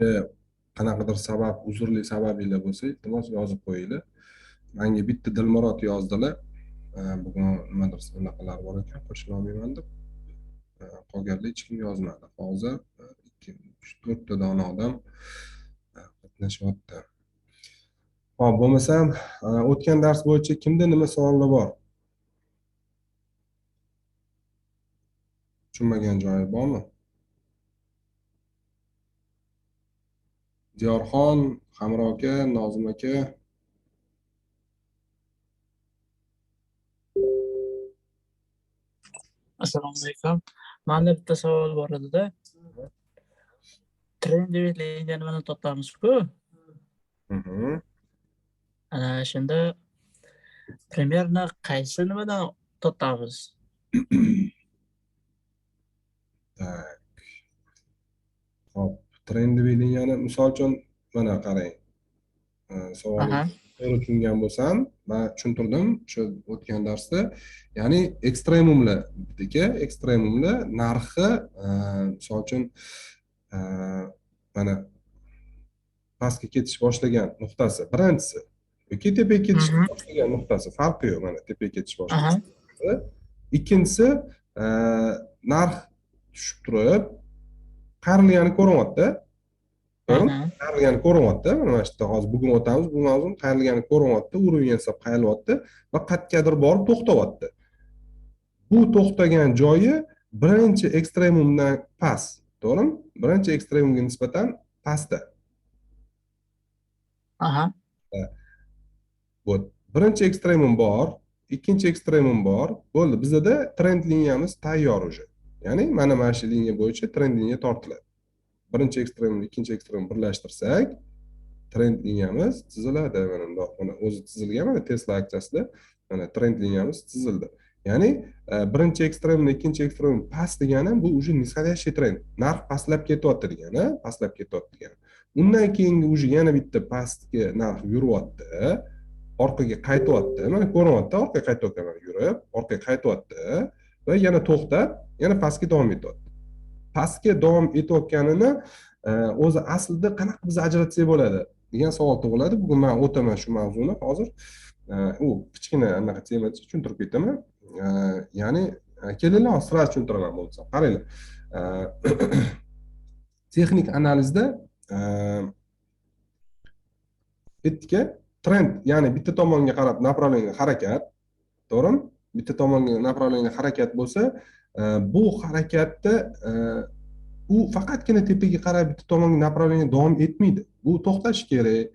E, qanaqadir sabab, uzrli sababinglar bo'lsa, iltimos yozib qo'yinglar. Menga bitta Dilmurod yozdilar. Bugun nimadir bunaqalar bor ekan, qo'shila olmayman deb. Qolganlar hech kim yozmadi. Hozir 2, 3, 4 dona odam qatnashyapti. Hop, bo'lmasam, o'tgan dars bo'yicha kimda nima savollar bor? Tushunmagan joyi bormi? Diyorxon, Hamro aka, Nozim aka. Assalomu alaykum. Menda bitta savol bor edi-da. Trendilikni nimani topamiz-ku? Mhm. Ana shunda primerni qaysi nimadan topamiz? Tak. Hop, trendi belgilangani misol uchun mana qarang. Aha. Savolingizni to'g'ri tushungan bo'lsam, men tushuntirdim shu o'tgan darsda. Ya'ni ekstremumlar dedika, ekstremumlar narxi misol uchun mana pastga ketish boshlagan nuqtasi birinchisi yoki tepaga ketish Mhm. boshlagan nuqtasi, farqi yo'q. Mana tepaga ketish Aha. boshlagan. Ikkinchisi narx tushib turib qayrilgani ko'rinyapti. To'g'rimi? Aha. Qayrilgani ko'rinyapti. Mana shu yerda hozir bugun o'tamiz, bu mavzu qayrilgani ko'rinyapti, uровень hisob qayrilyapti va qayergadir borib to'xtayapti. Bu to'xtagan joyi birinchi ekstremumdan past, to'g'rimi? Birinchi ekstremumga nisbatan pastda. Aha. Bu birinchi ekstremum bor, ikkinchi ekstremum bor. Bo'ldi, bizda trend liniyamiz tayyor уже. Ya'ni mana shu liniya bo'yicha trend liniya tortiladi. Birinchi ekstremum, ikkinchi ekstremum birlashtirsak, trend liniyamiz chiziladi. Mana bundoq, mana o'zi chizilgan, mana Tesla aksiyasida mana trend liniyamiz chizildi. Ya'ni birinchi ekstremum, ikkinchi ekstremum past degani bu уже нисходящий trend. Narx pastlab ketyapti degani, pastlab ketyapti degani. Undan keyingi уже yana bitta pastga narx yuryapti. Orqaga qaytyapti. Mana ko'rinyapti, orqaga qaytayotgan yurib, orqaga qaytyapti va yana to'xtab, yana pastga davom etyapti. Pastga davom etayotganini o'zi aslida qanaqa biz ajratsak bo'ladi degan savol tug'iladi. Bugun men o'taman shu mavzuni hozir. U kichkina anaqa temacha tushuntirib ketaman. Ya'ni kelinglar sira tushuntiraman bo'lsa. Qaranglar. Texnik analizda aytdikka, trend, ya'ni bitta tomonga qarab направление harakat, to'g'rimi? Bitta tomonga направление harakat bo'lsa, bu harakatda u faqatgina tepaga qarab bitta tomonga направление davom etmaydi. Bu to'xtashi kerak.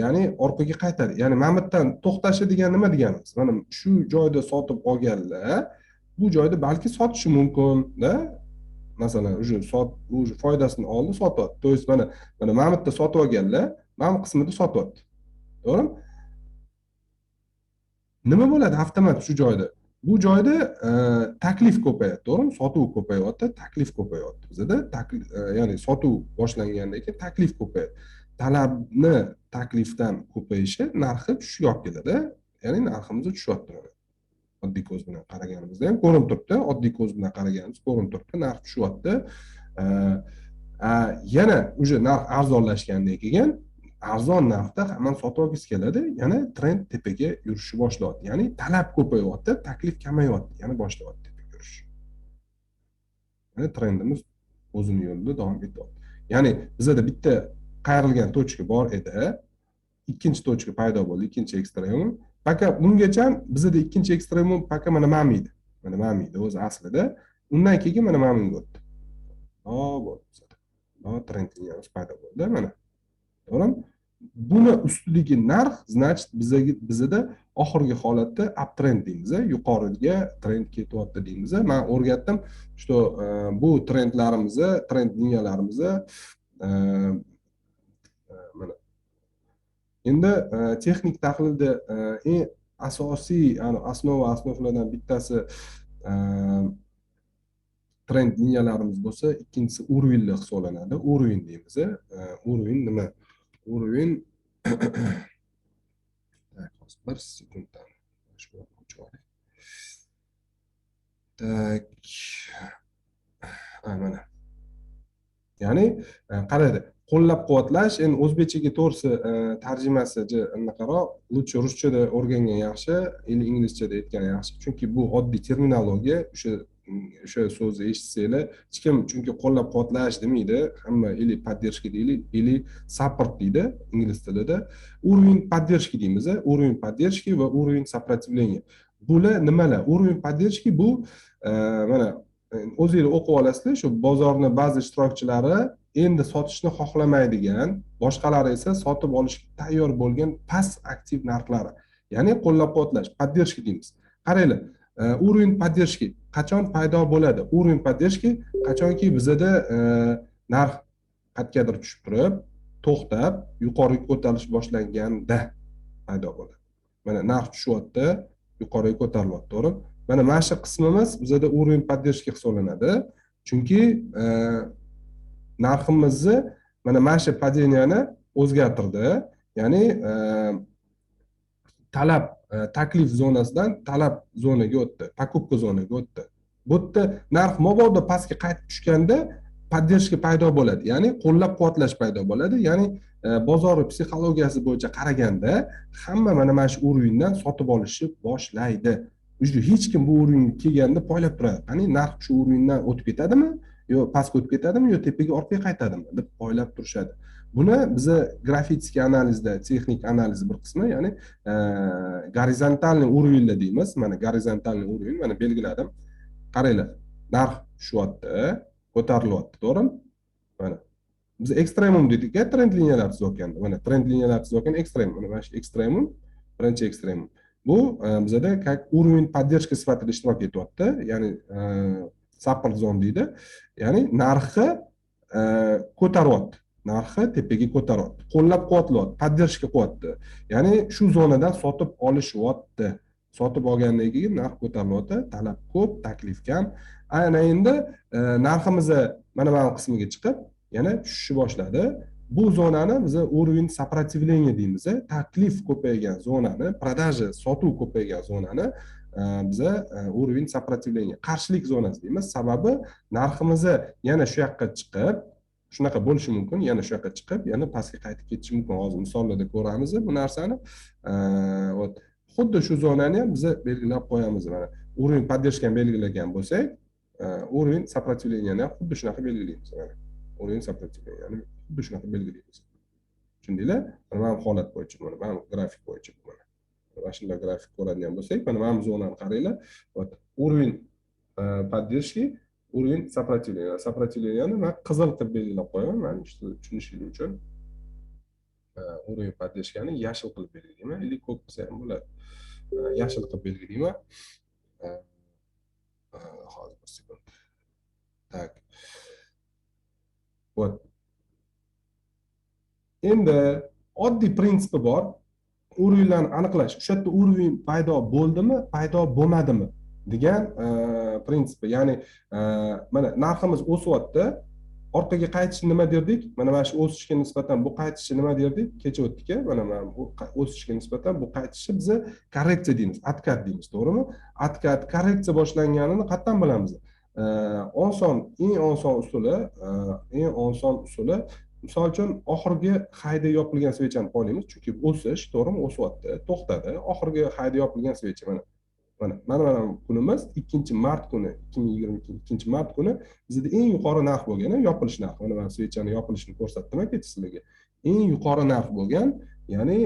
Ya'ni orqaga qaytadi. Ya'ni mana bu yerdan to'xtashi degan nima deganimiz? Mana shu joyda sotib olganlar bu joyda balki sotishi mumkin-da. Masalan, уже foydasini oldi, sotyapti. То есть mana bu yerda sotib olganlar, mana bu qismida sotyapti. To'g'rimi? Nima bo'ladi avtomat shu joyda? Bu joyda taklif ko'payadi, to'g'rimi? Sotuv ko'payapti, taklif ko'payapti. Bizda ya'ni sotuv boshlangandan keyin taklif ko'payadi. Talabni taklifdan ko'payishi narxi tushishiga olib keladi. Ya'ni narximiz tushyapti. Oddiy ko'z bilan qaraganimizda ham ko'rinib turibdi. Oddiy ko'z bilan qaraganimiz ko'rinib turibdi. Narx tushyapti. Yana уже narx arzonlashgandan keyin arzon narxda hammani sotib olgisi keladi. Yana trend tepaga yurishni boshlayapti. Ya'ni talab ko'payapti, taklif kamayyapti, yana boshlayapti tepaga yurish. Ya'ni trendimiz o'zini yo'lida davom etyapti. Ya'ni bizda bitta qayrilgan tochka bor edi. Ikkinchi tochka paydo bo'ldi, ikkinchi ekstremum. Paka bungacha bizda ikkinchi ekstremum paka mana edi. Mana edi o'zi aslida. Undan keyin mana bunga o'tdi. Bo'ldi. Trend liniyamiz paydo bo'ldi mana. To'g'rimi? Buni ustidagi narx, значит, bizda oxirgi holatda uptrend deymiz, yuqoriga trend ketyapti deymiz. Men o'rgatdim, что bu trendlarimizni, trend liniyalarimizni mana endi texnik tahlilda eng asosiy, asnovlardan bittasi trend liniyalarimiz bo'lsa, ikkinchisi уровеньlar hisoblanadi. Уровень deymiz. Уровень nima? Уровень bir sekunddan shu o'chib oling. Tak. Mana. Ya'ni qaraydi. qo'llab-quvvatlash endi o'zbekchaga to'g'risi tarjimasi anaqaroq lучше ruschada o'rgangan yaxshi или inglizchada aytgan yaxshi, chunki bu oddiy terminologiya. O'sha so'zni eshitsanglar hech kim chunki qo'llab-quvvatlash demaydi, hamma или поддержка deydi или support deydi ingliz tilida. Уровень поддержки deymiz, уровень поддержки va уровень сопротивления. Bular nimalar? Уровень поддержки bu mana o'zinglar o'qib olasizlar, shu bozorning ba'zi ishtirokchilari endi sotishni xohlamaydigan, boshqalari esa sotib olishga tayyor bo'lgan past aktiv narxlari. Ya'ni qo'llab-quvvatlash, поддержка deymiz. Qaranglar, уровень поддержки qachon paydo bo'ladi? Уровень поддержки qachonki bizada narx qatgadir tushib turib, to'xtab, yuqoriga ko'tarilish boshlanganda paydo bo'ladi. Mana narx tushyapti, yuqoriga ko'tarilyapti, to'g'rimi? Mana shu qismimiz bizada уровень поддержки hisoblanadi. Chunki narximizni mana shu padeniyani o'zgartirdi. Ya'ni talab taklif zonasidan talab zonaga o'tdi, покупка zonaga o'tdi. Bu yerda narx mabodo pastga qaytib tushganda поддержка paydo bo'ladi, ya'ni qo'llab-quvvatlash paydo bo'ladi. Ya'ni bozor psixologiyasi bo'yicha qaraganda hamma mana shu urovingdan sotib olishni boshlaydi. Уже hech kim bu urovga kelganda poylab turadi. Qani narx shu urovingdan o'tib ketadimi, yo pastga o'tib ketadimi, yo tepaga ortga qaytadimi deb poylab turishadi. Buni biza grafik analizda, texnik analiz bir qismi, ya'ni gorizontalniy urovinglar deymiz. Mana gorizontalniy uroving mana belgiladim. Qaranglar, narx tushyapti, ko'tarilyapti, to'g'rimi? Mana biz ekstremum dedik, trend liniyalar tuzayotganda. Mana trend liniyalar tuzayotgan ekstremum, mana shu ekstremum, birinchi ekstremum. Bu bizada как уровень поддержки sifatida ishtirok etyapti, ya'ni support zone deydi. Ya'ni narxi ko'taryapti. Narxi tepaga ko'taryapti. Qo'llab-quvvatlayapti, поддержка qilyapti. Ya'ni shu zonadan sotib olishyapti. Sotib olgandan keyin narx ko'tarilyapti, talab ko'p, taklif kam. Aynan endi narximiz mana bu qismiga chiqib, yana tushishni boshladi. Bu zonani biz уровень сопротивления deymiz. Taklif ko'paygan zonani, продажа, sotuv ko'paygan zonani biz уровень сопротивления, qarshilik zonasi deymiz. Sababi narximiz yana shu yoqqa chiqib, shunaqa bo'lishi mumkin, yana shu yoqqa chiqib, yana pastga qaytib ketishi mumkin. Hozir misollarda ko'ramiz bu narsani. Xuddi shu zonani ham biz belgilab qo'yamiz. Mana уровень поддержкani belgilagan bo'lsak, уровень сопротивлениeni ham xuddi shunaqa belgilaymiz. Mana уровень сопротивлениeni xuddi shunaqa belgilaymiz. Tushundinglar? Mana bu holat bo'yicha, mana bu grafik bo'yicha mana. Mana shunday grafik ko'radigan bo'lsak, mana bu zonani qaranglar. Уровень поддержки, уровень сопротивления. Сопротивлениeni men qizil qilib belgilab qo'yaman, mana tushunishingiz uchun. Уровень поддержкani yashil qilib belgilayman, или ko'k bo'lsa ham bo'ladi. Yashil qilib belgilayman. Hozir bir sekund. Tak. Вот. Endi oddiy prinsipi bor. Urovlarni aniqlash. O'sha yerda uroving paydo bo'ldimi, paydo bo'lmadimi degan prinsipi. Ya'ni mana narximiz o'syapti. Orqaga qaytishi nima derdik? Mana shu o'sishga nisbatan bu qaytishi nima derdik? Kecha o'tdik-ku. Mana bu o'sishga nisbatan bu qaytishi biz korreksiya deymiz, откат deymiz, to'g'rimi? Откат, korreksiya boshlanganini qatdan bilamiz? Eng oson usuli, misol uchun oxirgi hayda yopilgan svechani qo'yamiz, chunki o'sish, to'g'rimi? O'syapti, to'xtadi. Oxirgi hayda yopilgan svecha mana kunimiz 2-mart kuni, 2022 mart kuni bizda eng yuqori narx bo'lgan, yopilish narxi. Mana men svechani yopilishini ko'rsatdim kecha sizlarga. Eng yuqori narx bo'lgan, ya'ni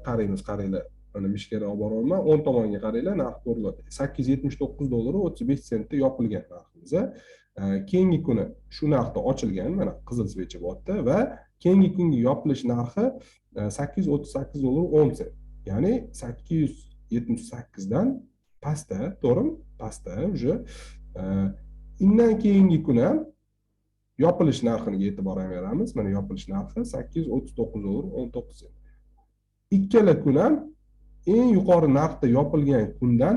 qaranglar. Mana mishkada olib boraman, 10 tomonga qaranglar, narx ko'riladi. $879.35 yopilgan narximiz. Keyingi kuni shu narxda ochilgan, mana qizil svecha bo'lyapti va keyingi kungi yopilish narxi $838.10. Ya'ni 878 dan pastda, to'g'rimi? Pastda уже. Undan keyingi kun ham yopilish narxiga e'tibor beramiz. Mana yopilish narxi $839.19. Ikkala kun ham eng yuqori narxda yopilgan kundan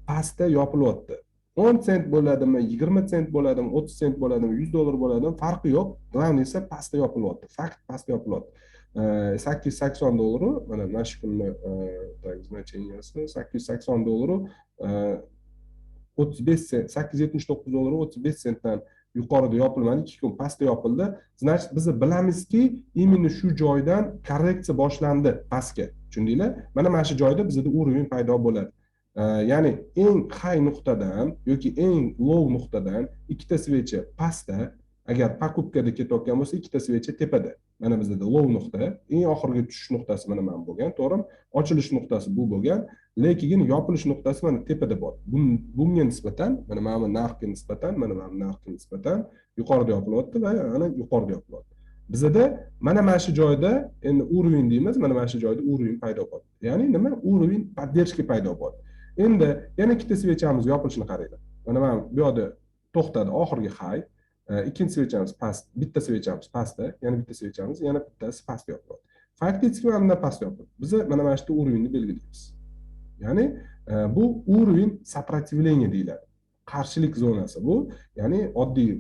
pastda yopilyapti. 10 sent bo'ladimi, 20 sent bo'ladimi, 30 sent bo'ladimi, $100 bo'ladimi, farqi yo'q. Главное esa pastda yopilyapti. Fakt pastda yopilyapti. $880 mana shu kunni значенияsi $880 $35 sent, $879.35 sentdan yuqorida yopilmadi, 2 kun pastda yopildi. Значит, biz bilamizki, именно shu joydan korreksiya boshlandi pastga. Tushundinglar? Mana mana shu joyda bizda уровень paydo bo'ladi. Ya'ni eng high nuqtadan yoki eng low nuqtadan ikkita svecha pastda, agar покупкада ketayotgan bo'lsa, ikkita svecha tepada. Mana bizda low nuqta, eng oxirgi tushish nuqtasi mana mana bo'lgan, to'g'rimi? Ochilish nuqtasi bu bo'lgan, lekin yopilish nuqtasi mana tepada bor. Bunga nisbatan, mana mana narxga nisbatan, mana mana narxga nisbatan yuqorida yopilyapti va ana yuqorida yopilyapti. Bizda mana mana shu joyda endi уровень deymiz, mana mana shu joyda уровень paydo bo'ldi. Ya'ni nima? Уровень поддержки paydo bo'ldi. Endi yana ikkita svechamiz yopilishini qaranglar. Mana mana bu yerda to'xtadi, oxirgi high. Ikkinchi svechamiz past, bitta svechamiz pastda, yana bitta svechamiz, yana bittasi pastda yopiladi. Faktik mana pastda yopiladi. Biz mana mana shu уровеньni belgilaymiz. Ya'ni bu уровень сопротивления deyiladi. Qarshilik zonasi bu, ya'ni oddiy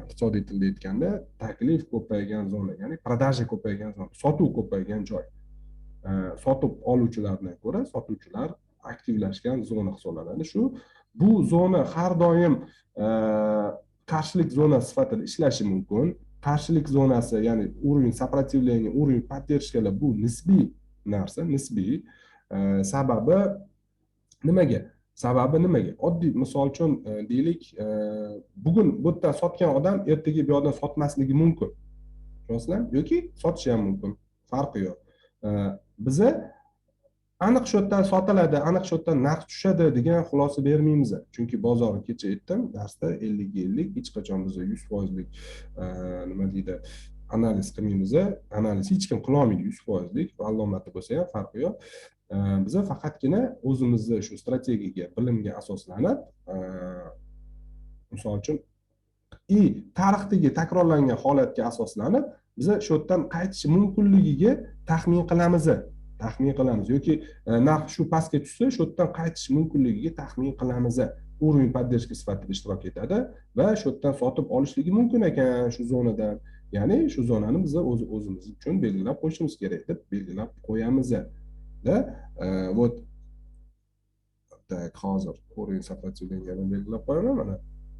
iqtisodiy tilda aytganda taklif ko'paygan zona, ya'ni продажа ko'paygan zona, sotuv ko'paygan joy. Sotib oluvchilardan ko'ra sotuvchilar aktivlashgan zona hisoblanadi. Bu zona har doim qarshilik zonasi sifatida ishlashi mumkin. Qarshilik zonasi, ya'ni уровень сопротивления, уровень поддержкаlar bu nisbiy narsa, nisbiy. Sababi nimaga? Oddiy misol uchun deylik, bugun bu yerda sotgan odam ertaga bu yerdan sotmasligi mumkin. Tushunasizlarmi? Yoki sotishi ham mumkin. Farqi yo'q. Biza aniq shu yerdan sotiladi, aniq shu yerdan narx tushadi degan xulosa bermaymiz. Chunki bozorni kecha aytdim, darsda 50-50 hech qachon biz 100%lik nima deydi, analiz qilmaymiz. Analiz hech kim qila olmaydi 100%lik, alomati bo'lsa ham farqi yo'q. Biz faqatgina o'zimizni shu strategiyaga, bilimga asoslanib, misol uchun tarixdagi takrorlangan holatga asoslanib, biz shu yerdan qaytish mumkinligiga taxmin qilamiz yoki narx shu pastga tushsa, shu yerdan qaytish mumkinligiga taxmin qilamiz. Уровень поддержки sifatida ishtirok etadi va shu yerdan sotib olishligi mumkin ekan shu zonadan. Ya'ni shu zonani biz o'zimiz uchun belgilab qo'yishimiz kerak deb belgilab qo'yamiz. Вот так, hozir уровень сопротивлениeni belgilab qo'yaman mana.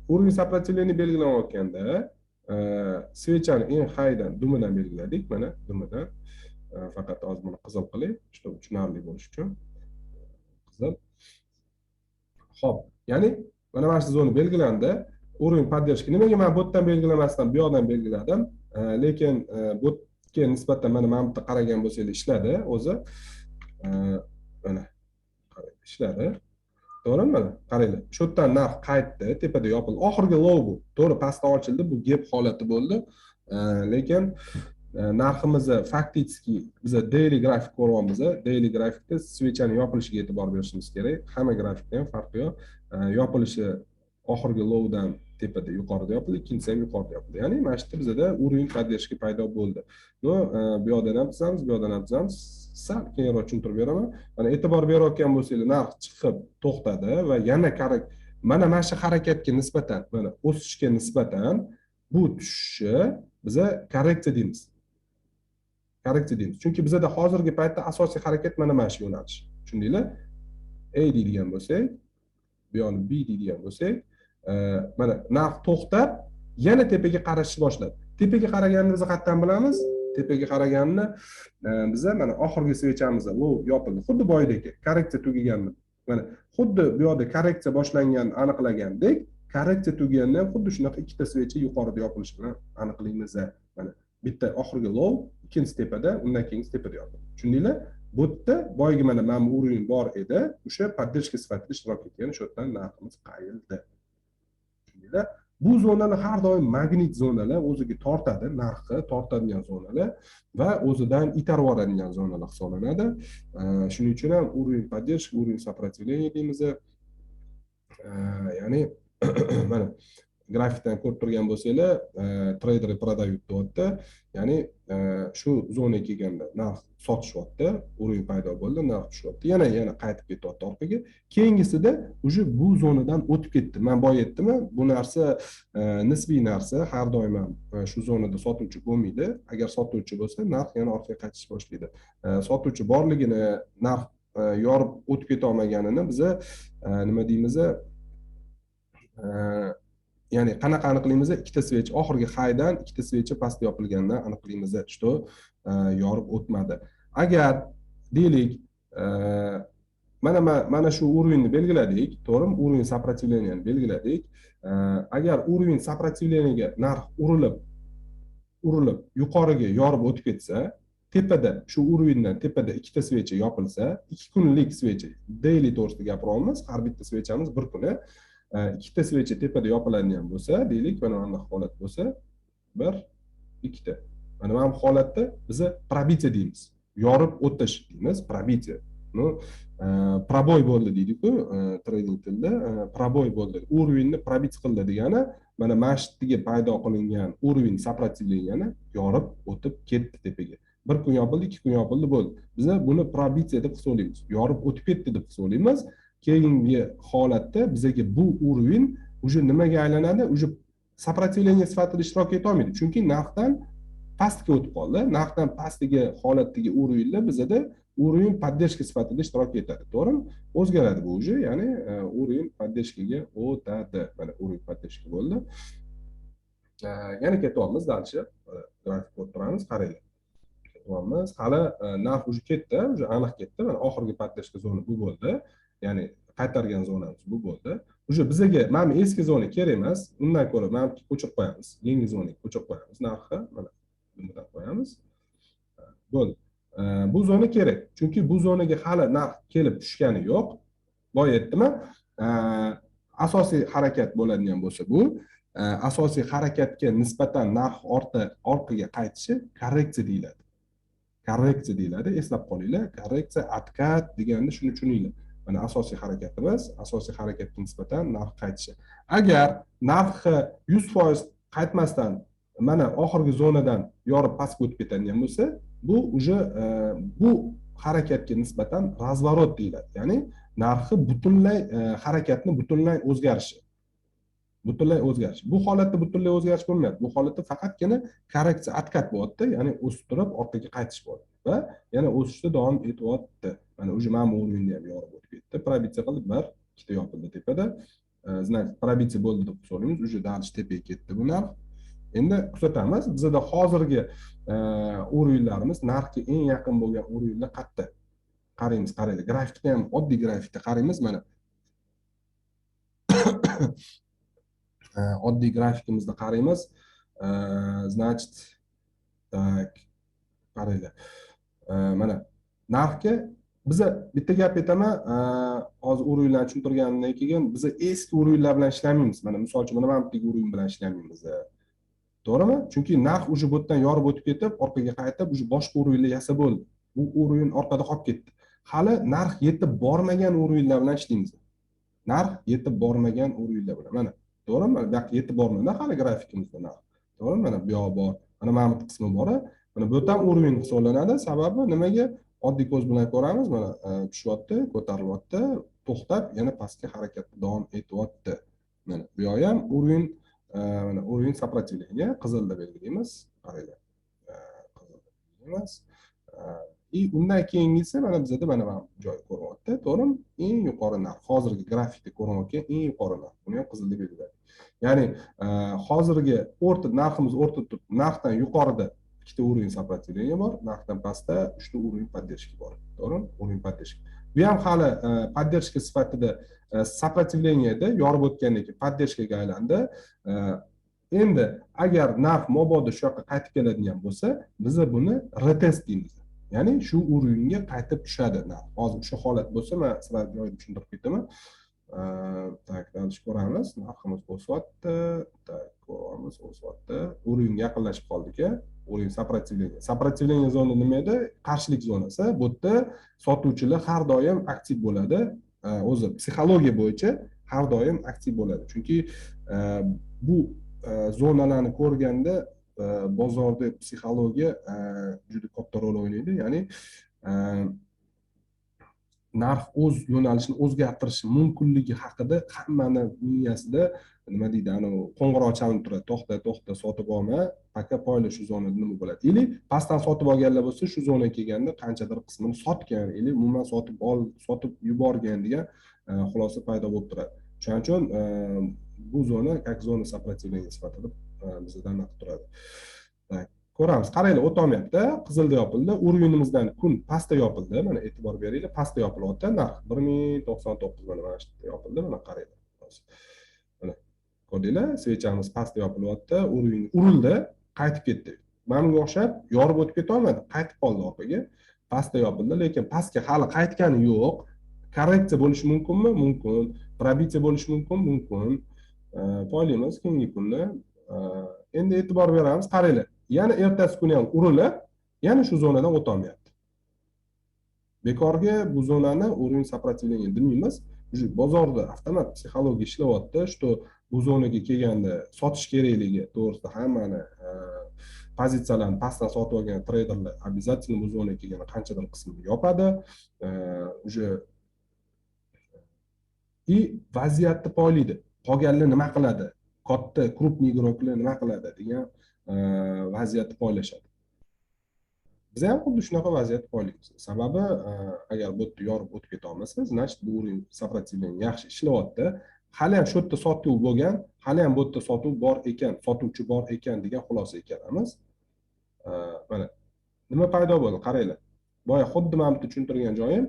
Уровень сопротивления belgilanayotganda svechani eng highdan dumidan belgiladik, mana dumidan. Faqat hozir buni qizil qilib, чтобы tushunarli bo'lishi uchun. Qizil. Xo'p, ya'ni mana mana shu zona belgilandi. Уровень поддержки. Nimaga men bu yerdan belgilamasdan bu yoqdan belgiladim? Lekin bu yerga nisbatan mana bu yerda qaragan bo'lsangiz ishladi o'zi. Mana ishladi. To'g'rimi? Mana qaranglar. Shu yerdan narx qaytdi, tepada yopildi. Oxirgi low bu. To'g'ri, pastdan ochildi, bu gap holati bo'ldi. Lekin narximizni faktiski biz daily grafik ko'ryapmiz. Daily grafikda svechani yopilishiga e'tibor berishimiz kerak. Hamma grafikda ham farqi yo'q. Yopilishi oxirgi lowdan tepada yuqorida yopildi, ikkinchisi ham yuqorida yopildi. Ya'ni mana shu bizda уровень поддержки paydo bo'ldi. Bu yoqdan ham chizamiz, bu yoqdan ham chizamiz. Sal keyinroq tushuntirib beraman. Mana e'tibor berayotgan bo'lsangiz, narx chiqib to'xtadi va yana mana shu harakatga nisbatan, mana o'sishga nisbatan bu tushishi biz korreksiya deymiz. Chunki bizda hozirgi paytda asosiy harakat mana shu yo'nalish. Tushundinglar? A deydigan bo'lsak, bu yoqni B deydigan bo'lsak, mana narx to'xtab, yana tepaga qarashni boshladi. Tepaga qaraganini biz qayerdan bilamiz? Tepaga qaraganini biz mana oxirgi svechamizda low yopildi. Xuddi boyidagi korreksiya tugaganini. Mana xuddi bu yoqda korreksiya boshlanganini aniqlagandek, korreksiya tugagandan xuddi shunaqa ikkita svecha yuqorida yopilishi bilan aniqlaymiz. Mana bitta oxirgi low, ikkinchisi tepada, undan keyingi tepada yopildi. Tushundinglar? Bu yerda boyagi mana уровень bor edi, o'sha поддержка sifatida ishtirok etgan, shu yerdan narximiz qayildi. Tushundinglar? Bu zonalar har doim magnit zonalar, o'ziga tortadi, narxi tortadigan zonalar va o'zidan itarib yuboradigan zonalar hisoblanadi. Shuning uchun ham уровень поддержки, уровень сопротивления deymiz. Ya'ni mana grafikdan ko'rib turgan bo'lsanglar, trader продают deyapti. Ya'ni shu zonaga kelganda narx sotishyapti, уровень paydo bo'ldi, narx tushyapti. Yana qaytib ketyapti orqaga. Keyingisida уже bu zonadan o'tib ketdi. Men boya aytdim, bu narsa nisbiy narsa, har doim ham shu zonada sotuvchi bo'lmaydi. Agar sotuvchi bo'lsa, narx yana orqaga qaytish boshlaydi. Sotuvchi borligini, narx yorib o'tib keta olmaganini biz nima deymiz? ya'ni qanaqa aniqlaymiz? Ikkita swech oxirgi haydan ikkita svechi pastda yopilgandan aniqlaymiz. Что yorib o'tmadi. Agar deylik, mana shu уровеньni belgiladik, to'g'rimi? Уровень сопротивленияni belgiladik. Agar уровень сопротивлениyaga narx urilib yuqoriga yorib o'tib ketsa, tepada shu уровеньdan tepada ikkita svecha yopilsa, 2 kunlik svecha, daily to'g'risida gapiryapmiz, har bitta svechamiz bir kuni, ikkita svecha tepada yopiladigan bo'lsa, deylik, mana bunday holat bo'lsa, bir, ikkita. Mana bu holatda biz probitsiya deymiz. Yorib o'tish deymiz, probitsiya. Ну, proboy bo'ldi deydi-ku, trading tilda, proboy bo'ldi. Уровеньni probit qildi degani, mana mashtiga paydo qilingan уровень сопротивленияni yorib o'tib ketdi tepaga. Bir kun yopildi, 2 kun yopildi bo'ldi. Biz buni probitsiya deb hisoblaymiz. Yorib o'tib ketdi deb hisoblaymiz. Keyingi holatda bizga bu уровень уже nimaga aylanadi? Уже сопротивление sifatida ishtirok eta olmaydi. Chunki narxdan pastga o'tib qoldi. Narxdan pastdagi holatdagi уровеньlar bizda уровень поддержки sifatida ishtirok etadi. To'g'rimi? O'zgaradi bu уже, ya'ni уровень поддержкаga o'tadi. Mana уровень поддержки bo'ldi. Yana ketyapmiz dальше. Grafik ko'rib turamiz, qaranglar. Ketyapmiz. Hali narx уже ketdi, уже aniq ketdi. Mana oxirgi поддержка zona bu bo'ldi. Ya'ni qaytargan zonamiz bu bo'ldi. Уже bizga mana eski zona kerak emas. Undan ko'ra mana ko'chirib qo'yamiz. Yangi zonaga ko'chirib qo'yamiz. Narxni mana bundan qo'yamiz. Bo'ldi. Bu zona kerak. Chunki bu zonaga hali narx kelib tushgani yo'q. Boya aytdimmi? Asosiy harakat bo'ladigan bo'lsa bu, asosiy harakatga nisbatan narx orqaga qaytishi korreksiya deyiladi. Korreksiya deyiladi. Eslab qolinglar. Korreksiya, откат deganda shuni tushuninglar. Mana asosiy harakatimiz, asosiy harakatga nisbatan narx qaytishi. Agar narxi 100% qaytmasdan mana oxirgi zonadan yorib pastga o'tib ketadigan bo'lsa, bu уже bu harakatga nisbatan razvorot deyiladi. Ya'ni narxi butunlay harakatni butunlay o'zgarishi. Butunlay o'zgarish. Bu holatda butunlay o'zgarish bo'lmaydi. Bu holatda faqatgina korreksiya, откат bo'lyapti, ya'ni o'sib turib orqaga qaytish bo'lyapti va yana o'sishda davom etyapti. Mana уже mana bu o'rinda ham yorib o'tib ketdi. Probitsiya qilib bir, ikkita yopildi tepada. Znak probitsiya bo'ldi deb hisoblaymiz. Уже dальше tepaga ketdi bu narx. Endi kuzatamiz. Bizda hozirgi o'rinlarimiz narxga eng yaqin bo'lgan o'rinlar qayerda? Qaraymiz, qaranglar. Grafikda ham oddiy grafikda qaraymiz mana. Oddiy grafikimizda qaraymiz. Значит, так, qaranglar. Mana narxga biz bitta gap aytaman, hozir o'rinlarni tushuntirganimdan keyin biz eski o'rinlar bilan ishlamaymiz. Mana misol uchun mana bu o'rin bilan ishlamaymiz. To'g'rimi? Chunki narx уже bu yerdan yorib o'tib ketib, orqaga qaytib, уже boshqa o'rinlar yasa bo'ldi. Bu o'rin orqada qolib ketdi. Hali narx yetib bormagan o'rinlar bilan ishlaymiz. Narx yetib bormagan o'rinlar bilan. Mana, to'g'rimi? Mana bu yoqqa yetib bormadi hali grafikimizda narx. To'g'rimi? Mana bu yoq bor. Mana bu qismi bor. Mana bu ham o'rin hisoblanadi. Sababi nimaga? Oddiy ko'z bilan ko'ramiz. Mana tushyapti, ko'tarilyapti, to'xtab, yana pastga harakatni davom etyapti. Mana bu yoq ham o'rin, mana o'rin сопротивления qizilda belgilaymiz. Qaranglar. Qizilda belgilaymiz. И undan keyingisi mana bizda mana bu joy ko'ryapti, to'g'rimi? Eng yuqori narx, hozirgi grafikda ko'rinayotgan eng yuqori narx. Buni ham qizilda belgiladik. Ya'ni hozirgi narximiz o'rtada turib, narxdan yuqorida ikkita уровень сопротивления bor, narxdan pastda 3 ta уровень поддержки bor. To'g'rimi? Уровень поддержки. Bu ham hali поддержка sifatida сопротивлениеda yorib o'tgandan keyin поддержкаga aylandi. Endi agar narx mabodo shu yoqqa qaytib keladigan bo'lsa, biz buni retest deymiz. Ya'ni shu o'ringa qaytib tushadi narx. Hozir shu holat bo'lsa, men sizlarga joyida tushuntirib ketaman. Tak, dalish ko'ramiz. Narximiz o'syapti. Tak, ko'ramiz, o'syapti. O'ringa yaqinlashib qoldik-a. O'rin сопротивление. Сопротивление zona nima edi? Qarshilik zonasi. Bu yerda sotuvchilar har doim aktiv bo'ladi. O'zi psixologiya bo'yicha har doim aktiv bo'ladi. Chunki bu zonalarni ko'rganda bozorda psixologiya juda katta rol o'ynaydi. Ya'ni narx o'z yo'nalishini o'zgartirishi mumkinligi haqida hammani miyasida nima deydi, qo'ng'iroq chalinib turadi. To'xta, sotib olma, paka poyla shu zonada nima bo'ladi. Ili pastdan sotib olganlar bo'lsa, shu zonaga kelganda qanchadir qismini sotgan, ili umuman sotib yuborgan degan xulosa paydo bo'lib turadi. O'shaning uchun bu zona как zona сопротивления sifatida bizda nima qilib turadi. Tak, ko'ramiz. Qaranglar, o'tolmayapti. Qizilda yopildi. Urovimizdan kun pastda yopildi. Mana e'tibor beringlar, pastda yopilyapti. Narx 1099 mana mana shu yerda yopildi. Mana qaranglar. Mana ko'rdinglar, svechamiz pastda yopilyapti. Uroving urildi, qaytib ketdi. Mana bunga o'xshab yorib o'tib keta olmadi, qaytib qoldi orqaga. Pastda yopildi, lekin pastga hali qaytgani yo'q. Korreksiya bo'lishi mumkinmi? Mumkin. Probitsiya bo'lishi mumkin? Mumkin. Poylaymiz keyingi kunni. Endi e'tibor beramiz. Qaranglar, yana ertasi kuni ham urilib, yana shu zonadan o'tolmayapti. Bekorga bu zonani уровень сопротивления demaymiz. Bozorda avtomat psixologiya ishlayapti, что bu zonaga kelganda sotish kerakligi to'g'risida hammani pozitsiyalarni pastdan sotib olgan treyderlar обязательно bu zonaga kelganda qanchadir qismini yopadi. Уже и vaziyatni poylaydi. Qolganlar nima qiladi? Katta krupniy игрокlar nima qiladi degan vaziyatni poylashadi. Biz ham xuddi shunaqa vaziyatni poylaymiz. Sababi agar bu yerda yorib o'tib keta olmasa, значит bu уровень сопротивления yaxshi ishlayapti. Hali ham shu yerda sotuv bo'lgan, hali ham bu yerda sotuv bor ekan, sotuvchi bor ekan degan xulosaga kelamiz. Mana nima paydo bo'ldi? Qaranglar. Boya xuddi men bitta tushuntirgan joyim.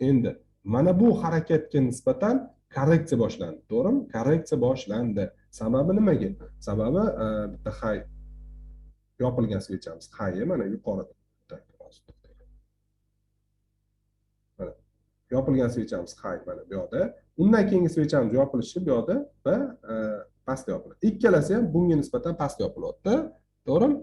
Endi mana bu harakatga nisbatan korreksiya boshlandi, to'g'rimi? Korreksiya boshlandi. Sababi nimaga? Sababi bitta hay yopilgan svechamiz. Hay mana yuqorida. Mana yopilgan svechamiz hay mana bu yoqda. Undan keyingi svechamiz yopilishi bu yoqda va pastda yopiladi. Ikkalasi ham bunga nisbatan pastda yopilyapti. To'g'rimi?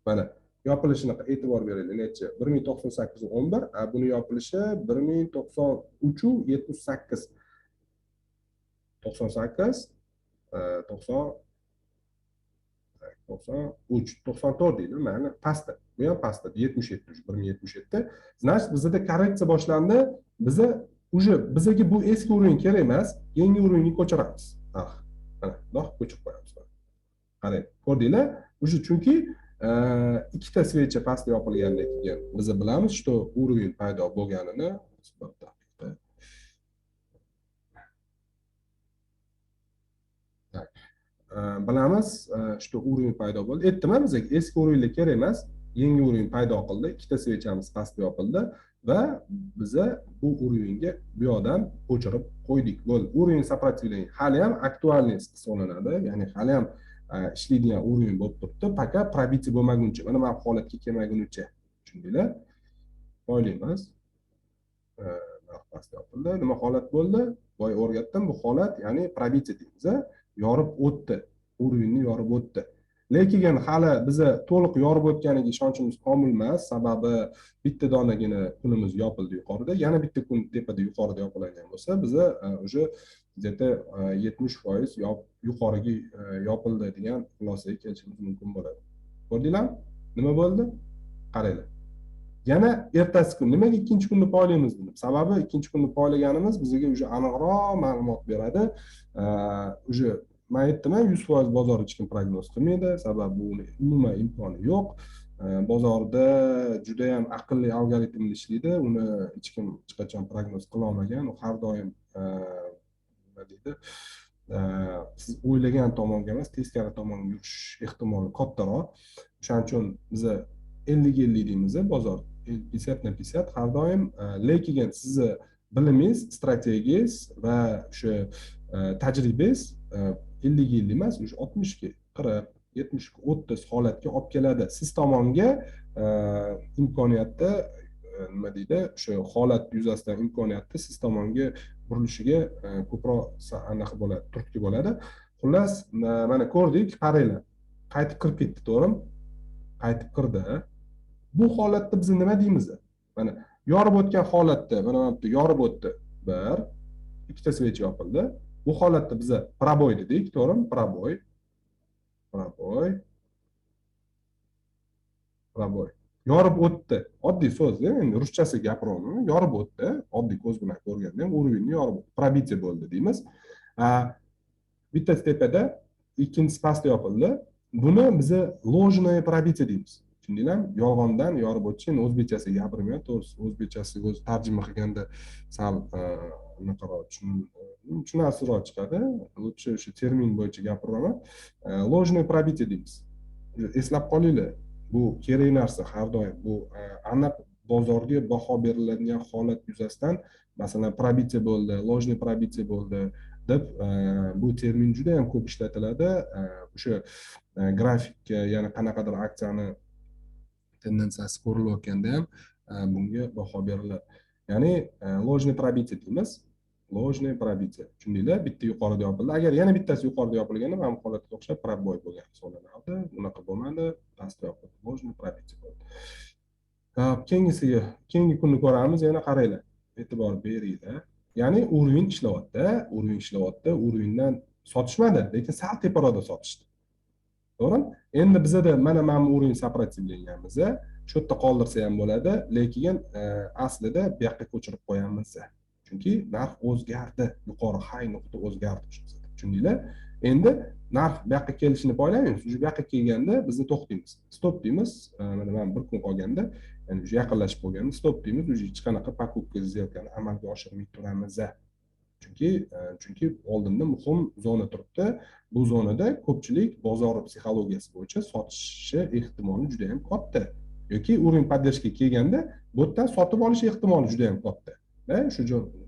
Mana yopilishini e'tibor beraylik. Necha? 1098.11, buni yopilishi 1093.78. 98 94 deydi. Mana pastda. Bu ham pastda 77, 1077. Значит, bizda korreksiya boshlandi. Bizaga bu eski уровень kerak emas, yangi уровеньga ko'chiramiz. Mana, do'q ko'chirib qo'yamiz. Qarang, ko'rdinglar? Chunki ikkita svecha pastda yopilgandan keyin biz bilamiz, что уровень paydo bo'lganini bilamiz, что уровень paydo bo'ldi. Aytdim-a, bizga eski уровеньlar kerak emas, yangi уровень paydo qildi. Ikkita svechamiz pastda yopildi va biz bu уровеньga bu yoqdan ko'chirib qo'ydik. Bo'ldi. Уровень сопротивления hali ham aktualniy hisoblanadi, ya'ni hali ham ishlaydigan уровень bo'lib turibdi. Faqat probitsiya bo'lmaguncha, mana bu holatga kelmagunicha. Tushundinglar? Poylaymiz. Narx pastda yopildi. Nima holat bo'ldi? Boya o'rgatdim, bu holat, ya'ni probitsiya deymiz. Yorib o'tdi, уровеньni yorib o'tdi. Lekin hali biz to'liq yorib o'tganiga ishonchimiz komil emas, sababi bitta donagina kunimiz yopildi yuqorida, yana bitta kun tepada yuqorida yopilgan bo'lsa, biz уже где-то 70% yuqoriga yopildi degan xulosaga kelishimiz mumkin bo'ladi. Ko'rdinglarmi? Nima bo'ldi? Qaranglar. Yana ertasi kun nimaga ikkinchi kunni poylaymiz dedim. Sababi ikkinchi kunni poylaganimiz bizga уже aniqroq ma'lumot beradi. Уже men aytdim, 100% bozor hech kim prognoz qilmaydi, sababi buni umuman imkoni yo'q. Bozorda juda ham aqlli algoritmda ishlaydi, uni hech kim hech qachon prognoz qila olmagan. U har doim nima deydi? Siz o'ylagan tomonga emas, teskari tomonga yurish ehtimoli kattaroq. O'shaning uchun biz 50-50 deymiz bozor. 50/50 har doim, lekin sizni bilimingiz, strategiyangiz va o'sha tajribangiz 50-50 emas, o'sha 60ga, 40, 70ga, 30 holatga olib keladi. Siz tomonga imkoniyatda nima deydi, o'sha holat yuzasidan imkoniyatda siz tomonga burilishiga ko'proq anaqa bo'ladi, turtki bo'ladi. Xullas, mana ko'rdik, qaranglar. Qaytib kirib ketdi, to'g'rimi? Qaytib kirdi. Bu holatda biz nima deymiz? Mana yorib o'tgan holatda, mana bu yorib o'tdi. Bir, ikkita svech yopildi. Bu holatda biz proboy dedik, to'g'rimi? Proboy. Yorib o'tdi. Oddiy so'z-da, endi ruschasi gapiryapman. Yorib o'tdi. Oddiy ko'z bilan ko'rganda ham уровеньni yorib o'tdi. Probitsiya bo'ldi deymiz. Bittasi tepada, ikkinchisi pastda yopildi. Buni biz ложная probitsiya deymiz. Tushundinglarmi? Yolg'ondan yorib o'tish. Endi o'zbekchasiga gapirmayman, to'g'risi o'zbekchasiga o'zi tarjima qilganda sal anaqaroq tushunarliroq chiqadi. Lutchi o'sha termin bo'yicha gapiraman. Ложное пробитие deymiz. Eslab qolinglar, bu kerak narsa har doim. Bu aniq bozorga baho beriladigan holat yuzasidan, masalan, probitие bo'ldi, ложный пробитие bo'ldi deb bu termin juda ham ko'p ishlatiladi. O'sha grafikka, ya'ni qanaqadir aksiyani tendensiyasi ko'rilayotganda ham bunga baho beriladi. Ya'ni ложный пробитие deymiz. Ложное пробитие. Tushundinglar? Bitta yuqorida yopildi. Agar yana bittasi yuqorida yopilganda, mana bu holatga o'xshab пробой bo'lgan hisoblanadi. Unaqa bo'lmadi, pastda yopildi. Ложное пробитие bo'ldi. Keyingi kunni ko'ramiz. Yana qaranglar. E'tibor beringlar. Ya'ni уровень ishlayapti. Уровеньdan sotishmadi, lekin sal teparoqda sotishdi. To'g'rimi? Endi bizada mana bu уровень сопротивленияmiz, shu yerda qoldirsa ham bo'ladi, lekin aslida bu yoqqa ko'chirib qo'yamiz. Chunki narx o'zgardi, yuqori high nuqta o'zgardi. Tushundinglar? Endi narx bu yoqqa kelishini poylaymiz. Bu yoqqa kelganda biz to'xtaymiz. Stop deymiz. Mana bir kun qolganda, ya'ni o'sha yaqinlashib qolganda stop deymiz. O'sha hech qanaqa покупка сделкani amalga oshirmay turamiz. Chunki oldinda muhim zona turibdi. Bu zonada ko'pchilik bozor psixologiyasi bo'yicha sotishi ehtimoli juda ham katta. Yoki уровень поддержки kelganda bu yerdan sotib olish ehtimoli juda ham katta. Shu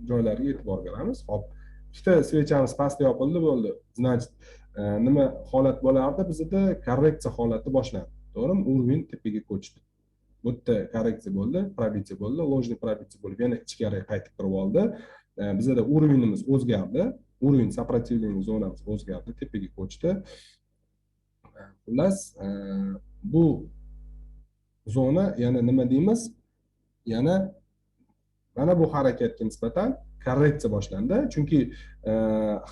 joylarga e'tibor beramiz. Hop, ikkita svechamiz pastda yopildi bo'ldi. Значит, nima holat bo'lardi? Bizda korreksiya holati boshlandi. To'g'rimi? Уровень tepaga ko'chdi. Bu yerda korreksiya bo'ldi, пробитие bo'ldi, ложный пробитие bo'lib yana ichkariga qaytib kirib oldi. Bizda уровеньimiz o'zgardi. Уровень сопротивления zonamiz o'zgardi, tepaga ko'chdi. Xullas, bu zona yana nima deymiz? Yana mana bu harakatga nisbatan korreksiya boshlandi. Chunki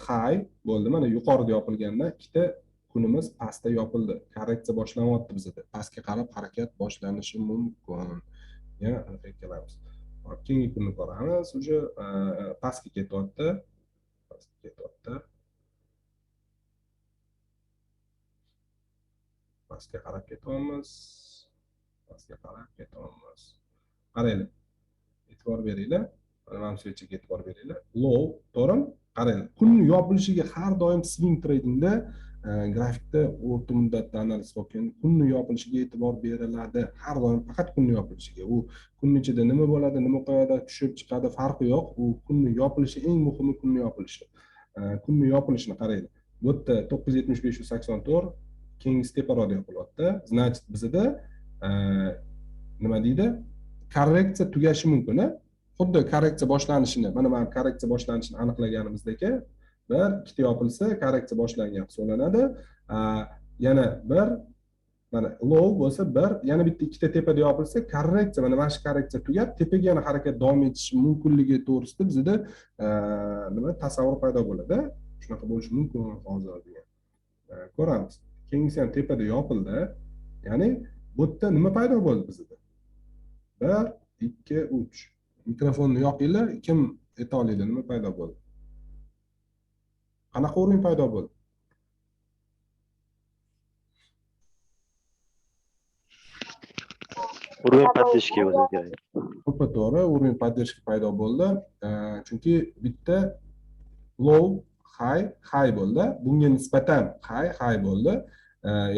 high bo'ldi. Mana yuqorida yopilganda ikkita kunimiz pastda yopildi. Korreksiya boshlanyapti bizda. Pastga qarab harakat boshlanishi mumkin. Yana aniq kelamiz. Keyingi kunni ko'ramiz. Uje pastga ketyapti. Pastga qarab ketyapmiz. Qaranglar. E'tibor beringlar. Mana shu yerga e'tibor beringlar. Low, to'g'rimi? Qaranglar. Kunni yopilishiga har doim swing tradingda grafikda o'rta muddatda analiz qilgan kunni yopilishiga e'tibor beriladi. Har doim faqat kunni yopilishiga. U kunning ichida nima bo'ladi, nima qo'yadi, tushib chiqadi, farqi yo'q. U kunni yopilishi eng muhimi kunni yopilishi. Kunni yopilishini qaranglar. Bu yerda 975-184 keyingi teparoqda yopilyapti. Значит, bizda nima deydi? Korreksiya tugashi mumkin. Xuddi korreksiya boshlanishini, mana korreksiya boshlanishini aniqlaganimizdek, bir ikkita yopilsa korreksiya boshlangan hisoblanadi. Yana bir mana low bo'lsa bir, yana bitta ikkita tepada yopilsa korreksiya, mana shu korreksiya tugab, tepaga yana harakat davom etishi mumkinligi to'g'risida bizda nima tasavvur paydo bo'ladi. Shunaqa bo'lishi mumkin hozir degan. Ko'ramiz. Keyingisi ham tepada yopildi. Ya'ni bu yerda nima paydo bo'ldi bizda? 1 2 3. Mikrofonni yoqinglar, kim ayta olinglar, nima paydo bo'ldi? Qanaqa o'rin paydo bo'ldi? Уровень поддержки o'zi kerak. To'g'ri, o'rin поддержки paydo bo'ldi. Chunki bitta low, high bo'ldi. Bunga nisbatan high bo'ldi.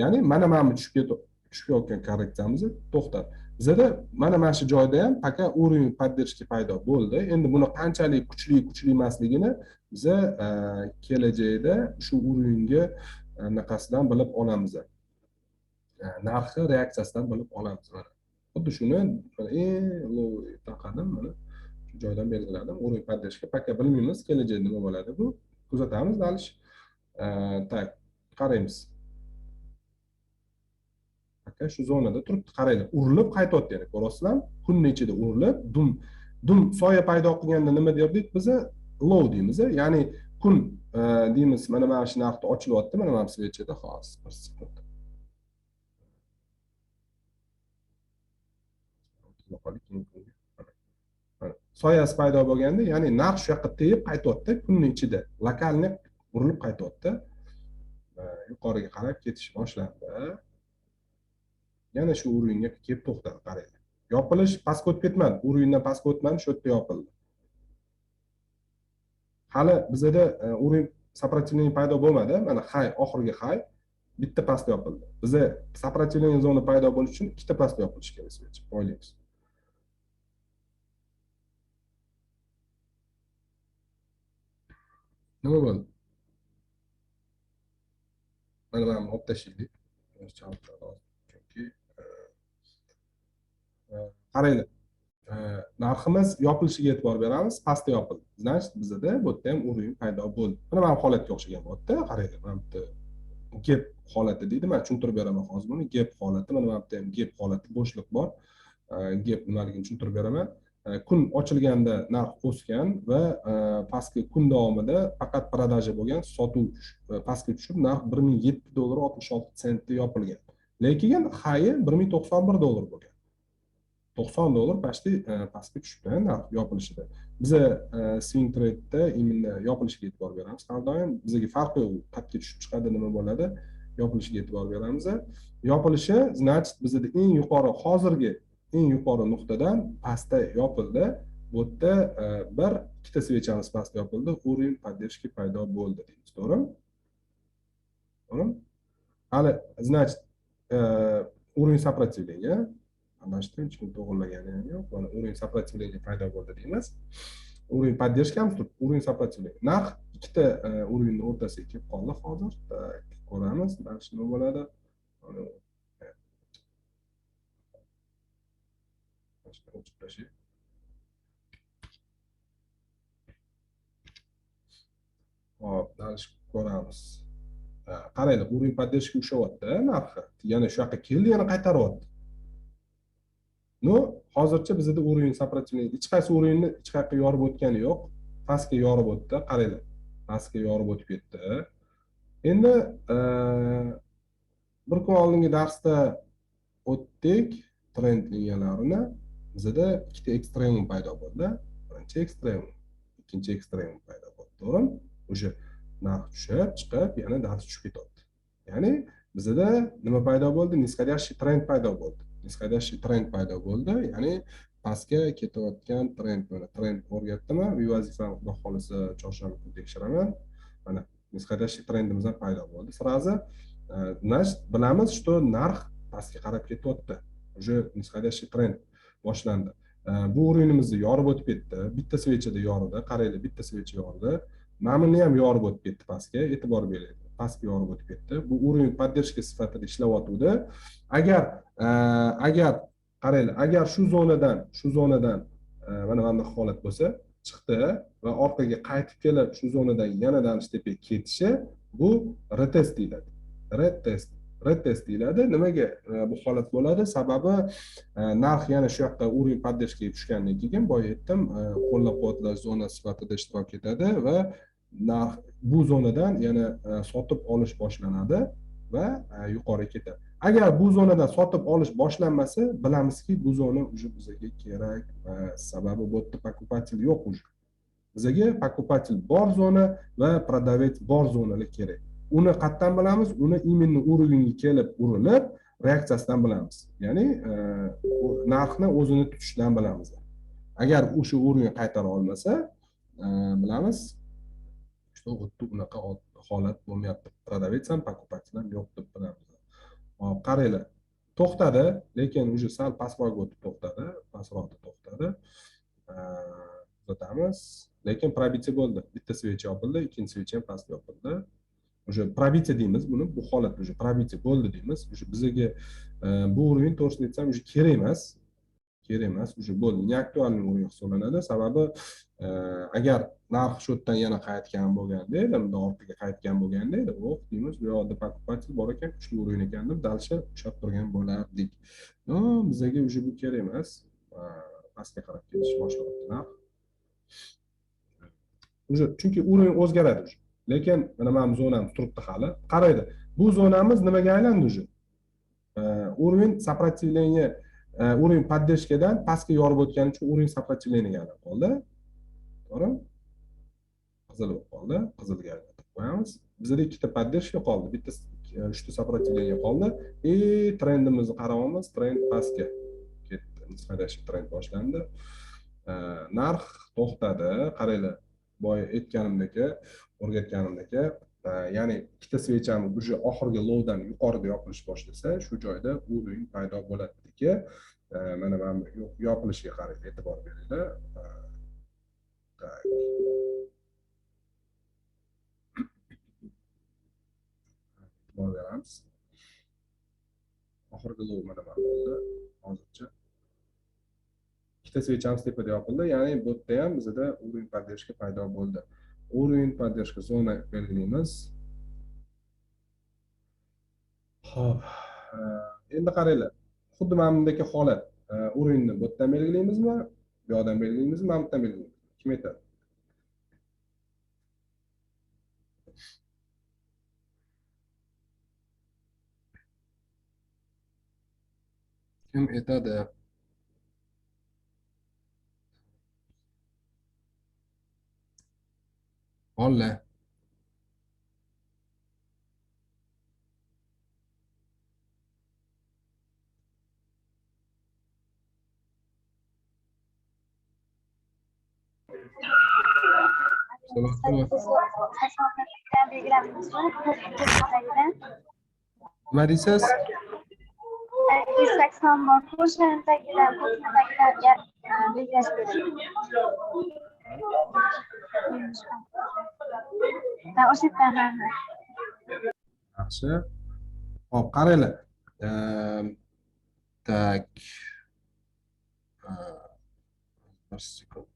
Ya'ni mana tushib ketayotgan korreksiyamiz to'xtadi. Bizda mana shu joyda ham faqat уровень поддержки paydo bo'ldi. Endi buni qanchalik kuchli emasligini biz kelajakda shu уровеньga naqasidan bilib olamiz. Narxi reaksiyasidan bilib olamiz. Xuddi shuni low taqadim, mana shu joydan belgiladim. Уровень поддержки faqat bilmaymiz, kelajakda nima bo'ladi bu. Kuzatamiz dalish. Tak, qaraymiz. Shu zonada turibdi, qaranglar, urilib qaytyapti, ya'ni ko'rasizlarmi? Kunning ichida urilib, dum soya paydo qilganda nima derdik biz? Low deymiz, ya'ni kun deymiz, mana shu narxda ochilyapti, mana shu svechada hozir 1 sekund. Soyasi paydo bo'lganda, ya'ni narx shu yoqqa tegib qaytyapti, kunning ichida lokalni urilib qaytyapti. Yuqoriga qarab ketish boshlandi. Yana shu o'ringa kelib to'xtadi, qaranglar. Yopilish pastga o'tib ketmadi, o'rindan pastga o'tmadi, shu yerda yopildi. hali bizada uровень сопротивления paydo bo'lmadi. Mana high, oxirgi high bitta past yopildi. Biza сопротивление zona paydo bo'lish uchun ikkita past yopilishi kerak switch. O'ylaymiz. Nima bo'ldi? Mana buni olib tashlaylik. Chunki qaranglar. Narximiz yopilishiga e'tibor beramiz. Pastda yopildi. Значит, bizada bu yerda ham uровень paydo bo'ldi. Mana bu holatga o'xshagan bo'ldi. Qaranglar, mana bu gap holati deydi. Men tushuntirib beraman hozir buni. Gap holati, mana bu yerda ham gap holati, bo'shliq bor. Gap nimaligini tushuntirib beraman. Kun ochilganda narx o'sgan va pastki kun davomida faqat prodaja bo'lgan, sotuv pastga tushib, narx $1007.66 yopilgan. Lekin high $1091 bo'lgan. $90 почти pastga tushibdi narx yopilishida. Biza swing trade'da именно yopilishiga e'tibor beramiz. Har doim bizga farqi yo'q, qatga tushib chiqadi, nima bo'ladi, yopilishiga e'tibor beramiz. Yopilishi, значит, bizda eng yuqori hozirgi eng yuqori nuqtadan pastda yopildi. Bu yerda bir ikkita svechamiz pastda yopildi, уровень поддержки paydo bo'ldi deymiz, to'g'rimi? To'g'rimi? Hali, значит, уровень сопротивления mana shu hech kim to'g'irlagani ham yo'q. Mana уровень сопротивления paydo bo'ldi deymiz. Уровень поддержки ham turibdi, уровень сопротивления. Narx ikkita уровеньning o'rtasiga kelib qoldi hozir. Ko'ramiz, mana shu nima bo'ladi. Hop, dalish ko'ramiz. Qaranglar, уровень поддержки ushyapti narxi. Yana shu yoqqa keldi, yana qaytaryapti. No, hozircha bizda уровень сопротивления hech qaysi уровеньni hech qayerga yorib o'tgani yo'q. Pastga yorib o'tdi, qaranglar. Pastga yorib o'tib ketdi. Endi bir kun oldingi darsda o'tdik trend liniyalarini. Bizda ikkita ekstremum paydo bo'ldi. Birinchi ekstremum, ikkinchi ekstremum paydo bo'ldi. To'g'rimi? O'sha narx tushib, chiqib, yana dars tushib ketyapti. Ya'ni bizda nima paydo bo'ldi? Nisходящий trend paydo bo'ldi. Nisходящий trend paydo bo'ldi. Ya'ni pastga ketayotgan trend. Mana trend o'rgatdimmi? Vazifam xudo xolisa chorshanba kuni tekshiraman. Mana nisходящий trendimiz ham paydo bo'ldi. Сразу значит, bilamiz, что narx pastga qarab ketyapti. Уже nisходящий trend boshlandi. Bu o'rinimizni yorib o'tib ketdi. Bitta svechada yoridi. Qaranglar, bitta svecha yoridi. Mana buni ham yorib o'tib ketdi pastga. E'tibor bering. Pastga yorib o'tib ketdi. Bu o'rin поддержка sifatida ishlayotdi. Agar qaranglar, agar shu zonadan mana bunday holat bo'lsa, chiqdi va orqaga qaytib kelib shu zonadan yana tepaga ketishi, bu retest deyiladi. Retest deyiladi. Nimaga bu holat bo'ladi? Sababi narx yana shu yoqda уровень поддержкаga tushgandan keyin boya aytdim, qo'llab-quvvatlash zonasi sifatida ishtirok etadi va narx bu zonadan yana sotib olish boshlanadi va yuqoriga ketadi. Agar bu zonadan sotib olish boshlanmasa, bilamizki, bu zona уже bizga kerak emas. Sababi bu yerda покупатель yo'q уже. Bizga покупатель bor zona va продавец bor zonalar kerak. Uni qayerdan bilamiz? Uni именно уровеньga kelib urilib, reaksiyasidan bilamiz. Ya'ni narxni o'zini tutishdan bilamiz. Agar o'sha уровень qaytara olmasa, bilamiz, что xuddi unaqa holat bo'lmayapti. Продавец ham покупатель ham yo'q deb bilamiz. Hop, qaranglar. To'xtadi, lekin уже sal pastroq o'tib to'xtadi, pastroqda to'xtadi. Kuzatamiz, lekin probitse bo'ldi. Bitta svecha yopildi, ikkinchi svecha ham pastga yopildi. Уже probitse deymiz buni, bu holat уже probitse bo'ldi deymiz. Уже bizga bu уровень to'g'risini aytsam уже kerak emas. Уже bo'ldi. Neaktualniy o'rin hisoblanadi. Sababi agar narx shu yerdan yana qaytgan bo'lganda, bundan orqaga qaytgan bo'lganda, yo'q deymiz, bu yoqda покупатель bor ekan, kuchli o'rin ekan deb dalsha ushlab turgan bo'lardik. No, bizga уже bu kerak emas. Pastga qarab ketish boshlayapti narx. Уже chunki o'rin o'zgaradi уже. Lekin mana bu zonamiz turibdi hali. Qaraydi. Bu zonamiz nimaga aylandi уже? Уровень сопротивления, уровень поддержкаdan pastga yorib o'tgani uchun уровень сопротивлениyaga aylanib qoldi. To'g'ri? Qizil bo'lib qoldi. Qizilga aylantirib qo'yamiz. Bizda ikkita поддержка qoldi, bitta uchta сопротивление qoldi. Trendimizni qaramamiz, trend pastga ketdi. Nisbatan trend boshlandi. Narx to'xtadi. Qaranglar. boya o'rgatganimdek, ya'ni ikkita svechamiz уже oxirgi lowdan yuqorida yopilish boshlasa, shu joyda uровень paydo bo'ladiki, mana yopilishiga qarang, e'tibor beringlar. Tak. E'tibor beramiz. Oxirgi low mana bo'ldi. Hozircha ikkita svechamiz tepada yopildi, ya'ni bu yerda ham bizda уровень поддержки paydo bo'ldi. Уровень поддержки zona belgilaymiz. Xo'p, endi qaranglar. Xuddi mana bundagi holat. Уровеньni bu yerdan belgilaymizmi? Bu yoqdan belgilaymizmi? Mana bu yerdan belgilaymiz. Kim aytadi? Kim aytadi? Olla. Nima deysiz? 280 bor. Qo'shnidagilar belgilash kerak. O'sha yerdan Yaxshi. Hop, qaranglar. Tak. Bir sekund.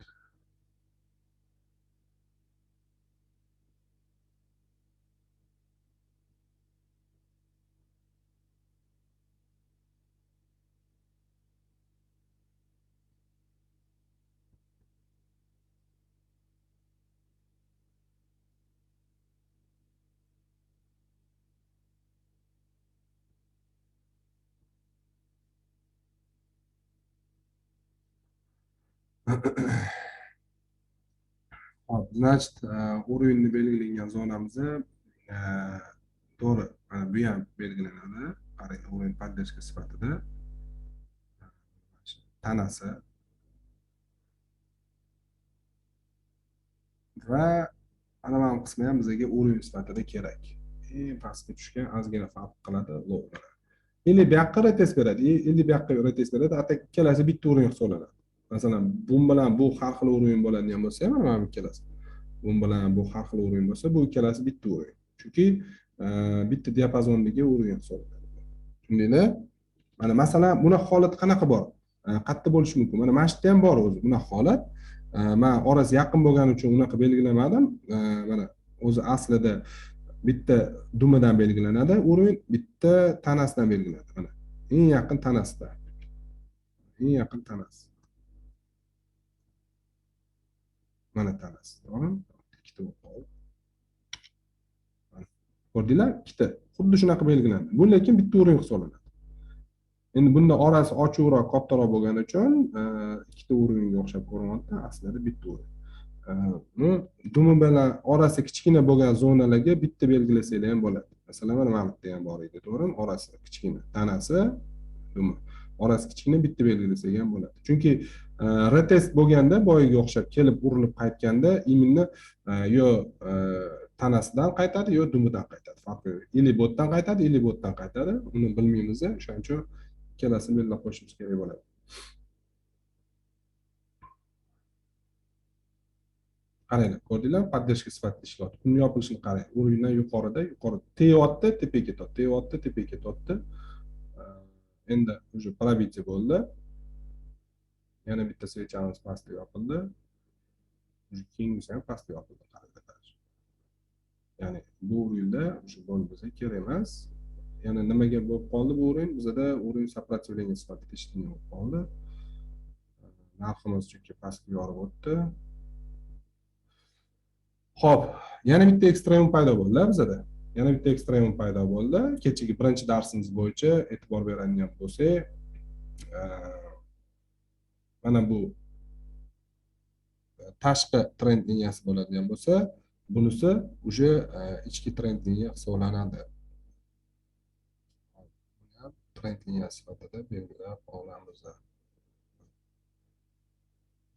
Hop, значит, уровеньni belgilangan zonamizni to'g'ri, mana bu ham belgilanadi. Qarang, уровень поддержки sifatida tanasi va ana mana bu qismi ham bizga уровень sifatida kerak. Eng pastga tushgan ozgina farq qiladi low. Endi bu yoqqa rotatsiya beradi, endi bu yoqqa rotatsiya beradi, atak ikkalasi bitta уровень hisoblanadi. Masalan, bu bilan bu har xil уровень bo'ladigan bo'lsa, mana bu ikkalasi. Bu bilan bu har xil уровень bo'lsa, bu ikkalasi bitta уровень. Chunki bitta diapazondagi уровень hisoblanadi. Tushundinglar? Mana masalan, buni holati qanaqa bor? Qayerda bo'lishi mumkin? Mana mana shu yerda ham bor o'zi buni holat. Men orasi yaqin bo'lgani uchun unaqa belgilamadim. Mana o'zi aslida bitta dumadan belgilanadi, уровень bitta tanasidan belgilanadi. Mana eng yaqin tanasida. Eng yaqin tanasi. Mana tanasi, to'g'rimi? Ikkita bo'lib. Ko'rdinglar? Ikkita. Xuddi shunaqa belgilandi. Bu lekin bitta уровень hisoblanadi. Endi bunda orasi ochiqroq, kattaroq bo'lgani uchun ikkita уровеньga o'xshab ko'rinyapti, aslida bitta уровень. Dumi bilan orasi kichkina bo'lgan zonalarga bitta belgilasanglar ham bo'ladi. Masalan, mana bu yerda ham bor edi, to'g'rimi? Orasi kichkina, tanasi, dumi. Orasi kichkina bitta belgilasak ham bo'ladi. Chunki retest bo'lganda boyiga o'xshab kelib urilib qaytganda immunni yo tanasidan qaytadi, yo dumidan qaytadi. Farqi yo'q. Ili botdan qaytadi, ili botdan qaytadi. Uni bilmaymiz, shuning uchun ikkalasini belgilab qo'yishimiz kerak bo'ladi. Qaranglar, ko'rdinglar? Поддержка sifatida ishlayapti. Uni yopilishini qarang. Urindan yuqorida teyapti, tepaga ketyapti, teyapti, tepaga ketyapti. Endi уже пробитие bo'ldi. Yana bitta svechamiz pastga yopildi. Keyingisi ham pastga yopildi. Ya'ni bu urinda o'sha bo'lib bizga kerak emas. Yana nimaga bo'lib qoldi bu urin? Bizda urin сопротивление sifatida ishlagan bo'lib qoldi. Narximiz chunki pastga yorib o'tdi. Xo'p, yana bitta ekstremum paydo bo'ldi bizda. Yana bitta ekstremum paydo bo'ldi. Kechagi birinchi darsimiz bo'yicha e'tibor beradigan bo'lsak, mana bu tashqi trend liniyasi bo'ladigan bo'lsa, bunisi уже ichki trend liniya hisoblanadi. Trend liniyasi sifatida belgilab olamiz.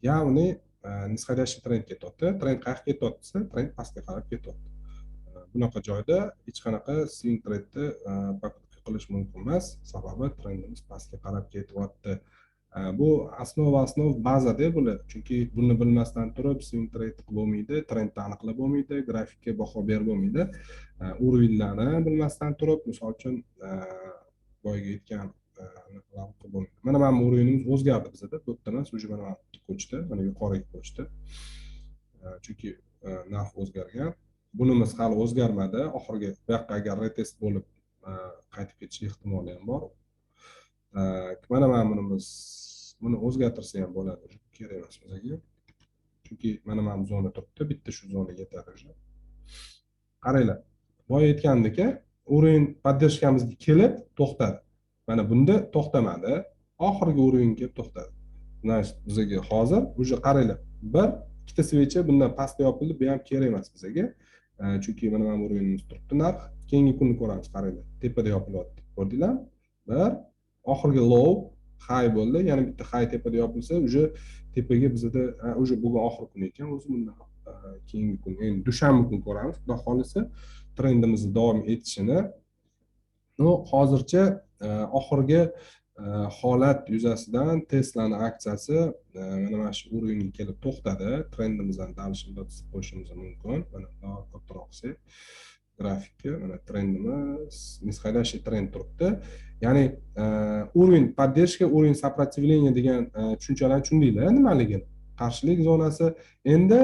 Ya'ni nisqadagi trend ketyapti. Trend qayerga ketyapti desa, trend pastga qarab ketyapti. Bunaqa joyda hech qanaqa swing trendni покупка qilish mumkin emas, sababi trendimiz pastga qarab ketyapti. Bu asnov bazada bular, chunki buni bilmasdan turib swing trade qilib bo'lmaydi, trendni aniqlab bo'lmaydi, grafikka baho berib bo'lmaydi. Urovlarni bilmasdan turib, misol uchun boyga aytgan mana bu urovimiz o'zgardi bizda, bu yerda emas, уже mana ko'chdi, mana yuqoriga ko'chdi. Chunki narx o'zgargan. Bunimiz hali o'zgarmadi. Oxirgi bu yoqqa agar retest bo'lib qaytib ketish ehtimoli ham bor. Mana bunimiz buni o'zgartirsa ham bo'ladi, kerak emas bizga. Chunki mana zona turibdi, bitta shu zona yetadi. Qaranglar. Boya aytgandek, o'rin поддержкамizga kelib to'xtadi. Mana bunda to'xtamadi, oxirgi o'ringa kelib to'xtadi. Bizga hozir уже qaranglar. Bir ikkita switch bundan pastga yopildi, bu ham kerak emas bizga. Chunki mana o'rinimiz turibdi narx. Keyingi kunni ko'ramiz, qaranglar. Tepada yopilyapti. Ko'rdinglarmi? Bir oxirgi low high bo'ldi, yana bitta high tepada yopilsa, уже tepaga bizda уже bugun oxirgi kun ekan, o'zi bundan keyingi kun, endi dushanba kuni ko'ramiz. Xudo xolisa trendimizni davom etishini. Hozircha oxirgi holat yuzasidan Tesla'ning aksiyasi mana shu o'ringa kelib to'xtadi. Trendimizdan dalishni o'tkazib qo'yishimiz mumkin. Mana kattaroqsa grafikka, mana trendimiz nisqadagi trend turibdi. Ya'ni уровень поддержки, уровень сопротивления degan tushunchalarni tushundinglar nimaligini. Qarshilik zonasi. Endi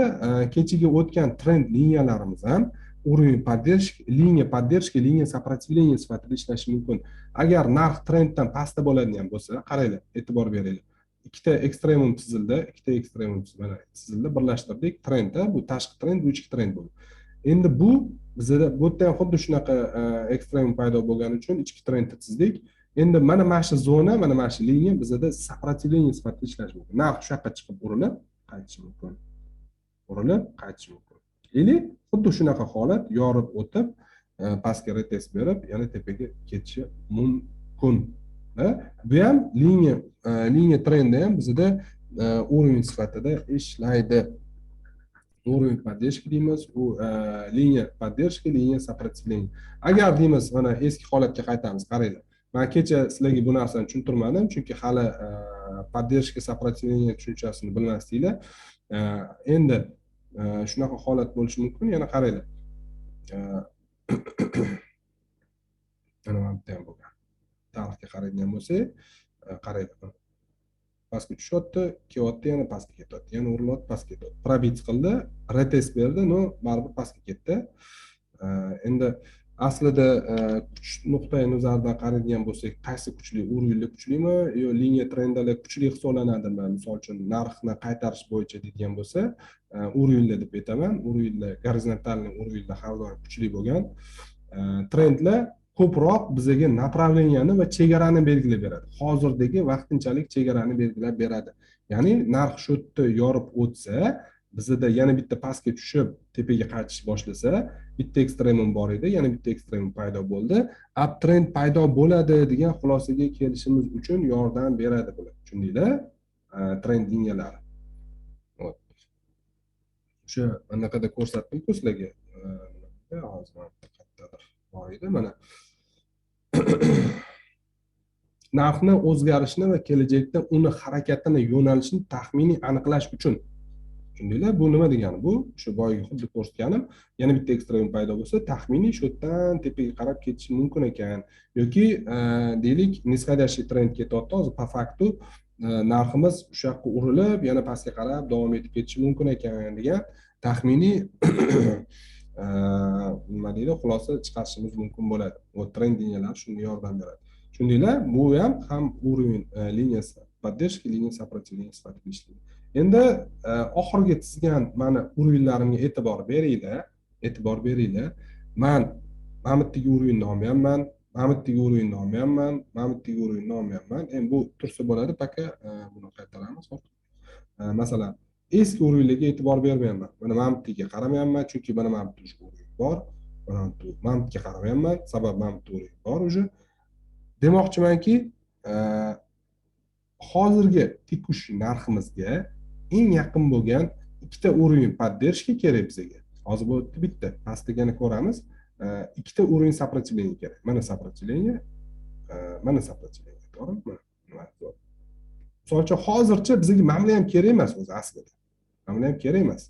kechiga o'tgan trend liniyalarimiz ham уровень поддержки, liniya поддержки, liniya сопротивления sifatida ishlashi mumkin. Agar narx trenddan pastda bo'ladigan bo'lsa, qaranglar, e'tibor beringlar. Ikkita ekstremum chizildi, mana chizildi, birlashtirdik. Trendda bu tashqi trend, bu ichki trend bo'ldi. Endi bu bizda bu yerda ham xuddi shunaqa ekstremum paydo bo'lgani uchun ichki trendni chizdik. Endi mana shu zona, mana shu liniya bizda сопротивление sifatida ishlashi mumkin. Narx shu yoqqa chiqib urilib qaytishi mumkin. Или xuddi shunaqa holat yorib o'tib, pastga retest berib, yana tepaga ketishi mumkin. Bu ham liniya trendi ham bizda уровень sifatida ishlaydi. Уровень поддержки deymiz, u liniya поддержки, liniya сопротивления. Agar deymiz, mana eski holatga qaytamiz, qaranglar. Men kecha sizlarga bu narsani tushuntirmadim, chunki hali поддержка, сопротивление tushunchasini bilmasdinglar. Endi shunaqa holat bo'lishi mumkin. Yana qaranglar. Mana bu ham bo'lgan. Tarixga qaraydigan bo'lsak, qaranglar. Pastga tushyapti, kelyapti, yana pastga ketyapti, yana urilyapti, pastga ketyapti. Probit qildi, retest berdi, no baribir pastga ketdi. Endi aslida kuch nuqtai nazaridan qaraydigan bo'lsak, qaysi kuchli, o'rinli kuchlimi yo liniya trendalar kuchli hisoblanadimi? Misol uchun narxni qaytarish bo'yicha deydigan bo'lsa, o'rinli deb aytaman. O'rinli, gorizontalni o'rinli har doim kuchli bo'lgan. Trendlar ko'proq bizga направленияni va chegarani belgilab beradi. Hozirdagi vaqtinchalik chegarani belgilab beradi. Ya'ni narx shu yerda yorib o'tsa, bizda yana bitta pastga tushib, tepaga qaytish boshlasa, bitta ekstremum bor edi, yana bitta ekstremum paydo bo'ldi. Uptrend paydo bo'ladi degan xulosaga kelishimiz uchun yordam beradi bular. Tushundinglar? Trend liniyalari. O'sha anaqada ko'rsatdim-ku sizlarga. Hozir qayerdadir bor edi, mana narxni o'zgarishini va kelajakda uni harakatini, yo'nalishini taxminiy aniqlash uchun. Tushundinglar? Bu nima degani? Bu shu boyagi xuddi ko'rsatganim, yana bitta ekstrem paydo bo'lsa, taxminiy shu yerdan tepaga qarab ketishi mumkin ekan yoki deylik, nisqadagi trend ketyapti, hozir po faktu narximiz o'sha yoqqa urilib, yana pastga qarab davom etib ketishi mumkin ekan degan taxminiy nima deydi, xulosa chiqarishimiz mumkin bo'ladi. Bu trend liniyalar shunga yordam beradi. Tushundinglar? Bu ham уровень liniyasi, поддержки, liniya сопротивления sifatida ishlaydi. Endi oxirgi chizgan mana urinlarimga e'tibor beringlar. Men Mamitdagi urinni olmayapman, Mamitdagi urinni olmayapman, Mamitdagi urinni olmayapman. Endi bu tursa bo'ladi, paka buni qaytaramiz. Masalan, eski urinlarga e'tibor bermayapman. Mana Mamitdagi qaramayapman, chunki mana Mamitda urin bor. Mamitga qaramayapman, sabab Mamitda urin bor уже. Demoqchimanki, hozirgi tikush narximizga eng yaqin bo'lgan ikkita уровень поддержки kerak bizga. Hozir bu yerda bitta pastligini ko'ramiz. Ikkita уровень сопротивления kerak. Mana сопротивление, mana сопротивление, to'g'rimi? Mana. Misol uchun hozircha bizga mana ham kerak emas o'zi aslida. Mana ham kerak emas.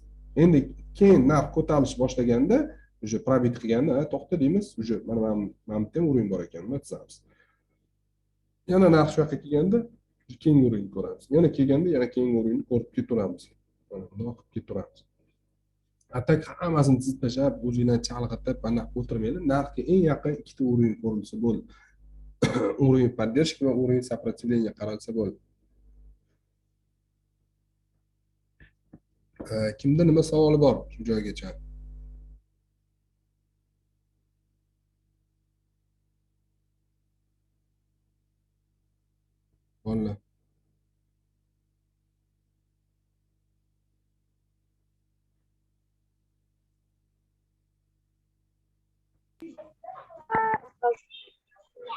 Endi keyin narx ko'tarilish boshlaganda, уже probit qilganda, to'xta deymiz, уже mana bitta ham уровень bor ekan, buni chizamiz. Yana narx shu yoqqa kelganda keyingi o'rinni ko'ramiz. Yana kelganda yana keyingi o'rinni ko'rib ketaveramiz. Mana bundoq qilib ketaveramiz. Atak hammasini chizib tashlab, o'zinglarni chalg'itib, mana o'tirmaylik. Narxga eng yaqin ikkita o'rin ko'rilsa bo'ldi. O'rin поддержки va o'rin сопротивления qaralsa bo'ldi. Kimda nima savoli bor shu joygacha? Bo'ldi.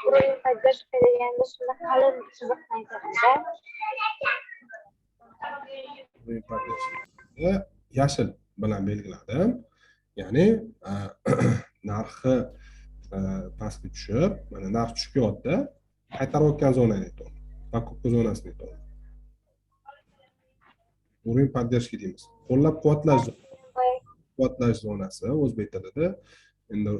Уровень поддержки deganda shunda qalin chiziqni aytadida. O'rin поддержки yashil bilan belgiladim. Ya'ni narxi pastga tushib, mana narx tushyapti, qaytarayotgan zonani aytamiz. Покупка zonasini aytamiz. O'rin поддержки deymiz. Qo'llab-quvvatlash zonasi o'zbek tilida. Endi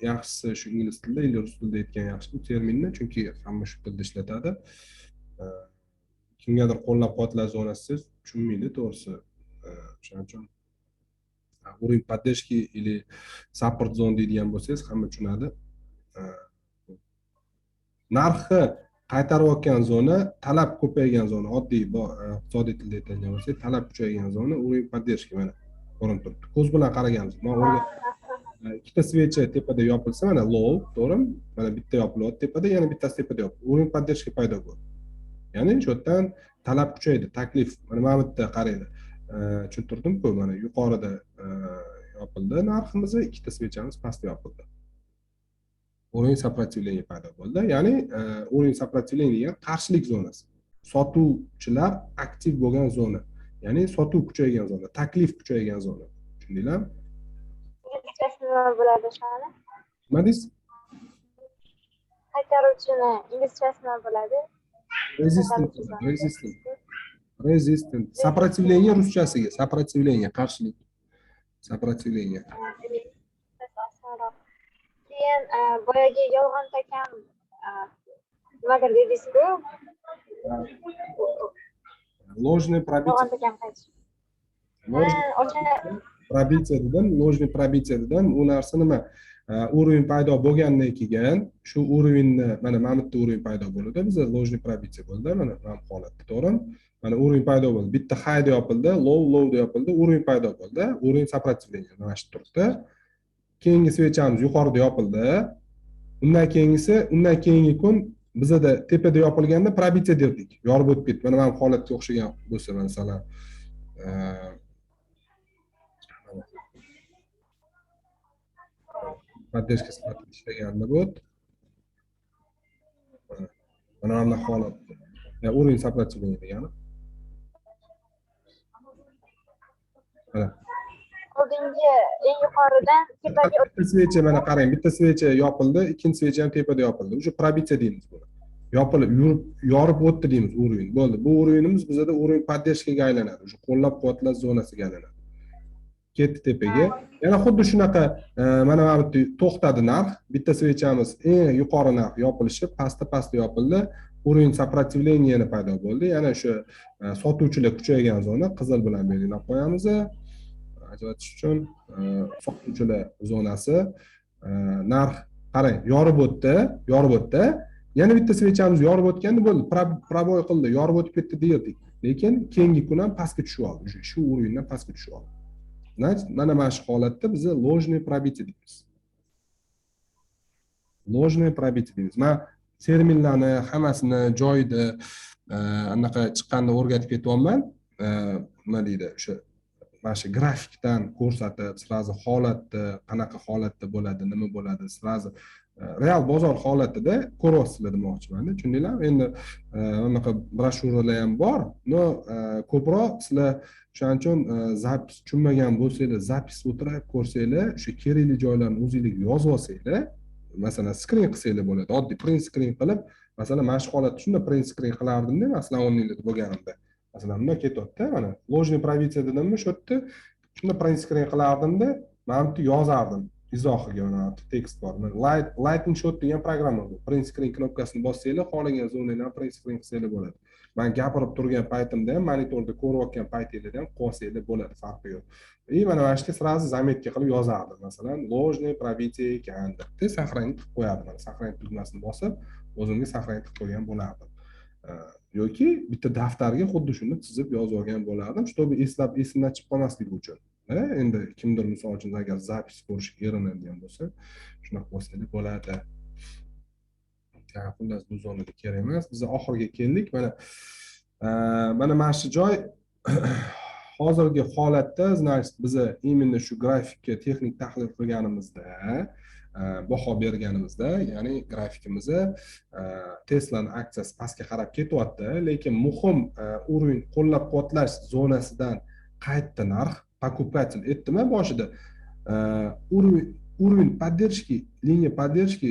yaxshisi shu ingliz tilida yoki rus tilida aytgan yaxshi bu terminni, chunki hamma shu tilda ishlatadi. Kimgadir qo'llab-quvvatlash zonasi tushunmaydi to'g'risi. Shuning uchun o'rin поддержки или support zone deydigan bo'lsangiz hamma tushunadi. Narxi qaytarayotgan zona, talab ko'paygan zona, oddiy iqtisodiy tilda aytadigan bo'lsak, talab kuchaygan zona o'rin поддержки mana ko'rinib turibdi. Ko'z bilan qaraganmiz. Men ikkita svecha tepada yopilsa, mana low, to'g'rimi? Mana bitta yopilyapti tepada, yana bittasi tepada yopildi. O'rin поддержки paydo bo'ldi. Ya'ni shu yerdan talab kuchaydi, taklif. Mana bu yerda qaranglar. Tushuntirdim-ku, mana yuqorida yopildi narximiz, ikkita svechamiz pastda yopildi. O'rin сопротивления paydo bo'ldi. Ya'ni o'rin сопротивления degan qarshilik zonasi. Sotuvchilar aktiv bo'lgan zona. Ya'ni sotuv kuchaygan zona, taklif kuchaygan zona. Tushundinglarmi? Inglizchasini bo'ladi shuni. Nima deysiz? Qaytaruvchini inglizchasini bo'ladi. Resistant. Сопротивление ruschasiga, сопротивление, qarshilik. Сопротивление. Keyin boyagi yolg'on takam nimadir dedingiz-ku? Ложный пробитие. Yolg'on takam qaytish. Пробитие dedim, ложный пробитие dedim. U narsa nima? Уровень paydo bo'lgandan keyin shu уровеньni mana bitta уровень paydo bo'ldi. Bizda ложный пробитие bo'ldi. Mana bu holatda, to'g'rimi? Mana уровень paydo bo'ldi. Bitta high deb yopildi, low deb yopildi, уровень paydo bo'ldi. Уровень сопротивления mana shu turibdi. Keyingi svechamiz yuqorida yopildi. Undan keyingi kun bizda tepada yopilganda пробитие derdik. Yorib o'tib ketdi. Mana bu holatga o'xshagan bo'lsa, masalan, поддержка sifatida ishlaganda bu. Mana bu holat. Уровень сопротивления degani. Oldingi eng yuqoridan tepaga bitta svecha mana qarang, bitta svecha yopildi, ikkinchi svecha ham tepada yopildi. O'sha пробитие deymiz buni. Yopilib, yorib o'tdi deymiz уровень. Bo'ldi. Bu уровенimiz bizda уровень поддержкаga aylanadi. O'sha qo'llab-quvvatlash zonasiga aylanadi. Ketdi tepaga. Yana xuddi shunaqa mana bu yerda to'xtadi narx. Bitta svechamiz eng yuqori narx yopilishi, pastda yopildi. Уровень сопротивлениeni paydo bo'ldi. Yana o'sha sotuvchilar kuchaygan zona qizil bilan belgilab qo'yamiz. Ajratish uchun sotuvchilar zonasi narx qarang, yorib o'tdi. Yana bitta svechamiz yorib o'tganda bo'ldi, proboy qildi, yorib o'tib ketdi derdik. Lekin keyingi kun ham pastga tushib oldi. Shu уровеньdan pastga tushib oldi. Mana shu holatda biz ложное пробитие deymiz. Ложное пробитие deymiz. Men terminlarni hammasini joyida anaqa chiqqanda o'rgatib ketyapman. Nima deydi? O'sha mana shu grafikdan ko'rsatib, sразу holatda qanaqa holatda bo'ladi, nima bo'ladi, sразу real bozor holatida ko'ryapsizlar demoqchimanda, tushundinglarmi? Endi anaqa broshuralar ham bor, no ko'proq sizlar o'shaning uchun zapis tushunmagan bo'lsanglar, zapis o'tirib ko'rsanglar, o'sha kerakli joylarni o'zingizga yozib olsanglar, masalan skrin qilsanglar bo'ladi, oddiy print skrin qilib, masalan mana shu holatda shunda print skrin qilardimda, masalan 10 yilda bo'lganimda, masalan bunday ketyapti, mana ложный provitsiya dedimmi, shu yerda shunda print screen qilardimda, mana bu yozardim izohiga, mana tekst bor. Lighting shot degan programma bu. Print screen knopkasini bossanglar, xohlagan zonalarni print screen qilsanglar bo'ladi. Men gapirib turgan paytimda ham, monitorda ko'rayotgan paytingizda ham qo'ysangiz bo'ladi, farqi yo'q. Mana mana shuga sразу zametka qilib yozardim. Masalan, ложный provitsiya ekan deb сохранить qilib qo'yardim. Mana сохранить tugmasini bosib, o'zimga сохранить qilib qo'ygan bo'lardim. Yoki bitta daftarga xuddi shuni chizib yozib olgan bo'lardim, чтобы esimdan chiqib qolmasligi uchun. Endi kimdir misol uchun agar zapis ko'rishga erinadigan bo'lsa, shunaqa qilsangiz bo'ladi. Xullas bu zonaga kerak emas. Biz oxiriga keldik. Mana shu joy hozirgi holatda, значит, biz именно shu grafikka texnik tahlil qilganimizda, baho berganimizda, ya'ni grafikimizni Tesla'ning aksiyasi pastga qarab ketyapti, lekin muhim уровень qo'llab-quvvatlash zonasidan qaytdi narx, покупатель aytdimi boshida, уровень поддержки, liniya поддержки,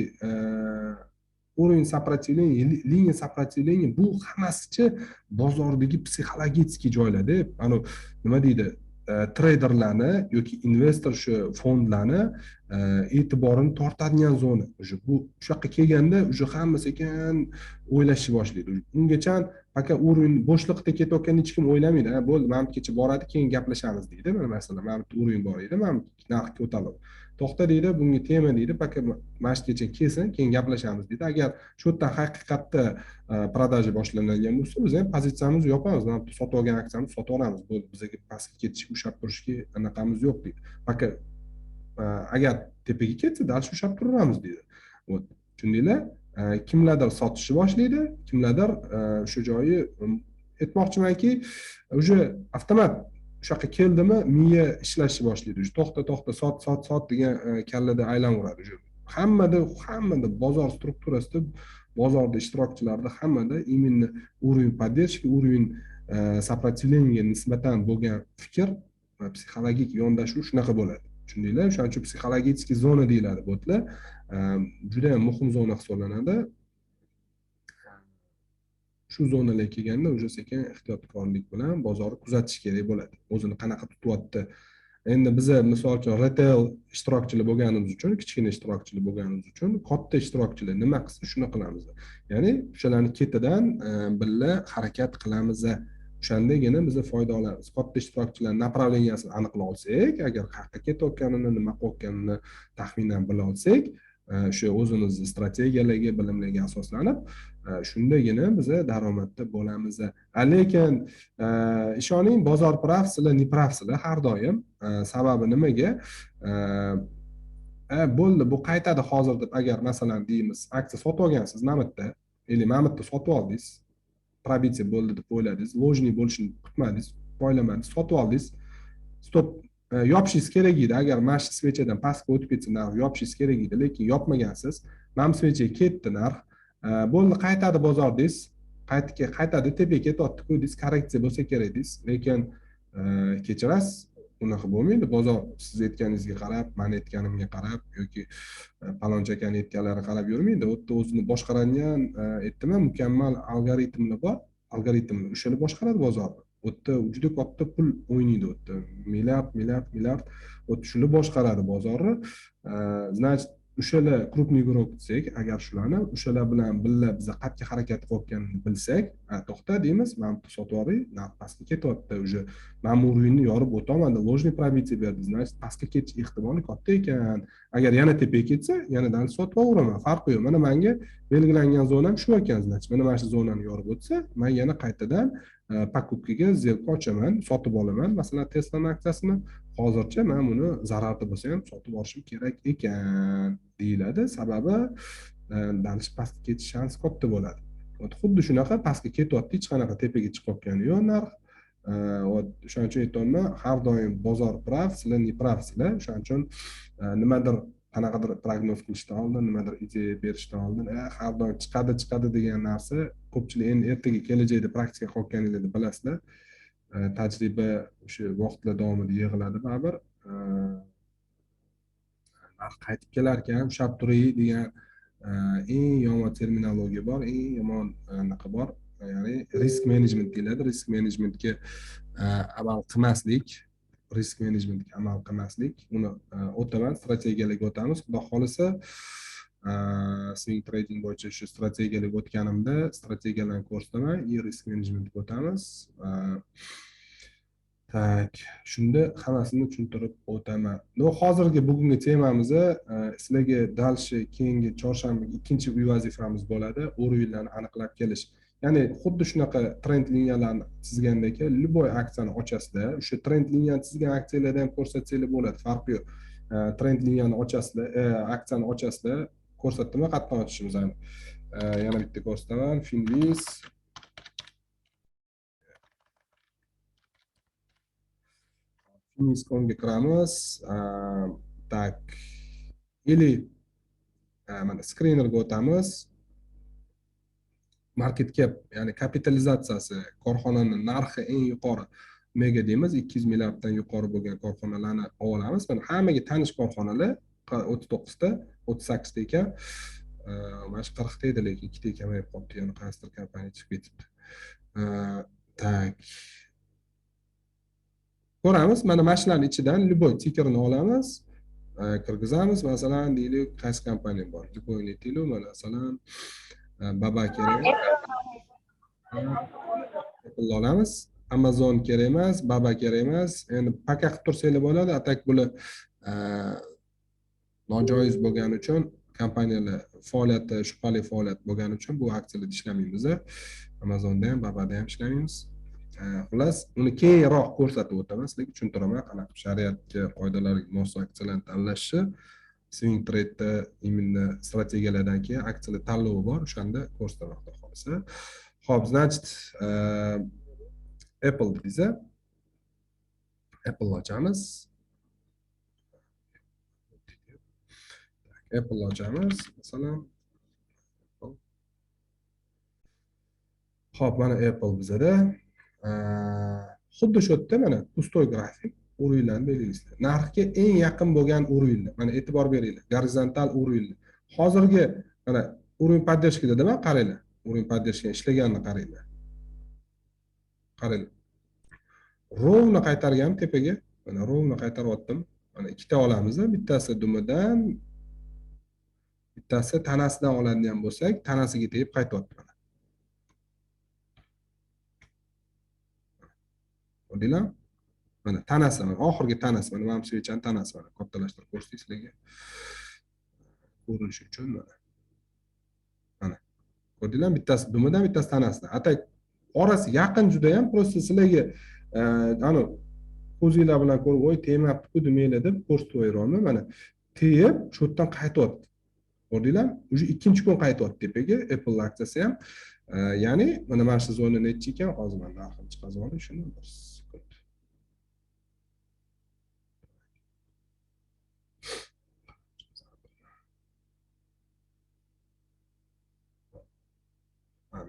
уровень сопротивления, liniya сопротивления, bu hammasicha bozordagi psixologik joylarda, ana nima deydi, treyderlarni yoki investor shu fondlarni e'tiborini tortadigan zona. Bu shu yoqqa kelganda уже hammasi ekan o'ylashni boshlaydi. Ungacha faqat urin bo'shliqda ketayotgan hech kim o'ylamaydi. Bo'ldi, mana bu kecha boradi, keyin gaplashamiz deydi. Mana masalan, mana bu urin bor edi, mana narx ko'tariladi. To'xta deydi, bunga tema deydi, faqat mana shu kecha kelsin, keyin gaplashamiz deydi. Agar shu yerdan haqiqatda prodaja boshlanadigan bo'lsa, biz ham pozitsiyamizni yopamiz. Mana sotib olgan aksiyamizni sotib olamiz. Bo'ldi, bizga pastga ketish, ushlab turishga anaqamiz yo'q deydi. Faqat agar tepaga ketsa, dal ushlab turamiz deydi. Вот, tushundinglar? Kimlardir sotishni boshlaydi, kimlardir o'sha joyi aytmoqchimanki, уже avtomat o'sha yoqqa keldimi, miya ishlashni boshlaydi. To'xta, sot degan kallada aylanveradi. Hammada bozor strukturasida, bozorda ishtirokchilarda hammada именно уровень поддержки, уровень сопротивления nisbatan bo'lgan fikr, psixologik yondashuv shunaqa bo'ladi. Tushundinglar? O'shaning uchun psixologik zona deyiladi botlar. Juda ham muhim zona hisoblanadi. Shu zonalarga kelganda o'sha sekin ehtiyotkorlik bilan bozorni kuzatish kerak bo'ladi. O'zini qanaqa tutyapti. Endi biz misol uchun retail ishtirokchilar bo'lganimiz uchun, kichkina ishtirokchilar bo'lganimiz uchun katta ishtirokchilar nima qilsa shuni qilamiz. Ya'ni o'shalarni ketidan birga harakat qilamiz. O'shandagina biz foyda olamiz. Katta ishtirokchilar направлениясini aniqlab olsak, agar qayerga ketayotganini, nima qilayotganini taxminan bila olsak, shu o'zimizning strategiyalarga, bilimlarga asoslanib, shundagina biz daromadda bo'lamiz. Lekin ishoning, bozor pravsizlar, ne pravsizlar har doim. Sababi nimaga? Bo'ldi, bu qaytadi hozir deb agar masalan deymiz, aksiya sotib olgansiz, mamutda, mana bitta sotib oldingiz. Probitsiya bo'ldi deb o'yladingiz, ложный bo'lishini kutmadingiz, poylamadingiz, sotib oldingiz. Stop yopishingiz kerak edi. Agar mana shu svechadan pastga o'tib ketsa, narx yopishingiz kerak edi, lekin yopmagansiz. Mana bu svechaga ketdi narx. Bo'ldi, qaytadi bozor deysiz. Qaytadi, tepaga ketyapti-ku deysiz, korreksiya bo'lsa kerak deysiz. Lekin kechirasiz, unaqa bo'lmaydi. Bozor siz aytganingizga qarab, men aytganimga qarab yoki palonchi akani aytganlariga qarab yurmaydi. U yerda o'zini boshqaradigan, aytdim-a, mukammal algoritmlar bor. Algoritmlar o'shalar boshqaradi bozorni. U yerda juda katta pul o'ynaydi, u yerda milliard shuni boshqaradi bozorni. Значит, o'shalar krupniy игрок desak, agar shularni o'shalar bilan birga biz qat'iy harakat qilayotganini bilsak, to'xta deymiz, men sotib olay, narx pastga ketyapti, уже ma'muriyatni yorib o'taman, ложный probitsiya berdi, значит, pastga ketish ehtimoli katta ekan. Agar yana tepaga ketsa, yanadan sotib olaman, farqi yo'q. Mana menga belgilangan zonam shu ekan, значит, mana shu zonani yorib o'tsa, men yana qaytadan покупкаga zelka ochaman, sotib olaman. Masalan, Tesla aksiyasini hozircha men buni zararda bo'lsa ham sotib olishim kerak ekan deyiladi. Sababi dalish pastga ketish shansi katta bo'ladi. Xuddi shunaqa pastga ketyapti, hech qanaqa tepaga chiqayotgani yo'q narx. O'shaning uchun aytayapman, har doim bozor prav, sizlar ne pravsizlar. O'shaning uchun nimadir qanaqadir prognoz qilishdan oldin, nimadir ideya berishdan oldin, har doim chiqadi degan narsa ko'pchilik endi ertaga kelajakda praktikaga qolganingizda bilasizlar. Tajriba o'sha vaqtlar davomida yig'iladi baribir. Narx qaytib kelar ekan, ushlab turing degan eng yomon terminologiya bor, eng yomon anaqa bor. Ya'ni risk management deyiladi. Risk managementga amal qilmaslik, uni o'taman, strategiyalarga o'tamiz. Xudo xolisa, swing trading bo'yicha shu strategiyalarga o'tganimda strategiyalarni ko'rsataman, risk managementga o'tamiz. Tak, shunda hammasini tushuntirib o'taman. Hozirgi bugungi temamiz sizlarga dalshi keyingi chorshanba ikkinchi uy vazifamiz bo'ladi. O'rinlarni aniqlab kelish. Ya'ni xuddi shunaqa trend liniyalarni chizgandek, любой aksiyani ochasizlar. O'sha trend liniyani chizgan aksiyalardan ham ko'rsatsanglar bo'ladi, farqi yo'q. Trend liniyani ochasizlar, aksiyani ochasizlar. Ko'rsatdimmi qatdan ochishimizni? Yana bitta ko'rsataman. Finviz Finiscomga kiramiz. Tak. Или mana screenerga o'tamiz. Market cap, ya'ni kapitalizatsiyasi, korxonaning narxi eng yuqori mega deymiz, 200 milliarddan yuqori bo'lgan korxonalarni olamiz. Mana hammaga tanish korxonalar 39 ta, 38 ta ekan. Mana shu 40 ta edi, lekin 2 ta kamayib qolibdi, yana qaysidir kompaniya chiqib ketibdi. Tak. Ko'ramiz, mana shularning ichidan любой tikerni olamiz, kirgizamiz. Masalan, deylik, qaysi kompaniya bor? Любой aytaylik, masalan, Baba kerak. Apple olamiz. Amazon kerak emas, Baba kerak emas. Endi paka qilib tursanglar bo'ladi, atak bular nojoiz bo'lgani uchun, kompaniyalar faoliyati, shubhali faoliyat bo'lgani uchun bu aksiyalarda ishlamaymiz. Amazonda ham, Babada ham ishlamaymiz. Xullas, uni keyinroq ko'rsatib o'taman, sizlarga tushuntiraman qanaqa shariatga, qoidalarga mos aksiyalarni tanlashni. Swing trade'da именно strategiyalardan keyin aksiyalar tanlovi bor, o'shanda ko'rsataman xudo xolisa. Xo'p, значит, Apple deysiz. Apple ochamiz. Apple ochamiz, masalan. Xo'p, mana Apple bizada. Xuddi shu yerda mana pustoy grafik o'rinlarni belgilaysizlar. Narxga eng yaqin bo'lgan o'rinlar. Mana e'tibor beringlar. Gorizontal o'rinlar. Hozirgi mana o'rin поддержкада nima qaranglar. O'rin поддержка ishlaganini qaranglar. Qaranglar. Rovni qaytargan tepaga. Mana rovni qaytaryaptim. Mana ikkita olamiz. Bittasi dumidan, bittasi tanasidan oladigan bo'lsak, tanasiga tegib qaytyapti. Ko'rdinglar? Mana tanasi, mana oxirgi tanasi, mana mamsivchani tanasi, mana kattalashtirib ko'rsatdik sizlarga. Ko'rinish uchun mana. Mana. Ko'rdinglar? Bittasi dumidan, bittasi tanasidan. Atak orasi yaqin juda ham, просто sizlarga ana ko'zinglar bilan ko'rib, "Voy, tegmabdi-ku" demanglar deb ko'rsatib qo'yiraman. Mana tegib, shu yerdan qaytyapti. Ko'rdinglar? Uje ikkinchi kun qaytyapti tepaga Apple aksiyasi ham. Ya'ni mana shu zona necha ekan? Hozir men narxini chiqarib olay, shuni bir sekund.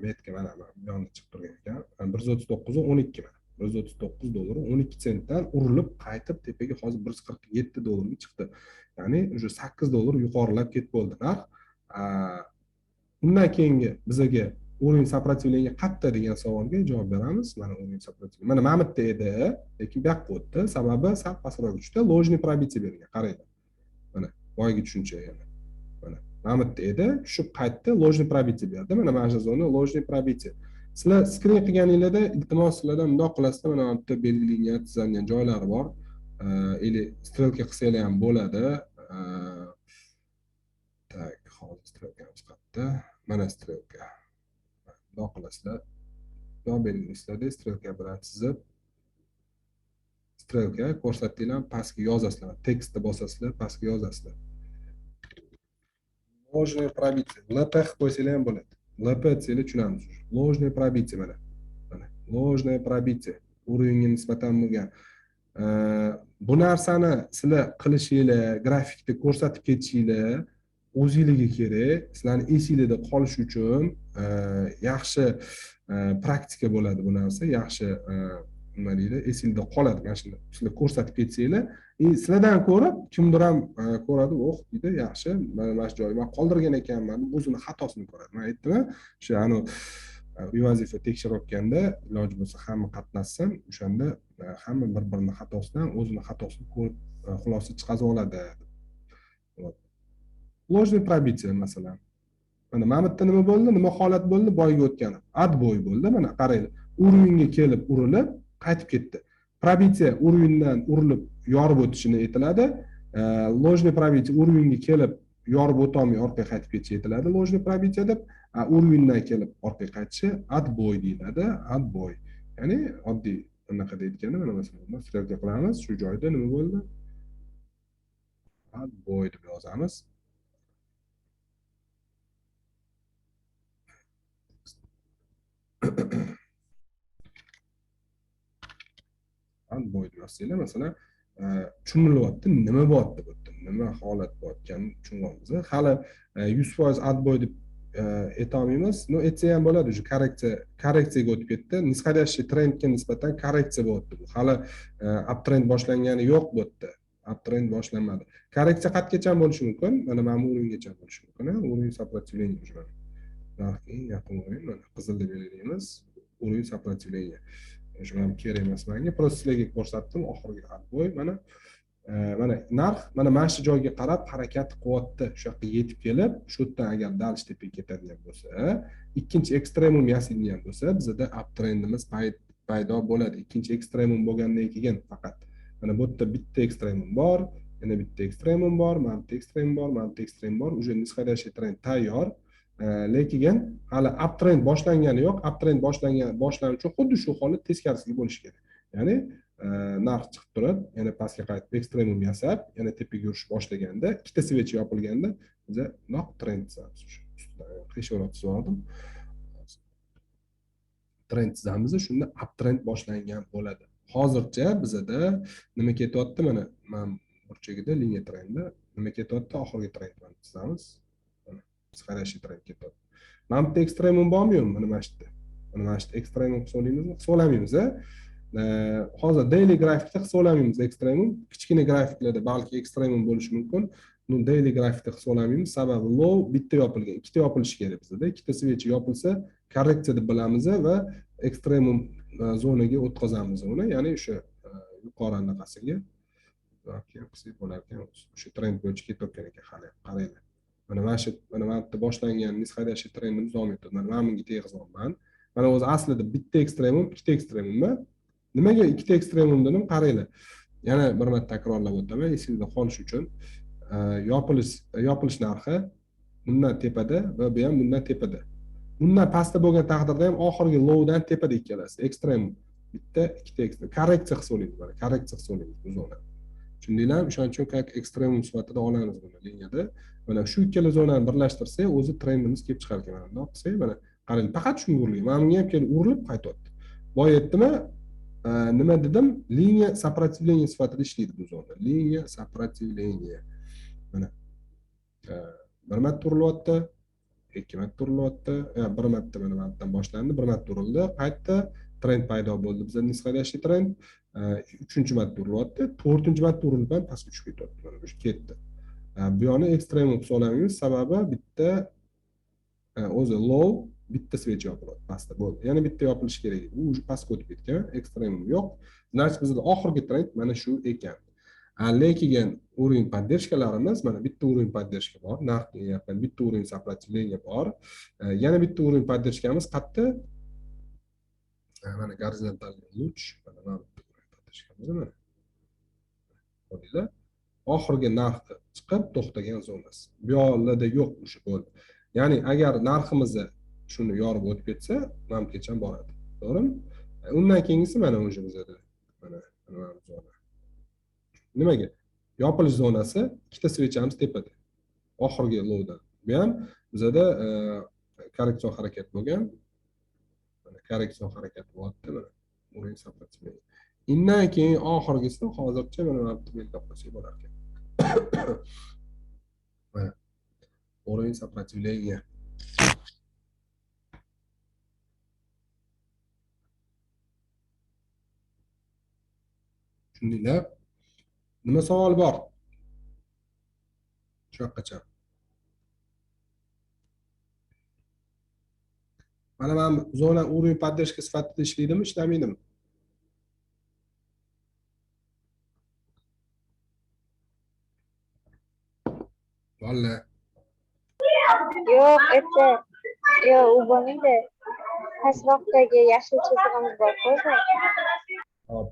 Metka mana yonida chiqib turgan ekan. 139.12 mana. 139 dollar 12 sentdan urilib qaytib tepaga hozir 147 dollarga chiqdi. Ya'ni уже 8 dollar yuqorilab ketib bo'ldi narx. Undan keyingi bizga o'rin сопротивление qayerda degan savolga javob beramiz. Mana o'rin сопротивление. Mana bitta edi, lekin bu yoqqa o'tdi. Sababi sal pastroq tushdi. Ложный пробитие bergan. Qaranglar. Mana boyagi tushuncha yana. Mana bitta edi, tushib qaytdi, ложный пробитие berdi. Mana shu zona ложный пробитие. Sizlar screen qilganinglarda iltimos sizlardan bundoq qilasizlar, mana bu yerda belgilangan tizilgan joylari bor. Или strelka qilsanglar ham bo'ladi. Tak, hozir strelkamiz qayerda? Mana strelka. Bundoq qilasizlar. Bundoq belgilaysizlar, strelka bilan chizib strelka ko'rsatdinglar, pastga yozasizlar. Tekstni bosasizlar, pastga yozasizlar. Ложное пробитие. LP qilib qo'ysanglar ham bo'ladi. LP desanglar tushunamiz. Ложное пробитие mana. Mana ложное пробитие. O'ringa nisbatan bo'lgan bu narsani sizlar qilishinglar, grafikda ko'rsatib ketishinglar o'zingizga kerak. Sizlarning esingizda qolishi uchun yaxshi praktika bo'ladi bu narsa, yaxshi nima deydi, esingizda qoladi. Mana shuni sizlar ko'rsatib ketsanglar, sizlardan ko'rib kimdir ham ko'radi, "Oh, deydi, yaxshi, mana shu joyga qoldirgan ekanman", deb o'zini xatosini ko'radi. Men aytdim, o'sha uy vazifa tekshirayotganda iloji bo'lsa hamma qatnashsin, o'shanda hamma bir-birini xatosidan o'zini xatosini ko'rib xulosa chiqazib oladi. Ложный пробитие masalan. Mana bu yerda nima bo'ldi? Nima holat bo'ldi? Boyga o'tgani. Отбой bo'ldi. Mana qaranglar. Уровеньga kelib urilib, qaytib ketdi. Пробитие уровеньdan urilib yorib o'tishini aytiladi. Ложный пробитие уровеньga kelib yorib o'tolmay orqaga qaytib ketishi aytiladi. Ложный пробитие deb, уровеньdan kelib orqaga qaytishi отбой deyiladi. Отбой. Ya'ni oddiy bunaqa deyotganda mana masalan, stroka qilamiz. Shu joyda nima bo'ldi? Отбой deb yozamiz. Отбой deb yozsanglar, masalan, tushunilyapti, nima bo'lyapti bu yerda, nima holat bo'layotganini tushunamiz. Hali 100% отбой deb aytolmaymiz. No, aytsa ham bo'ladi, shu korreksiyaga o'tib ketdi. Nisxadashli trendga nisbatan korreksiya bo'lyapti bu. Hali uptrend boshlangani yo'q bu yerda. Uptrend boshlanmadi. Korreksiya qayergacha bo'lishi mumkin? Mana bu o'ringacha bo'lishi mumkin. O'rin сопротивления уже. Eng yaqin o'rin mana qizil deb belgilaymiz. O'rin сопротивления. Shu ham kerak emas menga. Просто sizlarga ko'rsatdim oxirgi отбой. Mana narx mana shu joyga qarab harakat qilyapti. Shu yoqqa yetib kelib, shu yerdan agar dal tepaga ketadigan bo'lsa, ikkinchi ekstremum yasaydigan bo'lsa, bizda uptrendimiz paydo bo'ladi. Ikkinchi ekstremum bo'lgandan keyin faqat mana bu yerda bitta ekstremum bor, yana bitta ekstremum bor, mana bitta ekstremum bor, mana bitta ekstremum bor. Уже нисходящий trend tayyor. Lekin hali uptrend boshlangani yo'q. Uptrend boshlanishi uchun xuddi shu holat teskarisiga bo'lishi kerak. Ya'ni narx chiqib turib, yana pastga qaytib ekstremum yasab, yana tepaga yurish boshlaganda, ikkita switch yopilganda biza nok trend chizamiz. Qiyshaloq chizib oldim. Trend chizamiz, shunda uptrend boshlangan bo'ladi. Hozircha bizda nima ketyapti? Mana burchagida liniya trendi nima ketyapti? Oxirgi trendni chizamiz. Nisxadashli trend ketyapti. Mana bitta ekstremum bormi yo'qmi? Mana shu yerda. Mana shu ekstremum hisoblaymizmi? Hisoblamaymiz. Hozir daily grafikda hisoblamaymiz ekstremum. Kichkina grafiklarda balki ekstremum bo'lishi mumkin. No, daily grafikda hisoblamaymiz. Sababi low bitta yopilgan, ikkita yopilishi kerak bizda. Ikkita switch yopilsa, korreksiya deb bilamiz va ekstremum zonaga o'tkazamiz uni. Ya'ni o'sha yuqori anaqasiga yoki qisib bo'lar ekan. O'sha trend bo'yicha ketayotgan ekan hali. Qaranglar. Mana bu yerda boshlangan nisxadashli trendimiz davom etadi. Mana bunga teg'izman. Mana o'zi aslida bitta ekstremum, ikkita ekstremummi? Nimaga ikkita ekstremum dedim? Qaranglar. Yana bir marta takrorlab o'taman, esingizda qolish uchun. Yopilish narxi bundan tepada va bu ham bundan tepada. Bundan pastda bo'lgan taqdirda ham oxirgi lowdan tepada ikkalasi. Ekstremum bitta, ikkita ekstremum. Korreksiya hisoblaymiz mana. Korreksiya hisoblaymiz bu zona. Tushundinglarmi? O'shaning uchun ekstremum sifatida olamiz buni liniyada. Mana shu ikkala zonani birlashtirsak, o'zi trendimiz kelib chiqar ekan. Mana bundoq qilsak, mana qarang, faqat shunga urilgan. Mana bunga ham kelib urilib qaytyapti. Boyatdimi? Nima dedim? Liniya сопротивления sifatida ishlaydi bu zona. Liniya сопротивления. Mana bir marta urilyapti, ikki marta urilyapti, bir marta mana bundan boshlandi, bir marta urildi, qaytdi, trend paydo bo'ldi. Bizda nisxadashli trend, uchinchi marta urilyapti, to'rtinchi marta urilib ham pastga tushib ketyapti. Mana bu ketdi. Bu yoqni ekstremum hisoblamaymiz, sababi bitta o'zi low, bitta switch yopilyapti pastda bo'ldi. Yana bitta yopilishi kerak edi. U pastga o'tib ketgan, ekstremum yo'q. Значит, bizda oxirgi trend mana shu ekan. Lekin уровень поддержкаlarimiz mana bitta уровень поддержка bor, narxga yaqin bitta уровень сопротивления bor. Yana bitta уровень поддержкamiz qayerda? Mana горизонтальный луч, mana bitta уровень поддержкamiz mana. Ko'rdinglar? Oxirgi narxni chiqib to'xtagan zonasi. Bu yoqlarda yo'q o'sha bo'ldi. Ya'ni agar narximizni shuni yorib o'tib ketsa, mana bungacha boradi. To'g'rimi? Undan keyingisi mana o'sha bizada. Mana zona. Nimaga? Yopilish zonasi ikkita switchamiz tepada. Oxirgi lowdan. Bu ham bizada korreksion harakat bo'lgan. Mana korreksion harakat bo'lyapti mana. O'rin сопротивления. Undan keyin oxirgisi hozircha mana bu yerda belgilab qo'ysak bo'lar ekan. Mana уровень сопротивления. Tushundinglar? Nima savol bor? Shu yoqqacha. Mana zona уровень поддержки sifatida ishlaydimi, ishlamaydimi? Valla. Yo'q, yo'q, u bo'lmaydi. Pastroqdagi yashil chizig'imiz bor-ku o'zi. Hop,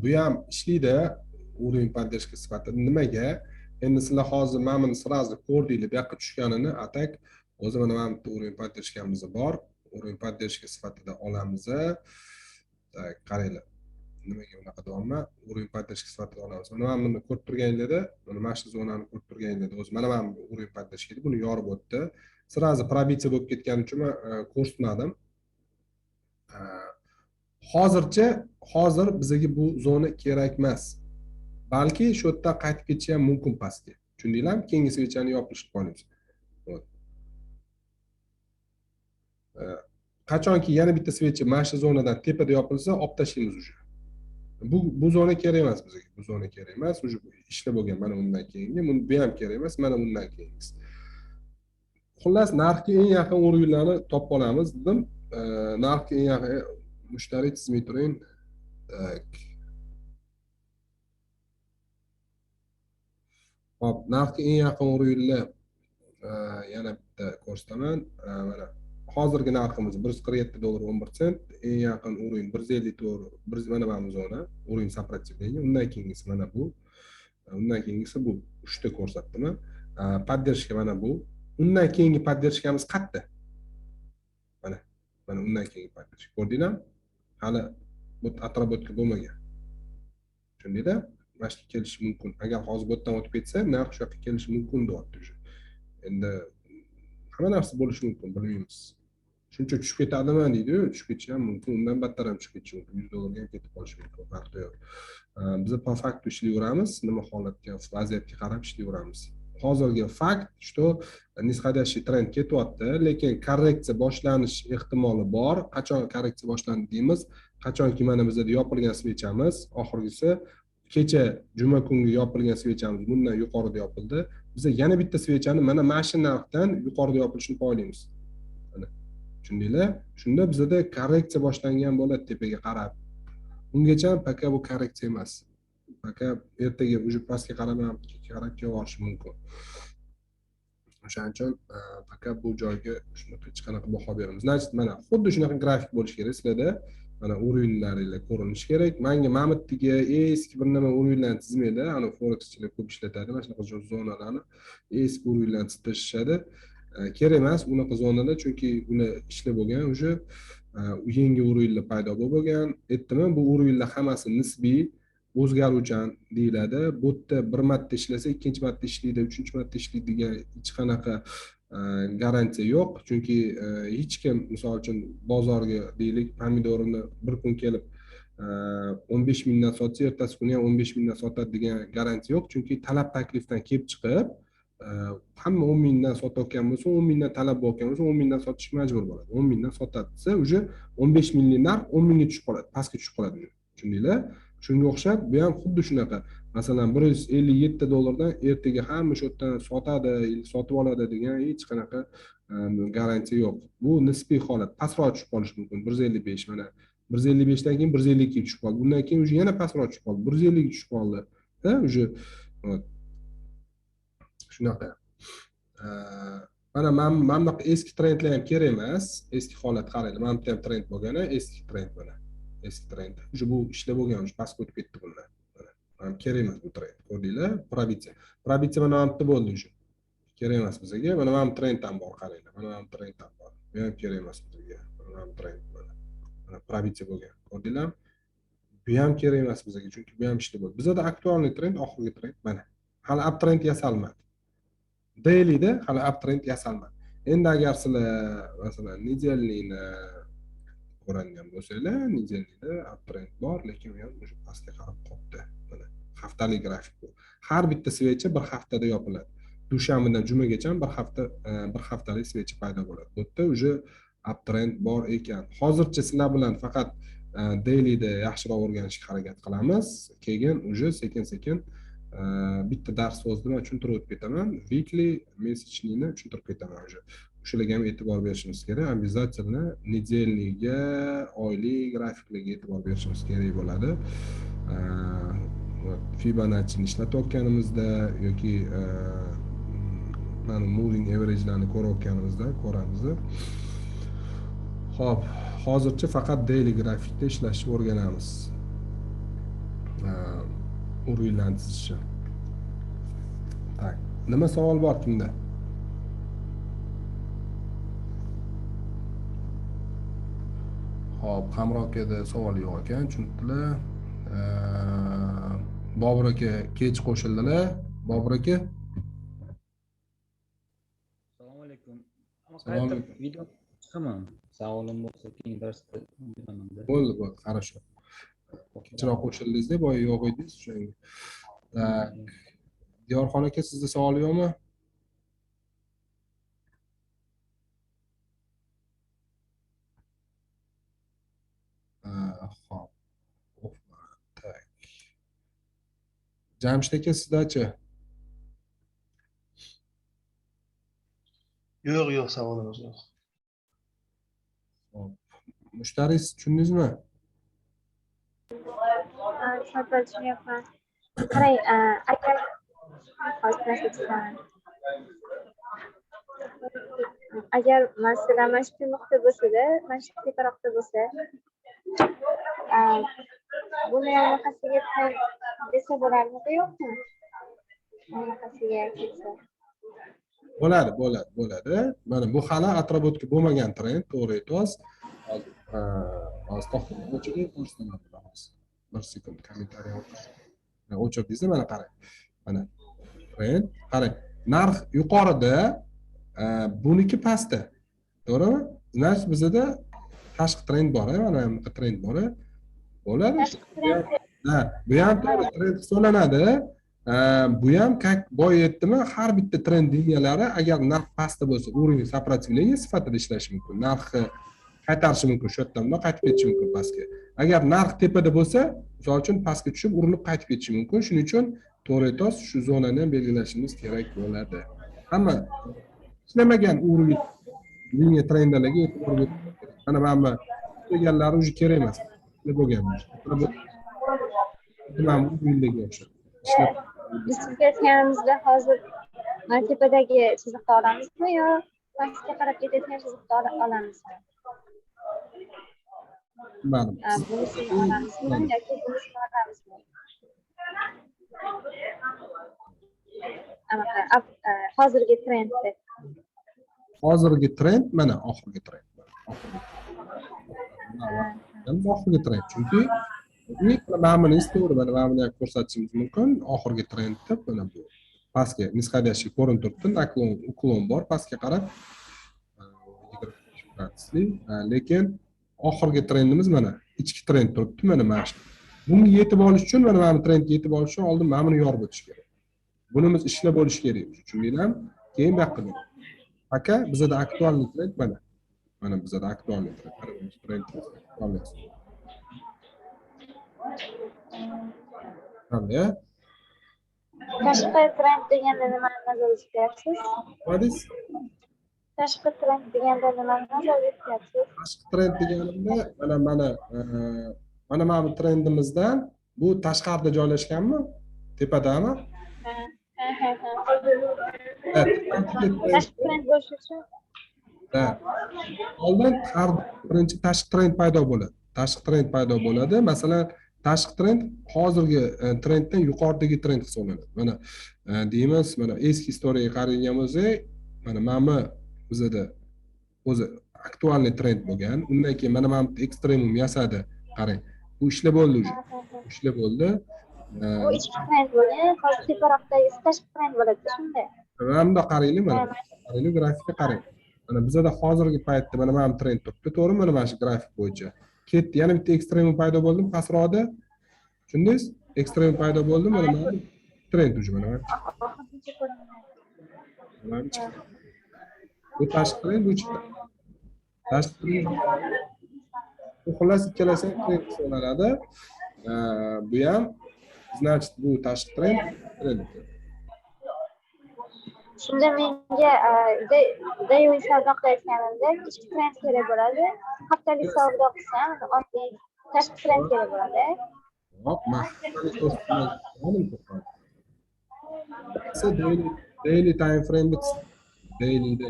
bu ham ishlaydi уровень поддержки sifatida. Nimaga? Endi sizlar hozir mana buni сразу ko'rdinglar, bu yoqqa tushganini atak o'zi mana bu уровень поддержкamiz bor. Уровень поддержки sifatida olamiz. Tak, qaranglar. Nimaga unaqa deyapman? Уровень поддержки sifatida olamiz. Mana buni ko'rib turganinglarda, mana shu zonani ko'rib turganinglarda o'zi mana bu уровень поддержки edi. Buni yorib o'tdi. Сразу пробиться bo'lib ketgani uchun men ko'rsatmadim. Hozir bizga bu zona kerak emas. Balki shu yerda qaytib ketishi ham mumkin pastga. Tushundinglarmi? Keyingi svechani yopishni qo'yamiz. Qachonki yana bitta svecha mana shu zonadan tepada yopilsa, olib tashlaymiz уже. Bu zona kerak emas bizga. Bu zona kerak emas. Уже ishlab bo'lgan mana undan keyingi. Bu ham kerak emas, mana bundan keyingisi. Xullas, narxga eng yaqin o'rinlarni topib olamiz dedim. Narxga eng yaqin mushtariy tizimli turing. Tak. Hop, narxga eng yaqin o'rinlar yana bitta ko'rsataman. Mana hozirgi narximiz $147.11, eng yaqin o'rin 154, mana bu zona, o'rin сопротивления. Undan keyingisi mana bu. Undan keyingisi bu. 3 ta ko'rsatdim. Поддержка mana bu. Undan keyingi поддержкamiz qayerda? Mana undan keyingi поддержка. Ko'rdinglarmi? Hali bu atrofga bo'lmagan. Tushundinglar? Mana shu kelishi mumkin. Agar hozir bu yerdan o'tib ketsa, narx shu yoqqa kelishi mumkin deyapti уже. Endi hamma narsa bo'lishi mumkin, bilmaymiz. Shuncha tushib ketadimi deydi-yu, tushib ketishi ham mumkin, undan battar ham tushib ketishi mumkin. $100 ham ketib qolishi mumkin, farqi yo'q. Biz po faktu ishlayveramiz, nima holatga, vaziyatga qarab ishlayveramiz. Hozirgi fakt, что нисходящий trend ketyapti, lekin korreksiya boshlanish ehtimoli bor. Qachon korreksiya boshlandi deymiz? Qachonki mana bizda yopilgan svechamiz, oxirgisi kecha juma kungi yopilgan svechamiz bundan yuqorida yopildi. Biz yana bitta svechani mana shu narxdan yuqorida yopilishini poylaymiz. Mana tushundinglar? Shunda bizda korreksiya boshlangan bo'ladi tepaga qarab. Ungacha paka bu korreksiya emas. Paka ertaga уже pastga qarab ham korreksiya bo'lishi mumkin. O'shaning uchun paka bu joyga shunaqa hech qanaqa baho beramiz. Значит, mana xuddi shunaqa grafik bo'lishi kerak sizlarda. Mana o'rinlaringiz ko'rinishi kerak. Menga Mamitga eski bir nima o'rinlarni chizmaylar. Ana forekschilar ko'p ishlatadi. Mana shunaqa zonalarni eski o'rinlarni chizishadi. Kerak emas unaqa zonalar, chunki ular ishlab bo'lgan, уже yangi o'rinlar paydo bo'lgan. Aytdim, bu o'rinlar hammasi nisbiy, o'zgaruvchan deyiladi. Bu yerda bir marta ishlasa, ikkinchi marta ishlaydi, uchinchi marta ishlaydi degan hech qanaqa garantiya yo'q. Chunki hech kim misol uchun bozorga deylik pomidorini bir kun kelib 15 mingdan sotsa, ertasi kuni ham 15 mingdan sotadi degan garantiya yo'q. Chunki talab taklifdan kelib chiqib, hamma 10 mingdan sotayotgan bo'lsa, 10 mingdan talab bo'lgan bo'lsa, 10 mingdan sotishga majbur bo'ladi. 10 mingdan sotadi desa, уже 15 minglik narx 10 mingga tushib qoladi, pastga tushib qoladi. Tushundinglar? Shunga o'xshab, bu ham xuddi shunaqa. Masalan, $157 ertaga hamma shu yerdan sotadi, sotib oladi degan hech qanaqa garantiya yo'q. Bu nisbiy holat. Pastroq tushib qolishi mumkin. 155 mana 155 dan keyin 152 ga tushib qoldi. Bundan keyin yana pastroq tushib qoldi. 150 ga tushib qoldi. Ha, уже shunaqa. Mana bunaqa eski trendlar ham kerak emas. Eski holat qaranglar. Mana bu ham trend bo'lgani, eski trend mana. Eski trend. Уже bu ishlab bo'lgan, уже pastga o'tib ketdi bunlar. Mana kerak emas bu trend. Ko'rdinglar? Probitsiya. Probitsiya mana bu bo'ldi уже. Kerak emas bizga. Mana bu trend ham bor, qaranglar. Mana bu trend ham bor. Bu ham kerak emas bizga. Mana bu trend mana. Mana probitsiya bo'lgan. Ko'rdinglar? Bu ham kerak emas bizga, chunki bu ham ishlab bo'ldi. Bizda aktualniy trend, oxirgi trend mana. Hali uptrend yasalmadi. Daily'da hali uptrend yasalmadi. Endi agar sizlar masalan nedelnikni ko'radigan bo'lsanglar, nedelnikda uptrend bor, lekin u ham o'sha pastga qarab qolibdi. Mana haftalik grafik bu. Har bitta svecha bir haftada yopiladi. Dushanbadan jumagacha bir haftalik svecha paydo bo'ladi. Bu yerda уже uptrend bor ekan. Hozircha sizlar bilan faqat dailyda yaxshiroq o'rganishga harakat qilamiz. Keyin уже sekin-sekin bitta dars so'zni tushuntirib ketaman. Weekly message-ni tushuntirib ketaman уже. Shularga ham e'tibor berishimiz kerak. Обязательно nedelniga, oylik grafiklarga e'tibor berishimiz kerak bo'ladi. Fibonacci ishlatayotganimizda yoki mana moving average'larni ko'rayotganimizda ko'ramiz. Xo'p, hozircha faqat daily grafikda ishlashni o'rganamiz. Urg'uylantirishni. Tak, nima savol bor kimda? Xo'p, Qamar akada savol yo'q ekan, tushundilar. Bobur aka kech qo'shildilar. Bobur aka. Assalomu alaykum. Assalomu alaykum. Video chiqaman. Savolim bo'lsa keyin darsda beraman-da. Bo'ldi, хорошо. Kechroq qo'shildingiz-da, boya yo'q edingiz o'shanga. Tak. Diyorxon aka, sizda savol yo'qmi? Xo'p. Tak. Jamshid aka, sizdachi? Yo'q, savolimiz yo'q. Xo'p. Mushtariy, tushundingizmi? Albatta tushunyapman. Qarang, agar agar masalan mana shu nuqta bo'lsa-da, mana shu teparoqda bo'lsa, buni yoqasiga desa bo'ladimi yo'qmi? Yoqasiga ketsa. Bo'ladi. Mana bu hali atrobotga bo'lmagan trend, to'g'ri aytasiz. Hozir to'xtab o'chiring, ko'rsatamiz. Bir sekund kommentariy o'qish. O'chirdingiz, mana qarang. Mana trend, qarang. Narx yuqorida, buniki pastda. To'g'rimi? Значит, bizda tashqi trend bor, mana bu trend bor. Bo'ladi. Ha, bu ham to'g'ri trend hisoblanadi. Bu ham как boya aytdimmi, har bitta trend liniyalari agar narx pastda bo'lsa, уровень сопротивления sifatida ishlashi mumkin. Narxni qaytarishi mumkin, shu yerdan qaytib ketishi mumkin pastga. Agar narx tepada bo'lsa, misol uchun pastga tushib, urilib qaytib ketishi mumkin. Shuning uchun to'g'ri aytasiz, shu zonani ham belgilashimiz kerak bo'ladi. Hamma ishlamagan уровень liniya trendlarga e'tibor berish kerak. Mana bu deganlari уже kerak emas. Nima bo'lganmi? Nima urilga o'xshab. Biz sizga aytganimizda hozir mana tepadagi chiziqni olamizmi yo pastga qarab ketayotgan chiziqni olamizmi? Bunisini olamizmi yoki bunisini olamizmi? Hozirgi trendda. Hozirgi trend mana oxirgi trend. Oxirgi trend. Chunki mana buni to'g'ri, mana buni ham ko'rsatishimiz mumkin. Oxirgi trendda mana bu pastga nisqadashlik ko'rinib turibdi, uklon bor pastga qarab. Lekin oxirgi trendimiz mana ichki trend turibdi, mana shu. Bunga yetib olish uchun mana bu trendga yetib olish uchun oldin mana buni yorib o'tish kerak. Bunimiz ishlab bo'lish kerak. Tushundingizmi? Keyin bu yoqqa boramiz. Aka, bizda aktualniy trend mana. Mana bizda aktualniy trend. Trend olamiz. Qanday? Tashqi trend deganda nimani nazarda tutyapsiz? Nima deysiz? Tashqi trend deganda nimani nazarda tutyapsiz? Tashqi trend deganimda mana bu trendimizdan bu tashqarida joylashganmi? Tepadami? Tashqi trend bo'lish uchun oldin har birinchi tashqi trend paydo bo'ladi. Tashqi trend paydo bo'ladi. Masalan, tashqi trend hozirgi trenddan yuqoridagi trend hisoblanadi. Mana deymiz, mana eski historiyaga qaragan bo'lsak, mana bizda o'zi aktualniy trend bo'lgan. Undan keyin mana ekstremum yasadi. Qarang, bu ishlar bo'ldi уже. Ishlar bo'ldi. bu ichki trend bo'lgan, hozir teparoqdagi tashqi trend bo'ladi, shunday. Mana bunda qaranglar, mana qaranglar, grafikga qarang. Mana bizada hozirgi paytda mana bu trend turibdi, to'g'rimi? Mana shu grafik bo'yicha. Ketdi, yana bitta ekstremum paydo bo'ldi pastroqda. Tushundingiz? Ekstremum paydo bo'ldi, mana bu trend uje mana bu. Oxirgacha ko'rinmayapti. Mana bu chiqdi. Bu tashqi trend, bu ichki trend. Tashqi trend. Bu xullas ikkalasi trend hisoblanadi. Bu ham значит bu tashqi trend, trend. Shunda menga daily savdo qilayotganimda ichki trend kerak bo'ladi. Haftalik savdo qilsam, oddiy tashqi trend kerak bo'ladi. Hop, daily time frame daily'da.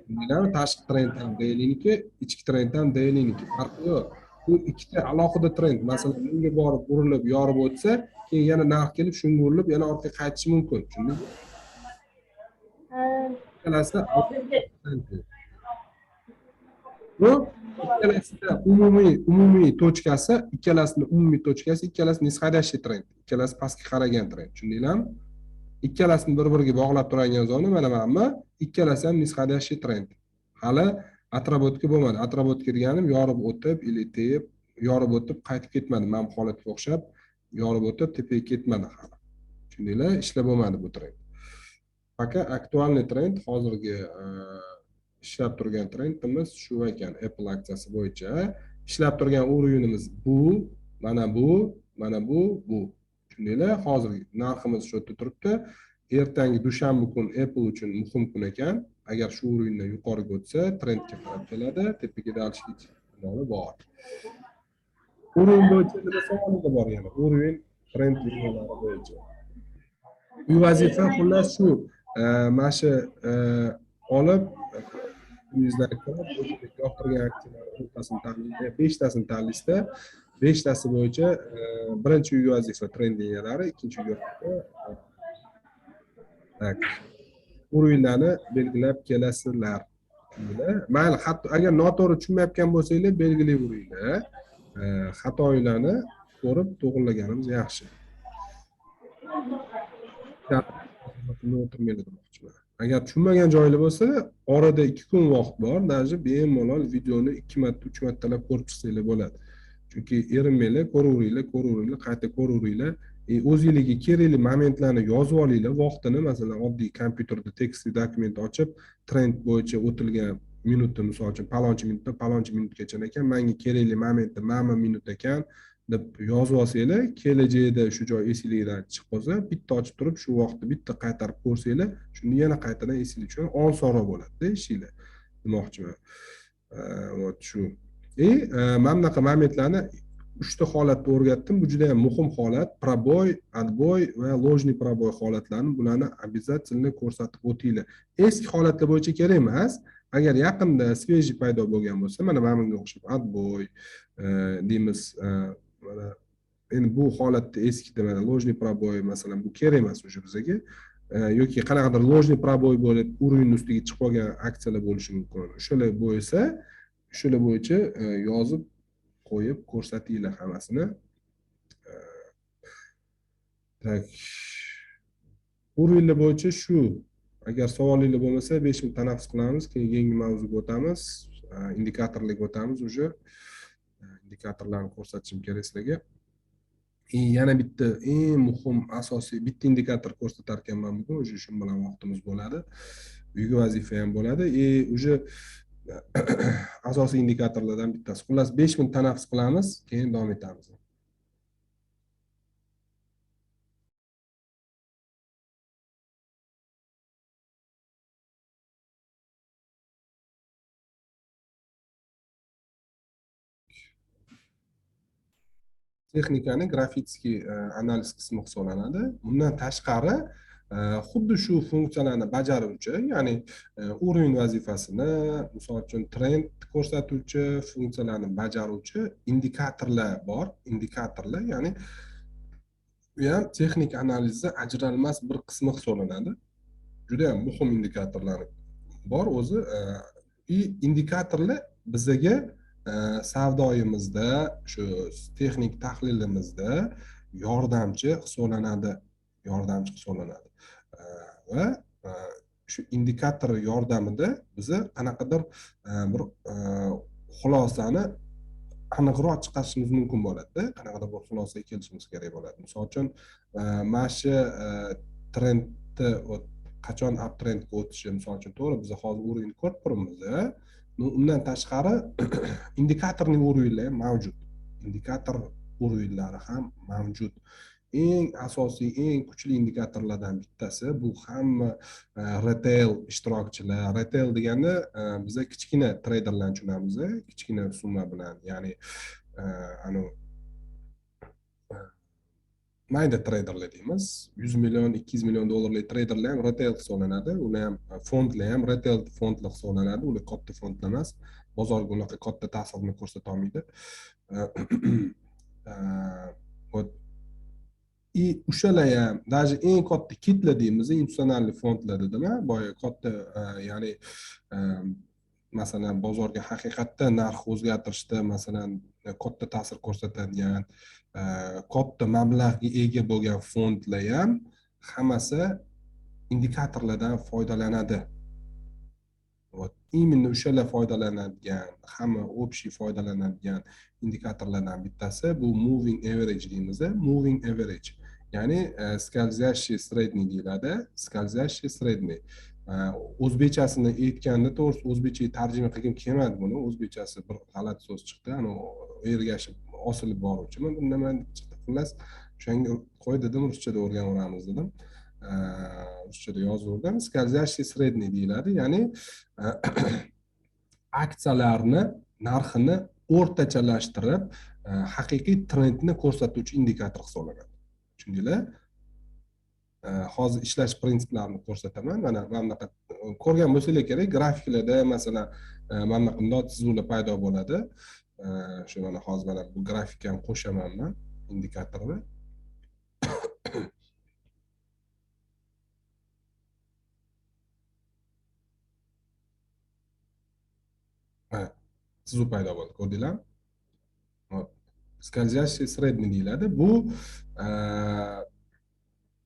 Bundan tashqi trend ham daily'niki, ichki trend ham daily'niki. Farqi yo'q. Bu ikkita alohida trend. Masalan, bunga borib urilib, yorib o'tsa, keyin yana narx kelib, shunga urilib, yana orqaga qaytishi mumkin. Tushundingizmi? Ikkalasi bu ikkalasida umumiy tochkasi, ikkalasi nisxadashli trend, ikkalasi pastga qaragan trend. Tushundinglarmi? Ikkalasini bir-biriga bog'lab turadigan zona mana bu, ikkalasi ham nisxadashli trend. Hali atrobotga bo'lmadi. Atrobotga deganim yorib o'tib, ilitib, yorib o'tib qaytib ketmadi. Mana bu holatga o'xshab yorib o'tib tepaga ketmadi hali. Tushundinglar? Ishlab bo'lmadi bu trend. Fakat aktualniy trend hozirgi ishlab turgan trendimiz shu ekan. Apple aksiyasi bo'yicha ishlab turgan o'rinimiz bu, mana bu, mana bu. Tushundinglar? Hozirgi narximiz shu yerda turibdi. Ertangi dushanba kun Apple uchun muhim kun ekan. Agar shu o'rindan yuqoriga o'tsa, trendga qarab keladi, tepaga dalishga ehtimoli bor. O'rin bo'yicha nima savolingiz bor yana? O'rin trend liniyalari bo'yicha. Bu vazifa xullas shu. Mana shu olib yuzlari ko'rib, yoqtirgan aksiyalar o'rtasini tanlaydi, 5 tasini tanlaysizda, 5 tasi bo'yicha birinchi vazifa trend liniyalari, ikkinchi vazifa o'rinlarni belgilab kelasizlar. Mayli, hatto agar noto'g'ri tushunmayotgan bo'lsangiz, belgilab o'ringlar. Xatolarni ko'rib to'g'rilaganimiz yaxshi. Agar tushunmagan joylar bo'lsa, orada 2 kun vaqt bor, даже bemalol videoni 2 marta, 3 martalab ko'rib chiqsanglar bo'ladi. Chunki erinmanglar, ko'raveringlar, qayta ko'raveringlar. O'zingizga kerakli momentlarni yozib olinglar, vaqtini, masalan, oddiy kompyuterda tekstli dokument ochib, trend bo'yicha o'tilgan minutni, misol uchun, palonchi minutdan palonchi minutgacha ekan, menga kerakli momentda mana minut ekan deb yozib olsanglar, kelajakda shu joy esingizdan chiqib qolsa, bitta ochib turib, shu vaqtni bitta qaytarib ko'rsanglar, shunda yana qaytadan esingizga tushadi, osonroq bo'ladi-da ishinglar. Demoqchiman. Вот shu. Mana bunaqa momentlarni 3 ta holatda o'rgatdim. Bu juda ham muhim holat. Proboy, отбой va ложный proboy holatlarini bularni обязательно ko'rsatib o'tinglar. Eski holatlar bo'yicha kerak emas. Agar yaqinda sveji paydo bo'lgan bo'lsa, mana bunga o'xshab отбой deymiz. Mana endi bu holatda eskida mana ложный proboy masalan bu kerak emas o'sha bizga. Yoki qanaqadir ложный proboy bo'lib, o'rinning ustiga chiqib qolgan aksiyalar bo'lishi mumkin. O'shalar bo'lsa, shular bo'yicha yozib qo'yib ko'rsatinglar hammasini. Tak. O'rinlar bo'yicha shu. Agar savolingiz bo'lmasa, 5 minut tanaffus qilamiz, keyin yangi mavzuga o'tamiz. Indikatorlarga o'tamiz уже. Indikatorlarni ko'rsatishim kerak sizlarga. Yana bitta eng muhim asosiy bitta indikator ko'rsatar ekanman bugun, уже shu bilan vaqtimiz bo'ladi. Uyga vazifa ham bo'ladi. Уже asosiy indikatorlardan bittasi. Xullas 5 minut tanaffus qilamiz, keyin davom etamiz. Texnikani grafitskiy analiz qismi hisoblanadi. Bundan tashqari xuddi shu funksiyalarni bajaruvchi, ya'ni o'rin vazifasini, misol uchun trend ko'rsatuvchi funksiyalarni bajaruvchi indikatorlar bor. Indikatorlar, ya'ni bu ham texnik analizda ajralmas bir qismi hisoblanadi. Juda ham muhim indikatorlar bor o'zi. Indikatorlar bizga savdoyimizda, shu texnik tahlilimizda yordamchi hisoblanadi. Va shu indikator yordamida biz qanaqadir bir xulosani aniqroq chiqarishimiz mumkin bo'ladi-da, qanaqadir bir xulosaga kelishimiz kerak bo'ladi. Misol uchun, mana shu trendni qachon uptrendga o'tishi, misol uchun to'g'ri biz hozir uровень ko'rib turibmiz. Undan tashqari indikatorning uровеньlari ham mavjud. Indikator uровеньlari ham mavjud. Eng asosiy, eng kuchli indikatorlardan bittasi bu hamma retail ishtirokchilar. Retail degani biz kichkina treyderlarni tushunamiz, kichkina summa bilan, ya'ni mayda treyderlar deymiz. 100 million, 200 million dollarlik treyderlar ham retail hisoblanadi. Ular ham fondlar ham retail fondlar hisoblanadi. Ular katta fondlar emas. Bozorga unaqa katta ta'sirini ko'rsata olmaydi. И o'shalar ham даже eng katta kitlar deymiz, institutsional fondlar dedimi, boya katta, ya'ni masalan bozorga haqiqatdan narx o'zgartirishda masalan katta ta'sir ko'rsatadigan, katta mablag'ga ega bo'lgan fondlar ham hammasi indikatorlardan foydalanadi. Именно o'shalar foydalanadigan, hamma общий foydalanadigan indikatorlardan bittasi bu moving average deymiz. Moving average, ya'ni скользящий средний deyiladi. Скользящий средний. O'zbekchasini aytganda, to'g'risi o'zbekchaga tarjima qilgim kelmadi buni. O'zbekchasi bir g'alati so'z chiqdi. Ergashib osilib boruvchi. Men nima chiqdi? Xullas, o'shanga qo'y dedim, ruschada o'rganaveramiz dedim. Ruschada yozuvdim. Скользящий средний deyiladi. Ya'ni aksiyalarni narxini o'rtachalashtirib, haqiqiy trendni ko'rsatuvchi indikator hisoblanadi. Tushundinglar? Hozir ishlash prinsiplarini ko'rsataman. Mana bunaqa ko'rgan bo'lsanglar kerak, grafiklarda masalan mana bunaqa not chizuvlar paydo bo'ladi. Shu mana hozir mana bu grafikka ham qo'shaman men indikatorni. Sizu paydo bo'ldi, ko'rdinglarmi? Скользящий средний deyiladi. Bu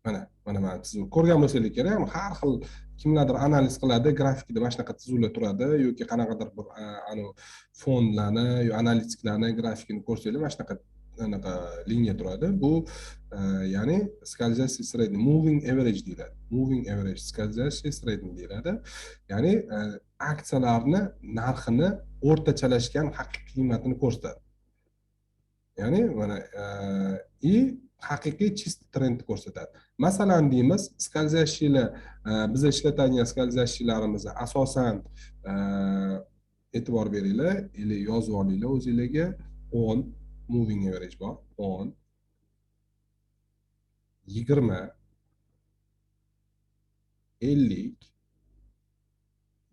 mana sizu ko'rgan bo'lsangiz kerak, har xil kimlardir analiz qiladi, grafikda mana shunaqa tizuvlar turadi yoki qanaqadir bir fondlarni yo analitiklarni grafikini ko'rsanglar mana shunaqa liniya turadi. Bu ya'ni скользящий средний, moving average deyiladi. Moving average, скользящий средний deyiladi. Ya'ni aksiyalarni narxini o'rtachalashgan haqiqiy qiymatini ko'rsatadi. Ya'ni mana haqiqiy чистый trendni ko'rsatadi. Masalan deymiz, скользящийlar, biz ishlatadigan скользящийlarimiz asosan e'tibor beringlar, yozib olinglar o'zingizlarga. 10 moving average bor. 10, 20, 50,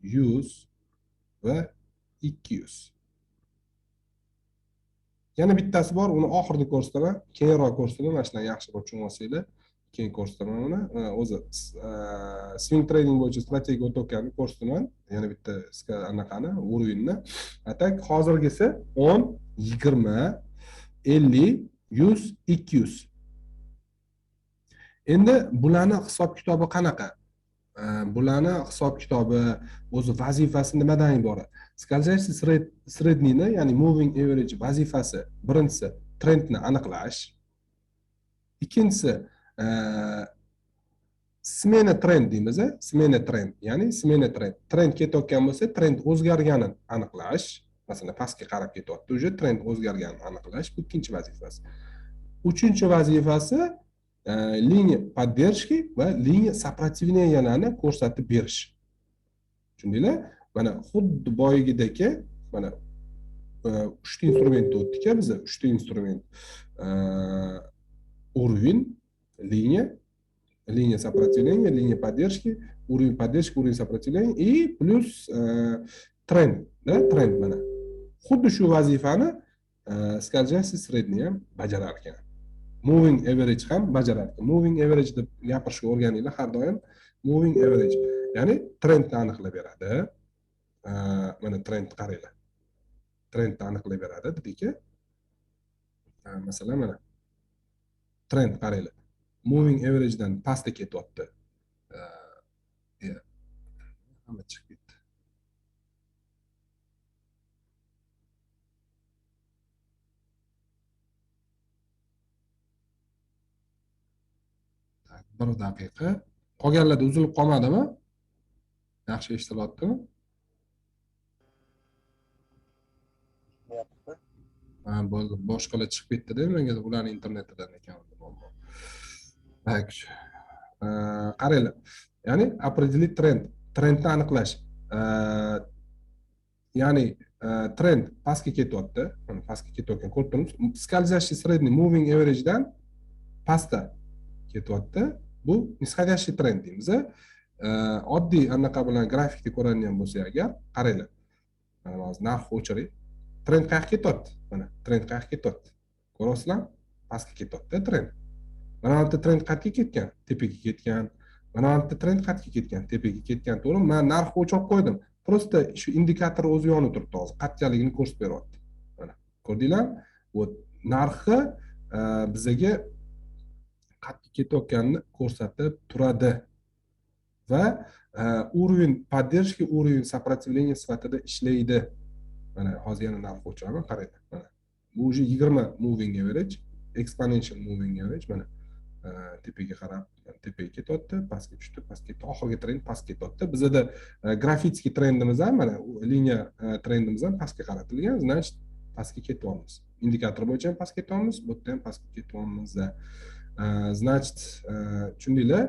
100 va 200. Yana bittasi bor, uni oxirida ko'rsataman, keyinroq ko'rsataman, mana shundan yaxshiroq tushunib olsanglar, keyin ko'rsataman uni. O'zi swing trading bo'yicha strategiya o'tayotganini ko'rsataman. Yana bitta anaqani, uровеньni. Atak hozirgisi 10, 20, 50, 100, 200. Endi bularni hisob kitobi qanaqa? Bularni hisob kitobi, o'zi vazifasi nimadan iborat? Скользящий среднийni, ya'ni moving average vazifasi birinchisi trendni aniqlash. Ikkinchisi smena trend deymiz, smena trend, ya'ni smena trend. Trend ketayotgan bo'lsa, trend o'zgarganini aniqlash. Masalan, pastga qarab ketyapti, уже trend o'zgarganini aniqlash, bu ikkinchi vazifasi. Uchinchi vazifasi liniya поддержки va liniya сопротивленияларni ko'rsatib berish. Tushundinglar? Mana xuddi boyagidagi mana 3 ta instrumentni o'tdik-a biz, 3 ta instrument. Уровень, линия сопротивления, линия поддержки, уровень поддержки, уровень сопротивления и плюс тренд, да, тренд mana. Xuddi shu vazifani скользящий средний ham bajarar ekan. Moving average ham bajarar ekan. Moving average deb gapirishga o'rganinglar har doim. Moving average, ya'ni trendni aniqlab beradi. Mana trend qaranglar. Trendni aniqlab beradi dedik-ku. Masalan mana trend qaranglar. Moving average dan pastga ketyapti. hamma chiqib ketdi. Tak, bir daqiqa. Qolganlarda uzilib qolmadimi? Yaxshi eshitilyaptimi? Ha, bo'ldi. Boshqalar chiqib ketdi-da, menga ularning internetidan ekan muammo. Tak. Qaranglar. Ya'ni определить trend, trendni aniqlash. Ya'ni trend pastga ketyapti. Mana pastga ketayotgan ko'rib turibmiz. Скользящий средний moving average dan pastda ketyapti. Bu nisxadashli trend deymiz. Oddiy anaqa bilan grafikda ko'radigan bo'lsak agar, qaranglar. Mana hozir narx o'chiring. Trend qayerga ketyapti? Mana trend qayerga ketyapti? Ko'ryapsizlar? Pastga ketyapti trend. Mana bu trend qayerga ketgan? Tepaga ketgan. Mana bu trend qayerga ketgan? Tepaga ketgan. To'g'rimi? Men narxni o'chirib qo'ydim. Prosta shu indikator o'zi yonib turibdi hozir. Qattiqligini ko'rsatib beryapti. Mana ko'rdinglar? Bu narxi bizga qattiq ketayotganini ko'rsatib turadi. Va уровень поддержки, уровень сопротивления sifatida ishlaydi. Mana hozir yana narx o'chiraman, qaranglar. Mana bu уже 20 moving average, exponential moving average. Mana tepaga qarab, tepaga ketyapti, pastga tushdi, pastga ketdi, oxirgi trend pastga ketyapti. Bizda grafitskiy trendimiz ham mana liniya trendimiz ham pastga qaratilgan, значит pastga ketyapmiz. Indikator bo'yicha ham pastga ketyapmiz, bu yerda ham pastga ketyapmiz. Значит, tushundinglar?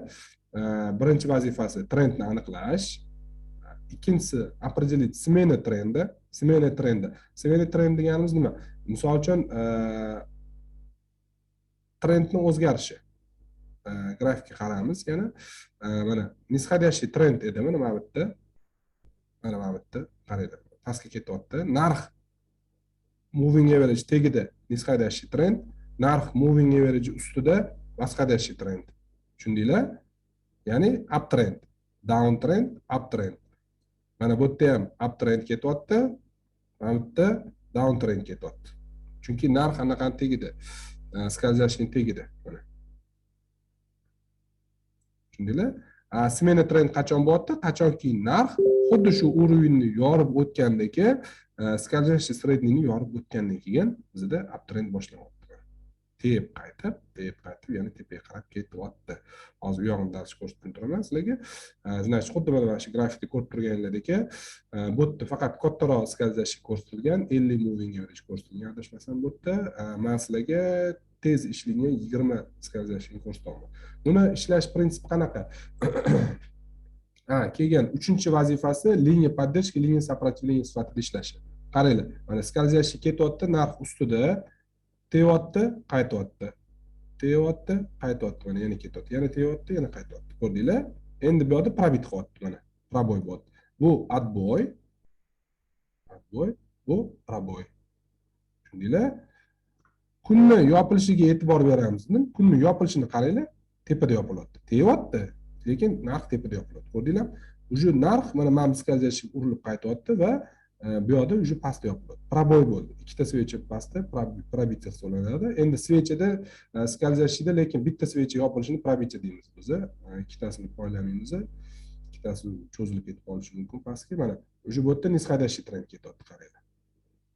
Birinchi vazifasi trendni aniqlash. Ikkinchisi определить smena trendi. Smena trendi. Smena trend deganimiz nima? Misol uchun trendni o'zgarishi. Grafikga qaramiz yana. Mana nisxadashli trend edi, mana bu yerda. Mana bu yerda qaranglar. Pastga ketyapti. Narx moving average tagida nisxadashli trend, narx moving average ustida nisxadashli trend. Tushundinglar? Ya'ni uptrend, downtrend, uptrend. Mana bu yerda ham uptrend ketyapti, mana bu yerda downtrend ketyapti. Chunki narx anaqani tegida, скользящий tegida. Mana. Tushundinglar? Smena trend qachon bo'lyapti? Qachonki narx xuddi shu уровеньni yorib o'tgandan keyin, скользящий среднийni yorib o'tgandan keyin bizda uptrend boshlanyapti. Tep qaytib, yana tepaga qarab ketyapti. Hozir u yo'g'ini dars ko'rsatib turaman sizlarga. Значит, xuddi mana shu grafikda ko'rib turganlaringizdek, bu yerda faqat kattaroq скользящий ko'rsatilgan, 50 moving average ko'rsatilgan. Adashmasam bu yerda men sizlarga tez ishlangan 20 скользящий ko'rsataman. Buni ishlash prinsipi qanaqa? Kelgan 3-vazifasi liniya поддержки, liniya сопротивления sifatida ishlashi. Qaranglar, mana скользящий ketyapti, narx ustida tevyapti, qaytyapti. Tevyapti, qaytyapti. Mana yana ketyapti. Yana tevyapti, yana qaytyapti. Ko'rdinglar? Endi bu yerda probit qilyapti mana. Proboy bo'lyapti. Bu отбой. Отбой, bu proboy. Tushundinglar? Kunni yopilishiga e'tibor beramiz. Kunni yopilishini qaranglar, tepada yopilyapti. Tevyapti, lekin narx tepada yopilyapti. Ko'rdinglar? Uje narx mana mamskazyashi urilib qaytyapti va bu yerda уже pastda yopilyapti. Proboy bo'ldi. Ikkita svecha pastda probitsa so'nadi. Endi svechada скользящийda lekin bitta svecha yopilishini probitsa deymiz biz. Ikkitasini poylamaymiz. Ikkitasi cho'zilib ketib qolishi mumkin pastga. Mana уже bu yerda nisxadashli trend ketyapti, qaranglar.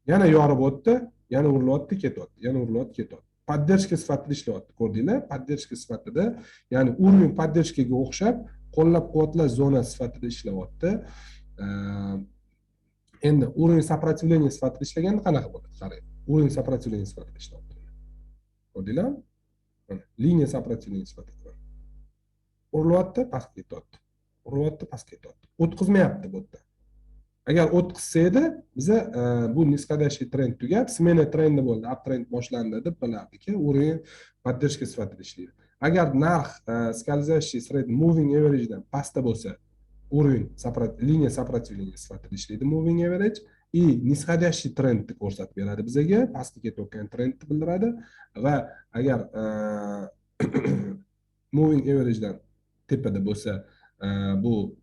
Yana yorib o'tdi, yana urilyapti, ketyapti, yana urilyapti, ketyapti. Поддержка sifatida ishlayapti, ko'rdinglar? Поддержка sifatida, ya'ni уровень поддержкаga o'xshab qo'llab-quvvatlash zonasi sifatida ishlayapti. Endi уровень сопротивления sifatida ishlaganda qanaqa bo'ladi? Qarang. Уровень сопротивления sifatida ishlayapti. Ko'rdinglar? Mana liniya сопротивления sifatida. Urilyapti, pastga ketyapti. Urilyapti, pastga ketyapti. O'tkazmayapti bu yerda. Agar o'tkazsa edi, biza bu nisxadashli trend tugab, smena trendi bo'ldi, uptrend boshlandi deb bilardiki, уровень поддержки sifatida ishlaydi. Agar narx скользящий средний moving average dan pastda bo'lsa, уровень liniya сопротивления sifatida ishlaydi moving average и nisxadashli trendni ko'rsatib beradi bizga, pastga ketayotgan trendni bildiradi va agar moving average dan tepada bo'lsa, bu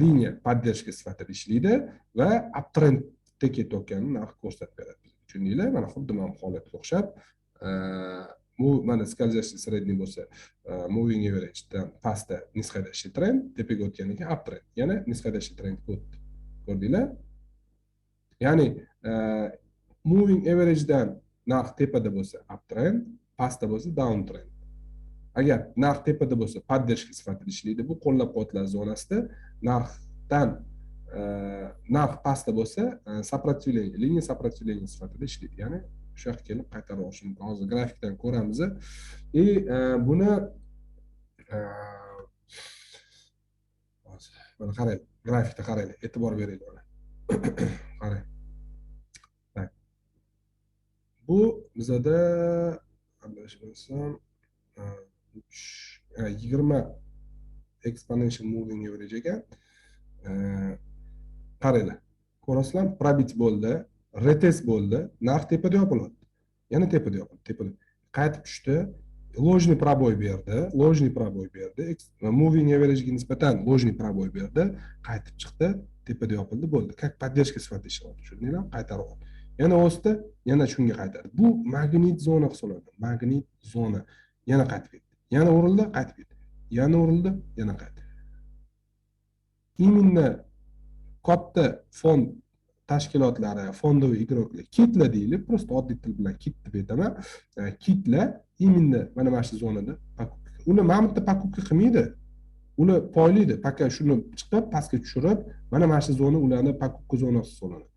liniya поддержка sifatida ishlaydi va uptrendga ketayotganini narx ko'rsatib beradi. Tushundinglar? Mana xuddi mana holatga o'xshab mana скользящий средний bo'lsa moving averagedan pastda нисходящий trend, tepaga o'tgandan keyin uptrend, yana нисходящий trendga o'tdi. Ko'rdinglar? Ya'ni moving averagedan narx tepada bo'lsa uptrend, pastda bo'lsa downtrend. Agar narx tepada bo'lsa поддержка sifatida ishlaydi. Bu qo'llab-quvvatlash zonasida narx pastda bo'lsa сопротивление, liniya сопротивления sifatida ishlaydi. Ya'ni shu yoqqa kelib qaytarib olish mumkin. Hozir grafikdan ko'ramiz. Buni mana qarang, grafikda qaranglar, e'tibor beringlar mana. Qarang. Bu bizada adashmasam 20 exponential moving average ekan. Qaranglar. Ko'rasizlar, probit bo'ldi, retest bo'ldi, narx tepada yopiladi. Yana tepada yopildi, tepada. Qaytib tushdi, ложный пробой berdi, ложный пробой berdi. Moving average ga nisbatan ложный пробой berdi, qaytib chiqdi, tepada yopildi, bo'ldi. Как поддержка sifatida ishlaydi. Tushundinglarmi? Qaytarib oldi. Yana o'sdi, yana shunga qaytadi. Bu magnit zona hisoblanadi. Magnit zona. Yana qaytib ketdi. Yana urildi, qaytib ketdi. Yana urildi, yana qaytdi. Именно katta fond tashkilotlari, fondoviy игрокlar, kitlar deyilib, просто oddiy til bilan kit deb aytaman. Kitlar именно mana shu zonada покупка. Uni mamutda покупка qilmaydi. Ular poylaydi, пока shuni chiqib, pastga tushirib, mana shu zona ularni покупка zonasi hisoblanadi.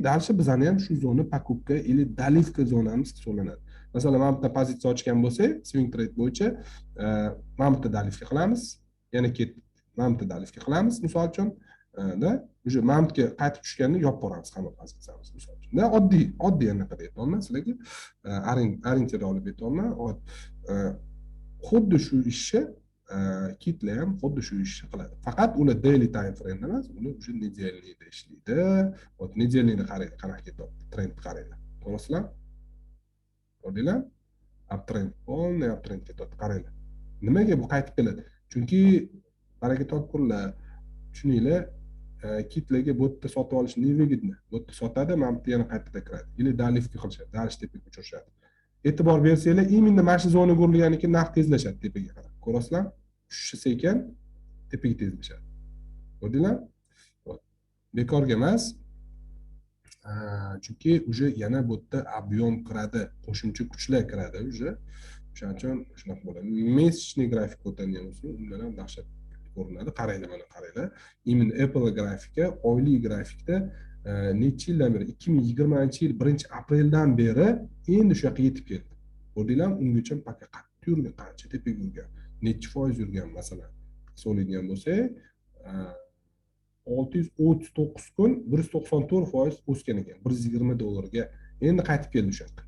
Дальше bizani ham shu zona покупка или доливка zonamiz hisoblanadi. Masalan, mamutda pozitsiya ochgan bo'lsak, swing trade bo'yicha mamutda doливка qilamiz, yana ketdi. Mamutda doливка qilamiz, misol uchun, da, o'sha mamutga qaytib tushganini yopib boramiz hamma pozitsiyamizni, misol uchun. Da, oddiy anaqa aytolman sizlarga, orientir olib aytolman. Xuddi shu ishni kitlar ham xuddi shu ishni qiladi. Faqat ular daily time frame emas, ular o'sha nedelniyda ishlaydi. Nedelniyda qarang, qanaqa ketyapti, trend qaranglar. Ko'rasizlar? Ko'rdinglar? Uptrend, полный uptrend ketyapti, qaranglar. Nimaga bu qaytib keladi? Chunki baraka topkurlar, tushuninglar, kitlarga bu yerda sotib olish невыгодно. Bu yerda sotadi, mana bu yana qaytadan kiradi. Или doливка qilishadi, dalish tepaga uchirishadi. E'tibor bersanglar, именно mana shu zona ko'rilganidan keyin narx tezlashadi tepaga qarab. Ko'rasizlar? Tushishi sekin, tepaga tezlashadi. Ko'rdinglar? Bekorga emas. Chunki уже yana bu yerda объем kiradi, qo'shimcha kuchlar kiradi уже. O'shaning uchun shunaqa bo'ladi. Mesячный grafik o'tadigan bo'lsa, undan ham dahshat ko'rinadi. Qaranglar, mana qaranglar. Именно Apple grafika, oylik grafikda necha yildan beri, 2020-yil 1-apreldan beri endi shu yoqqa yetib keldi. Ko'rdinglarmi? Ungacha qattiq yurgan, qancha tepaga yurgan, necha foiz yurgan, masalan, so'raydigan bo'lsak, 639 kun 194% o'sgan ekan, $120 endi qaytib keldi o'sha yoqqa.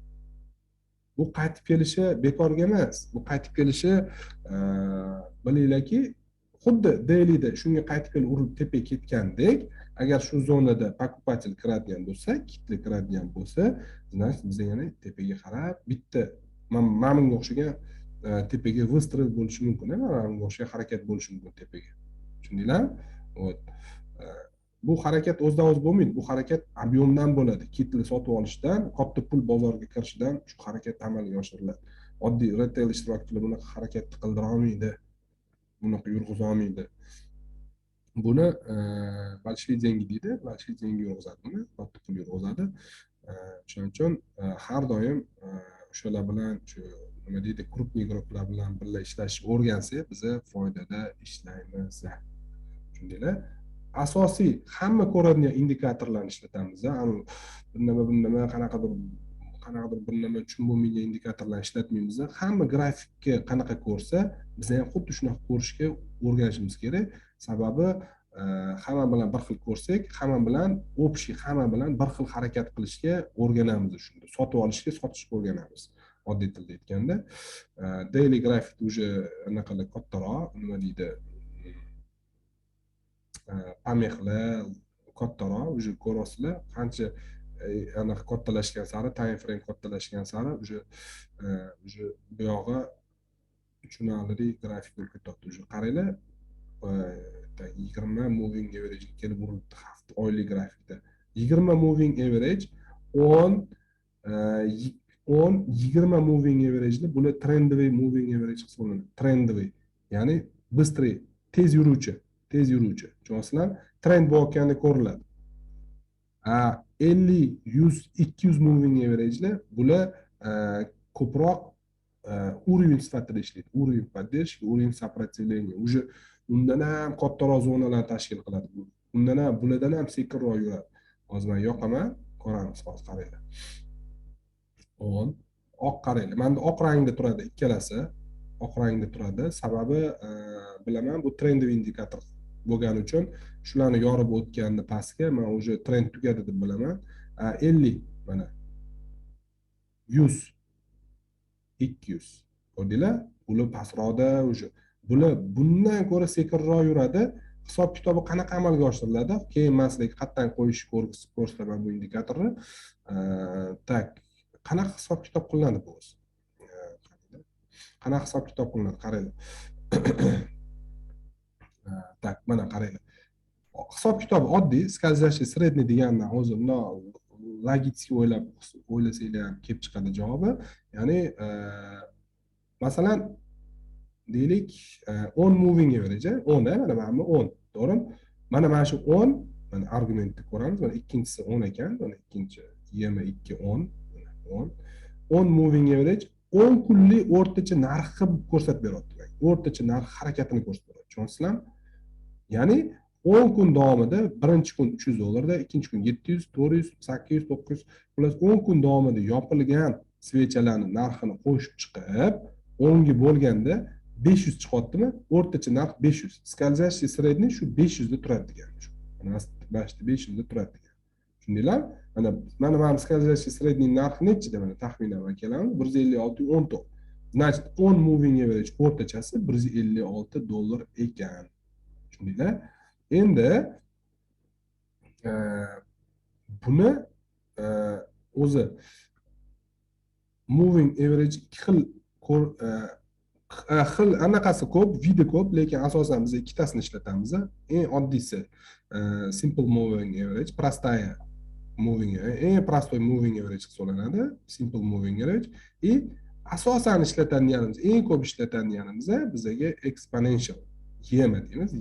Bu qaytib kelishi bekorga emas. Bu qaytib kelishi bilinglarki, xuddi dailyda shunga qaytib kelib urilib tepaga ketgandek, agar shu zonada покупатель kiradigan bo'lsa, kitlar kiradigan bo'lsa, значит biz yana tepaga qarab bitta mana bunga o'xshagan tepaga выстрел bo'lishi mumkin, mana bunga o'xshagan harakat bo'lishi mumkin tepaga. Tushundinglarmi? Bu harakat o'zidan o'zi bo'lmaydi. Bu harakat объемdan bo'ladi. Kitlar sotib olishdan, katta pul bozorga kirishidan shu harakat amalga oshiriladi. Oddiy retail ishtirokchilar bunaqa harakat qildira olmaydi. Bunaqa yurg'iza olmaydi. Buni большие деньги deydi, большие деньги yurg'izadi buni, katta pul yurg'izadi. Shuning uchun har doim o'shalar bilan shu nima deydi, крупный игрокlar bilan birga ishlashni o'rgansak, biz foydada ishlaymiz. Tushundinglar? Asosiy hamma ko'radigan indikatorlarni ishlatamiz. Bir nima qanaqadir bir nima uchun bo'lmagan indikatorlarni ishlatmaymiz. Hamma grafikka qanaqa ko'rsa, biz ham xuddi shunaqa ko'rishga o'rganishimiz kerak. Sababi hamma bilan bir xil ko'rsak, hamma bilan общий, hamma bilan bir xil harakat qilishga o'rganamiz shunda. Sotib olishga, sotishga o'rganamiz. Oddiy tilda aytganda, daily grafik уже anaqalar kattaroq, nima deydi? Pamexlar kattaroq, уже ko'rasizlar, qancha anaqa kattalashgan sari, time frame kattalashgan sari уже bu yog'i tushunarli grafik bo'lib ketyapti. Уже qaranglar, 20 moving average kelib urildi hafta oylik grafikda. 20 moving average 10 10, 20 moving average'ni bular trendовый moving average hisoblanadi. Trendовый, ya'ni быстрый, tez yuruvchi, tez yuruvchi. Tushunasizlar? Trend bo'layotganda ko'riladi. 50, 100, 200 moving average'lar bular ko'proq уровень sifatida ishlaydi. Уровень поддержки, уровень сопротивления. Уже undan ham kattaroq zonalar tashkil qiladi. Undan ham bulardan ham sekinroq yuradi. Hozir men yoqaman, ko'ramiz, hozir qaranglar. 10, oq qaranglar. Menda oq rangda turadi ikkalasi. Oq rangda turadi. Sababi bilaman, bu trendовый indikator bo'lgani uchun shularni yorib o'tganni pastga men уже trend tugadi deb bilaman. 50 mana 100, 200. Ko'rdinglar? Bular pastroqda уже. Bular bundan ko'ra sekinroq yuradi. Hisob kitobi qanaqa amalga oshiriladi? Keyin men sizlarga qatdan qo'yish ko'rsataman bu indikatorni. Tak, qanaqa hisob kitob qilinadi bu o'zi? Qanaqa hisob kitob qilinadi? Qaranglar. Tak, mana qaranglar. Hisob kitobi oddiy, скользящий средний degandan o'zi bundoq logik o'ylasanglar ham kelib chiqadi javobi. Ya'ni masalan deylik 10 moving average, 10 da, mana bu 10, to'g'rimi? Mana shu 10, mana argumentni ko'ramiz. Mana ikkinchisi 10 ekan, mana ikkinchi 22 10, 10. 10 moving average 10 kunlik o'rtacha narxni ko'rsatib beryapti. O'rtacha narx harakatini ko'rsatib beryapti. Tushunasizlarmi? Ya'ni 10 kun davomida birinchi kun 300 dollarda, ikkinchi kun 700, 400, 800, 900, plus 10 kun davomida yopilgan svechalarni narxini qo'shib chiqib, 10 ga bo'lganda 500 chiqyaptimi? O'rtacha narx 500. Скользящий средний shu 500 da turadi degan. Mana 500 da turadi degan. Tushundinglar? Mana скользящий средний narxi nechida mana taxminan kelamiz 156 10. Значит, 10 moving average o'rtachasi 156 dollar ekan. Tushundinglar? Endi buni o'zi moving average ikki xil anaqasi ko'p, vidi ko'p, lekin asosan biz ikkitasini ishlatamiz. Eng oddiysi simple moving average, простая moving average, eng простой moving average hisoblanadi, simple moving average. Asosan ishlatadiganimiz, eng ko'p ishlatadiganimiz bizga exponential, YEMA deymiz,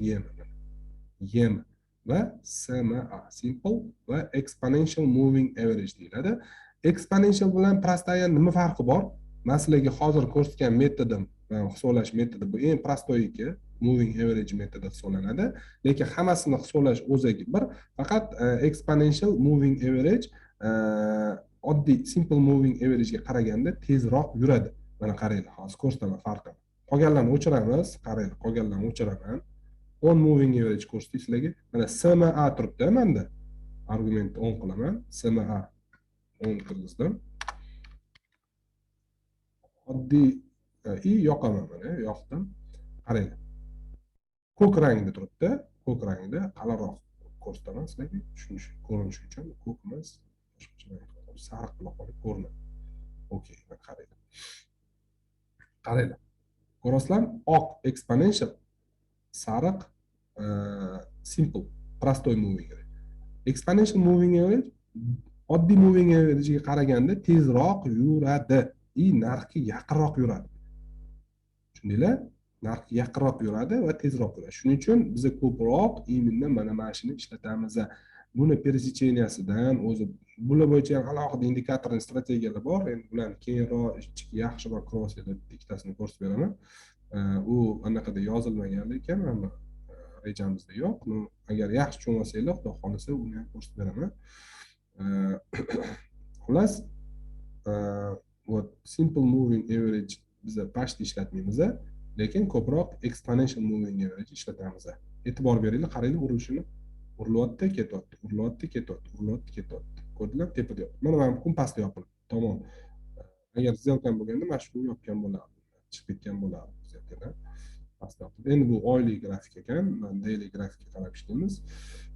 YEMA va SMA, simple va exponential moving average deyiladi. Exponential bilan простая nima farqi bor? Men sizlarga hozir ko'rsatgan metodim, hisoblash metodi bu eng prostoyiki moving average metodi hisoblanadi. Lekin hammasini hisoblash o'ziga bir, faqat exponential moving average oddiy simple moving average ga qaraganda tezroq yuradi. Mana qaranglar, hozir ko'rsataman farqini. Qolganlarni o'chiramiz, qaranglar, qolganlarni o'chiraman. 10 moving average ko'rsatdik sizlarga. Mana SMA turibdi menda. Argument 10 qilaman. SMA 10 kirgizdim. Oddiy yoqaman, mana yoqdim. Qaranglar. Ko'k rangda turibdi. Ko'k rangda qalinroq ko'rsataman sizlarga. Tushunish ko'rinishi uchun ko'k emas, sariq qilib qolib ko'rinadi. Okey, qaranglar. Qaranglar. Ko'rasizlar? Oq exponential, sariq simple, простой moving average. Exponential moving average oddiy moving average ga qaraganda tezroq yuradi. Narxga yaqinroq yuradi. Tushundinglar? Narxga yaqinroq yuradi va tezroq yuradi. Shuning uchun biz ko'proq именно mana shuni ishlatamiz. Buni пересеченияsidan o'zi bular bo'yicha ham alohida indikatorning strategiyalar bor. Endi bularni keyinroq yaxshiroq cross-selab ikkitasini ko'rsatib beraman. U anaqada yozilmagan lekin mana rejamizda yo'q. Agar yaxshi tushunib olsanglar, xudo xolisa uni ham ko'rsatib beraman. Xullas, simple moving average biz почти ishlatmaymiz, lekin ko'proq exponential moving average ishlatamiz. E'tibor beringlar, qaranglar urilishini. Urilyapti, ketyapti, urilyapti, ketyapti, urilyapti, ketyapti. Ko'rdinglar, tepada yotibdi. Mana kompasda yopildi. Tamom. Agar zelkan bo'lganda mana shu yopgan bo'lardi. Chiqib ketgan bo'lardi zelkadan. Pastda yotibdi. Endi bu oylik grafik ekan, daily grafikka qarab ishlaymiz.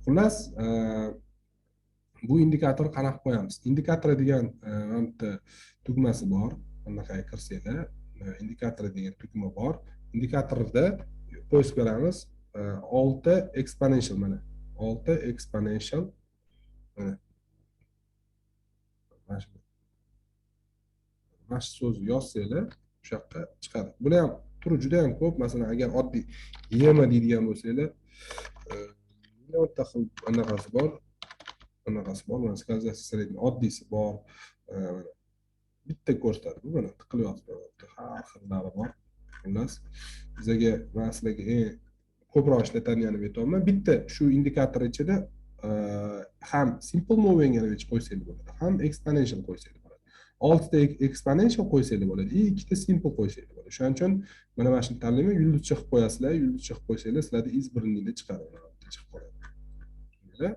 Xullas, bu indikator qanaqa qo'yamiz? Indikator degan bitta tugmasi bor. Bunaqa kirsanglar, indikator degan tugma bor. Indikatorda po'yib beramiz. 6 exponential mana. 6 exponential mana. mashq so'zi yozsanglar o'sha yoqqa chiqadi. Bular ham turi juda ham ko'p. Masalan, agar oddiy yema deydigan bo'lsanglar, millionta xil anaqasi bor. Anaqasi bor. Mana skazasi sredniy oddiysi bor. Bitta ko'rsatadi. Bu mana qilib yozib, har xillari bor. Xullas, bizga men sizlarga ko'proq ishlatadiganini aytayapman. Bitta shu indikator ichida ham simple moving average qo'ysangiz bo'ladi, ham exponential qo'ysangiz bo'ladi. 6 ta exponential qo'ysangiz bo'ladi, ikkita simple qo'ysangiz bo'ladi. Shuning uchun mana shuni tanlayman, yulduzcha qilib qo'yasizlar, yulduzcha qilib qo'ysanglar, sizlarda izbirningda chiqadi, chiqib qoladi. Shunda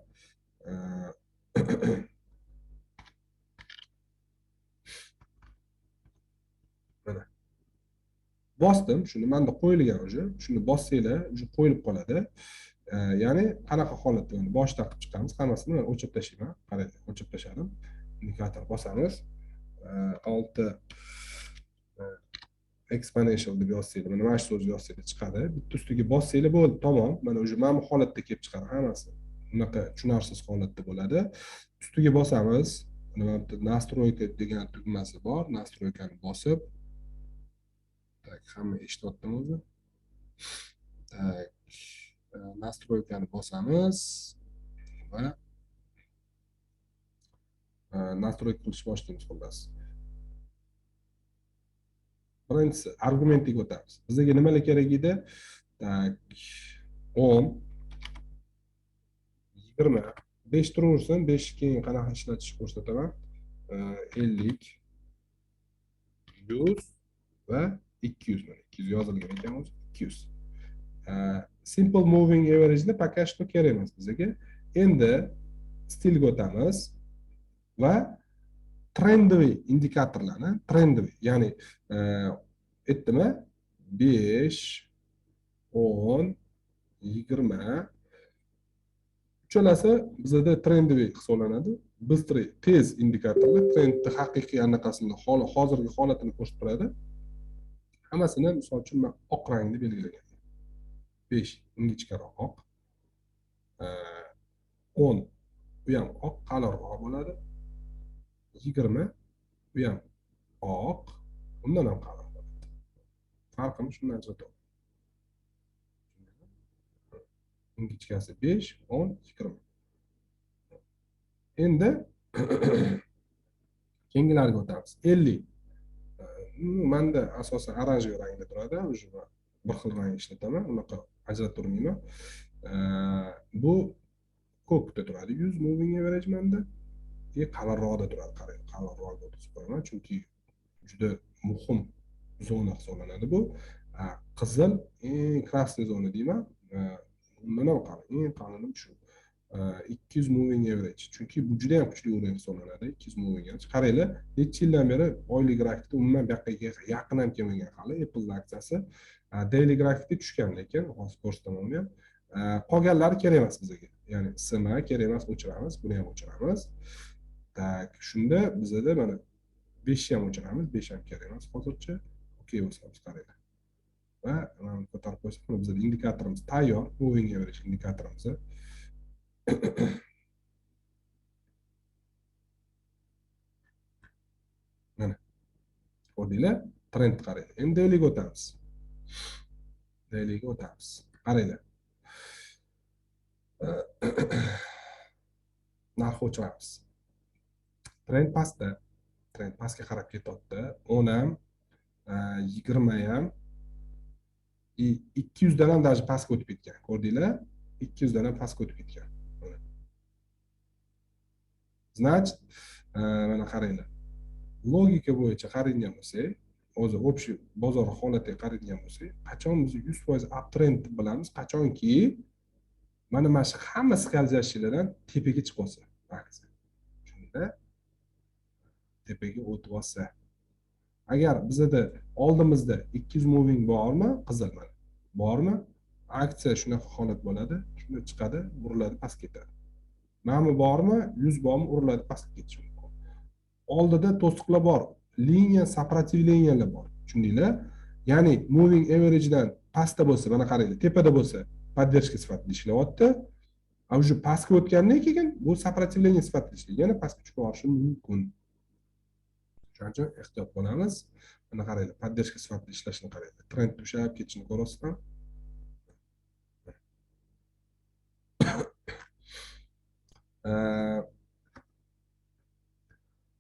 mana bosdim, shuni menda qo'yilgan уже, shuni bossanglar, уже qo'yilib qoladi. Ya'ni qanaqa holatda uni boshdan qilib chiqamiz, hammasini men o'chirib tashlayman. Qarang, o'chirib tashladim. Indikator bosamiz. 6 exponential deb yozsanglar, mana shu so'zni yozsanglar chiqadi. Bitta ustiga bossanglar bo'ldi, tamom. Mana уже mana bu holatda kelib chiqadi hammasi. Bunaqa tushunarsiz holatda bo'ladi. Ustiga bosamiz. Mana bu настройка degan tugmasi bor. Настройкani bosib, tak, hamma eshityaptimi o'zi? Tak, настройкani bosamiz va настройка qilish boshlaymiz xullas. Birinchisi argumentiga o'tamiz. Bizga nimalar kerak edi? Tak, 10 20 5 turaversin, 5 keyin qanaqa ishlatish ko'rsataman. 50 100 va 200 mana 200 yozilgan ekan o'zi, 200. Simple moving average ni пока что kerak emas bizga. Endi stilga o'tamiz va trendoviy indikatorlarni, trendoviy, ya'ni aytdimmi? 5 10 20 uchalasi bizda trendoviy hisoblanadi. Bыстрый, tez indikatorlar trendni haqiqiy anaqasini, hozirgi holatini ko'rsatib turadi. Hammasini misol uchun men oq rangda belgilagan. 5 ingichkaroq oq. 10 bu ham oq, qalinroq bo'ladi. 20 bu ham oq, undan ham qalin bo'ladi. Farqini shundan ajratamiz. Ingichkasi 5, 10, 20. Endi keyingilarga o'tamiz. 50. Menda asosan oranjiy rangda turadi, o'sha bir xil rang ishlataman, unaqa ajratib turmayman. Bu ko'kda turadi, 100 moving average menda. Qalinroqda turadi, qarang, qalinroq o'tib qo'yaman, chunki juda muhim zona hisoblanadi bu. Qizil eng krasniy zona deyman. Undan ham qalin, eng qalini shu. 200 moving average. Chunki bu juda ham kuchli o'rin hisoblanadi, 200 moving average. Qaranglar, necha yildan beri oylik grafikda umuman bu yoqqa yaqin ham kelmagan hali Apple aksiyasi. Daily grafikda tushgan, lekin hozir ko'rsataman uni ham. Qolganlari kerak emas bizga. Ya'ni SMA kerak emas, o'chiramiz, buni ham o'chiramiz. Tak, shunda bizda mana 5 ham o'chiramiz, 5 ham kerak emas hozircha. Okey bo'lsa qaranglar. Va mana ko'tarib qo'ysak, bizda indikatorimiz tayyor, moving average indikatorimiz. Mana. Ko'rdinglar? Trend qaranglar. Endi dailyga o'tamiz. Dailyga o'tamiz. Qaranglar. Narx o'chiramiz. Trend pastda. Trend pastga qarab ketyapti. 10 ham, 20 ham, 200 dan ham даже pastga o'tib ketgan. Ko'rdinglar? 200 dan ham pastga o'tib ketgan. Значит, mana qaranglar. Logika bo'yicha qaraydigan bo'lsak, o'zi общий bozor holatiga qaraydigan bo'lsak, qachon biz 100% uptrend deb bilamiz, qachonki mana shu hamma скользящийlardan tepaga chiqib olsa, aksiya. Shunda tepaga o'tib olsa. Agar bizda oldimizda 200 moving bormi, qizil mana. Bormi? Aksiya shunaqa holat bo'ladi, shunda chiqadi, buriladi, past ketadi. Mana bormi, 100 bormi, uriladi, pastga ketishi mumkin. Oldida to'siqlar bor, liniya сопротивлениялар bor. Tushundinglar? Ya'ni moving average dan pastda bo'lsa, mana qaranglar, tepada bo'lsa, поддержка sifatida ishlayapti. A уже pastga o'tgandan keyin bu сопротивление sifatida ishlaydi. Yana pastga tushib olishi mumkin. Shuning uchun ehtiyot bo'lamiz. Mana qaranglar, поддержка sifatida ishlashini qaranglar. Trend tushab ketishini ko'rasizmi?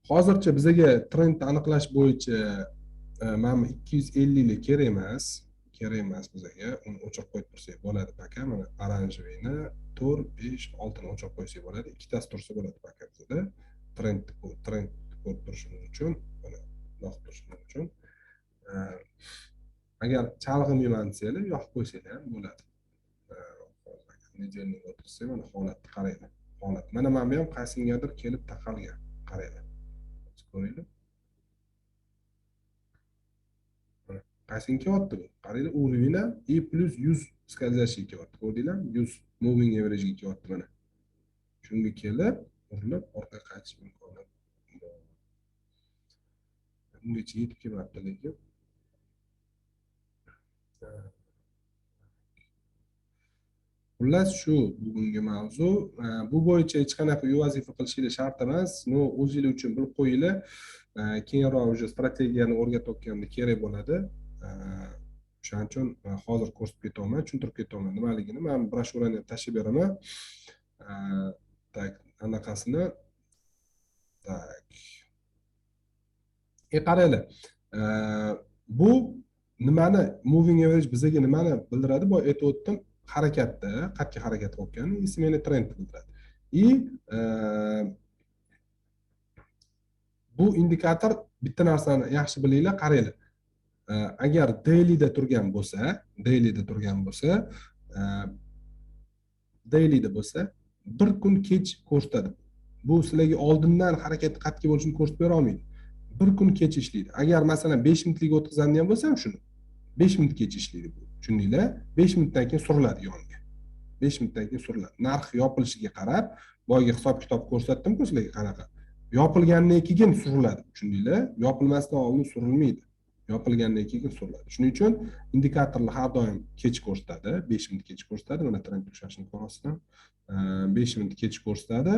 Hozircha bizga trendni aniqlash bo'yicha mana 250 lik kerak emas. Kerak emas bizga. Uni o'chirib qo'yib tursak bo'ladi paka. Mana oranjevini 4, 5, 6 ni o'chirib qo'ysak bo'ladi. Ikkitasi tursa bo'ladi paka bizda. Trend ko'rib turishimiz uchun, mana bundoq turishimiz uchun. Agar chalg'imayman desanglar, yoqib qo'ysanglar ham bo'ladi. Nedelnik o'tirsa mana holatni qaranglar. Holat. Mana bu ham qaysingadir kelib taqalgan. Qaranglar. Ko'ringlar. Qaysin kelyapti bu? Qaranglar, уровень и plus 100 скользящий kelyapti. Ko'rdinglarmi? 100 moving average ga kelyapti mana. Shunga kelib, urilib orqaga qaytish imkoniyati bor. Ungacha yetib kelmabdi lekin. Xullas shu bugungi mavzu. Bu bo'yicha hech qanaqa vazifa qilishingiz shart emas. No, o'zingiz uchun bilib qo'yinglar. Keyinroq уже strategiyani o'rgatayotganda kerak bo'ladi. Shuning uchun hozir ko'rsatib ketaman, tushuntirib ketaman nimaligini. Men broshurani tashib beraman. Tak, anaqasini. Tak. Qaranglar. Bu nimani moving average bizga nimani bildiradi? Bu aytib o'tdim. Harakatda, qat'iy harakat bo'lgani, smenli trend bildiradi. Bu indikator bitta narsani yaxshi bilinglar, qaranglar. Agar dailyda turgan bo'lsa, bir kun kech ko'rsatadi. Bu sizlarga oldindan harakat qat'iy bo'lishini ko'rsatib bera olmaydi. Bir kun kech ishlaydi. Agar masalan 5 minutlik o'tkazganda ham bo'lsa ham shuni 5 minut kech ishlaydi bu. Tushundinglar? 5 minutdan keyin suriladi yonga. 5 minutdan keyin suriladi. Narx yopilishiga qarab, boyga hisob-kitob ko'rsatdim-ku sizlarga qanaqa. Yopilgandan keyin suriladi. Tushundinglar? Yopilmasdan oldin surilmaydi. Yopilgandan keyin suriladi. Shuning uchun indikatorlar har doim kech ko'rsatadi, 5 minut kech ko'rsatadi. Mana trend tushishini ko'rasizlar. 5 minut kech ko'rsatadi.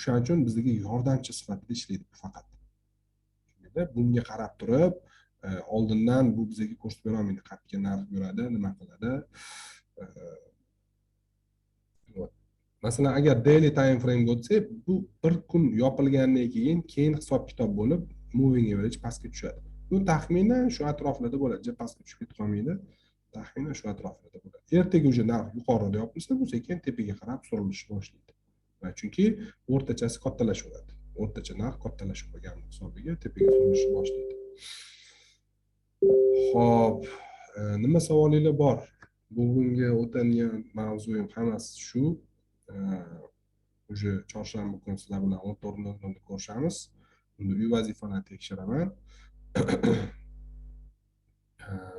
Shuning uchun bizga yordamchi sifatida ishlaydi faqat. Bunga qarab turib, oldindan bu bizga ko'rsatib bera olmaydi. Qatga narx yuradi, nima qiladi. Masalan, agar daily time frame bo'lsa, bu bir kun yopilgandan keyin hisob-kitob bo'lib, moving average pastga tushadi. Bu taxminan shu atroflarda bo'ladi. Pastga tushib ketib qolmaydi. Taxminan shu atroflarda bo'ladi. Ertaga уже narx yuqorida yopilsa, bu sekin tepaga qarab surilishni boshlaydi. Chunki o'rtachasi kattalashaveradi. O'rtacha narx kattalashib hisobiga tepaga surilishni boshlaydi. Xo'p, nima savolinglar bor? Bugungi o'tadigan mavzuyim hammasi shu. Уже chorshanba kuni sizlar bilan 14:00 ko'rishamiz. Unda uy vazifalarini tekshiraman.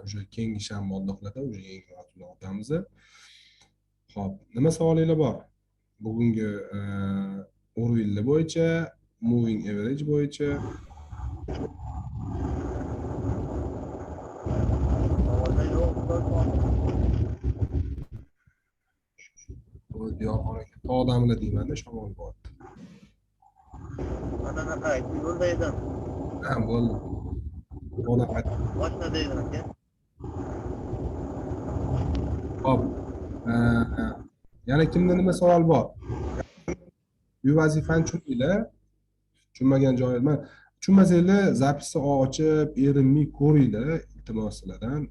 Уже keyingi shanba oddiqlarda уже yangi mavzular o'tamiz. Xo'p, nima savolinglar bor? Bugungi o'rinlar bo'yicha, moving average bo'yicha tog'damilar deyman-da, shamol bo'lyapti. Anaqa yo'lda edim. Ha, bo'ldi. Tog'da qaytdim. Boshida edim aka. Xo'p. Yana kimda nima savol bor? Uy vazifani tushundinglar? Tushunmagan joylar, tushunmasanglar zapisni ochib, erinmay ko'ringlar, iltimos sizlardan.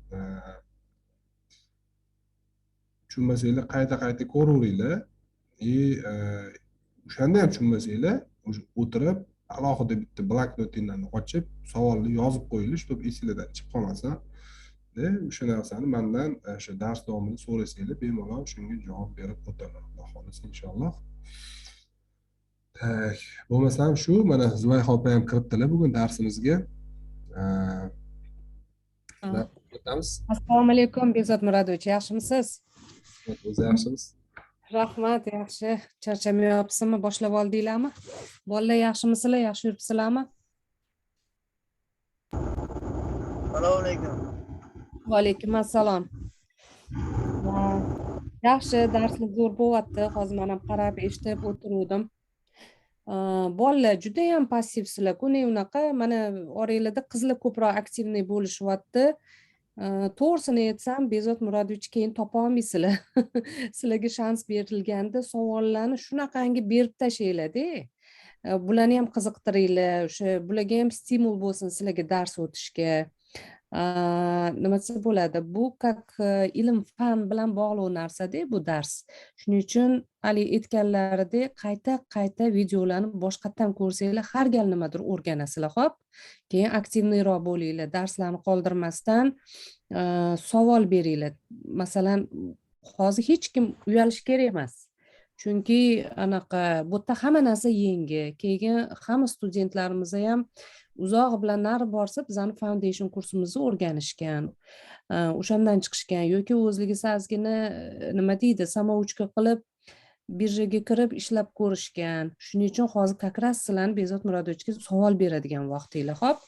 Tushunmasanglar qayta ko'raveringlar. O'shanda ham tushunmasanglar, o'tirib alohida bitta bloknotinglarni ochib, savolni yozib qo'yinglar, чтобы esingizdan chiqib qolmasin. O'sha narsani mendan o'sha dars davomida so'rasanglar, bemalol shunga javob berib o'taman. Xudo xolasa inshaalloh. Tak, bo'lmasam shu, mana Zubayha opa ham kiribdilar bugun darsimizga. O'tamiz. Assalomu alaykum Bezod Murodovich, yaxshimisiz? O'zi yaxshimisiz? Rahmat, yaxshi. Charchamayapsizmi? Boshlab oldinglarmi? Bolalar yaxshimisizlar? Yaxshi yuribsizlarmi? Assalomu alaykum. Va alaykum assalom. Yaxshi, darslik zo'r bo'lyapti. Hozir men ham qarab eshitib o'tirdim. Bolalar juda ham passivsizlar. Kuni unaqa mana oranglarda qizlar ko'proq aktivniy bo'lishyapti. To'g'risini aytsam, Bezod Murodovich keyin topa olmaysizlar. Sizlarga shans berilganda savollarni shunaqangi berib tashlanglar-da. Bularni ham qiziqtiringlar, o'sha bularga ham stimul bo'lsin sizlarga dars o'tishga. Nima desa bo'ladi, bu как ilm fan bilan bog'liq narsa-da bu dars. Shuning uchun hali aytganlaridek qayta videolarni boshqatdan ko'rsanglar har gal nimadir o'rganasizlar, xo'p? Keyin aktivniyroq bo'linglar, darslarni qoldirmasdan savol beringlar. Masalan, hozir hech kim uyalish kerak emas. Chunki anaqa bu yerda hamma narsa yengil. Keyin hamma studentlarimiz ham uzoq bilan nari borsa bizani foundation kursimizni o'rganishgan. O'shandan chiqishgan yoki o'zligi sazgina nima deydi, samouchka qilib birjaga kirib ishlab ko'rishgan. Shuning uchun hozir как раз sizlarni Bezod Murodovichga savol beradigan vaqtinglar, xo'p?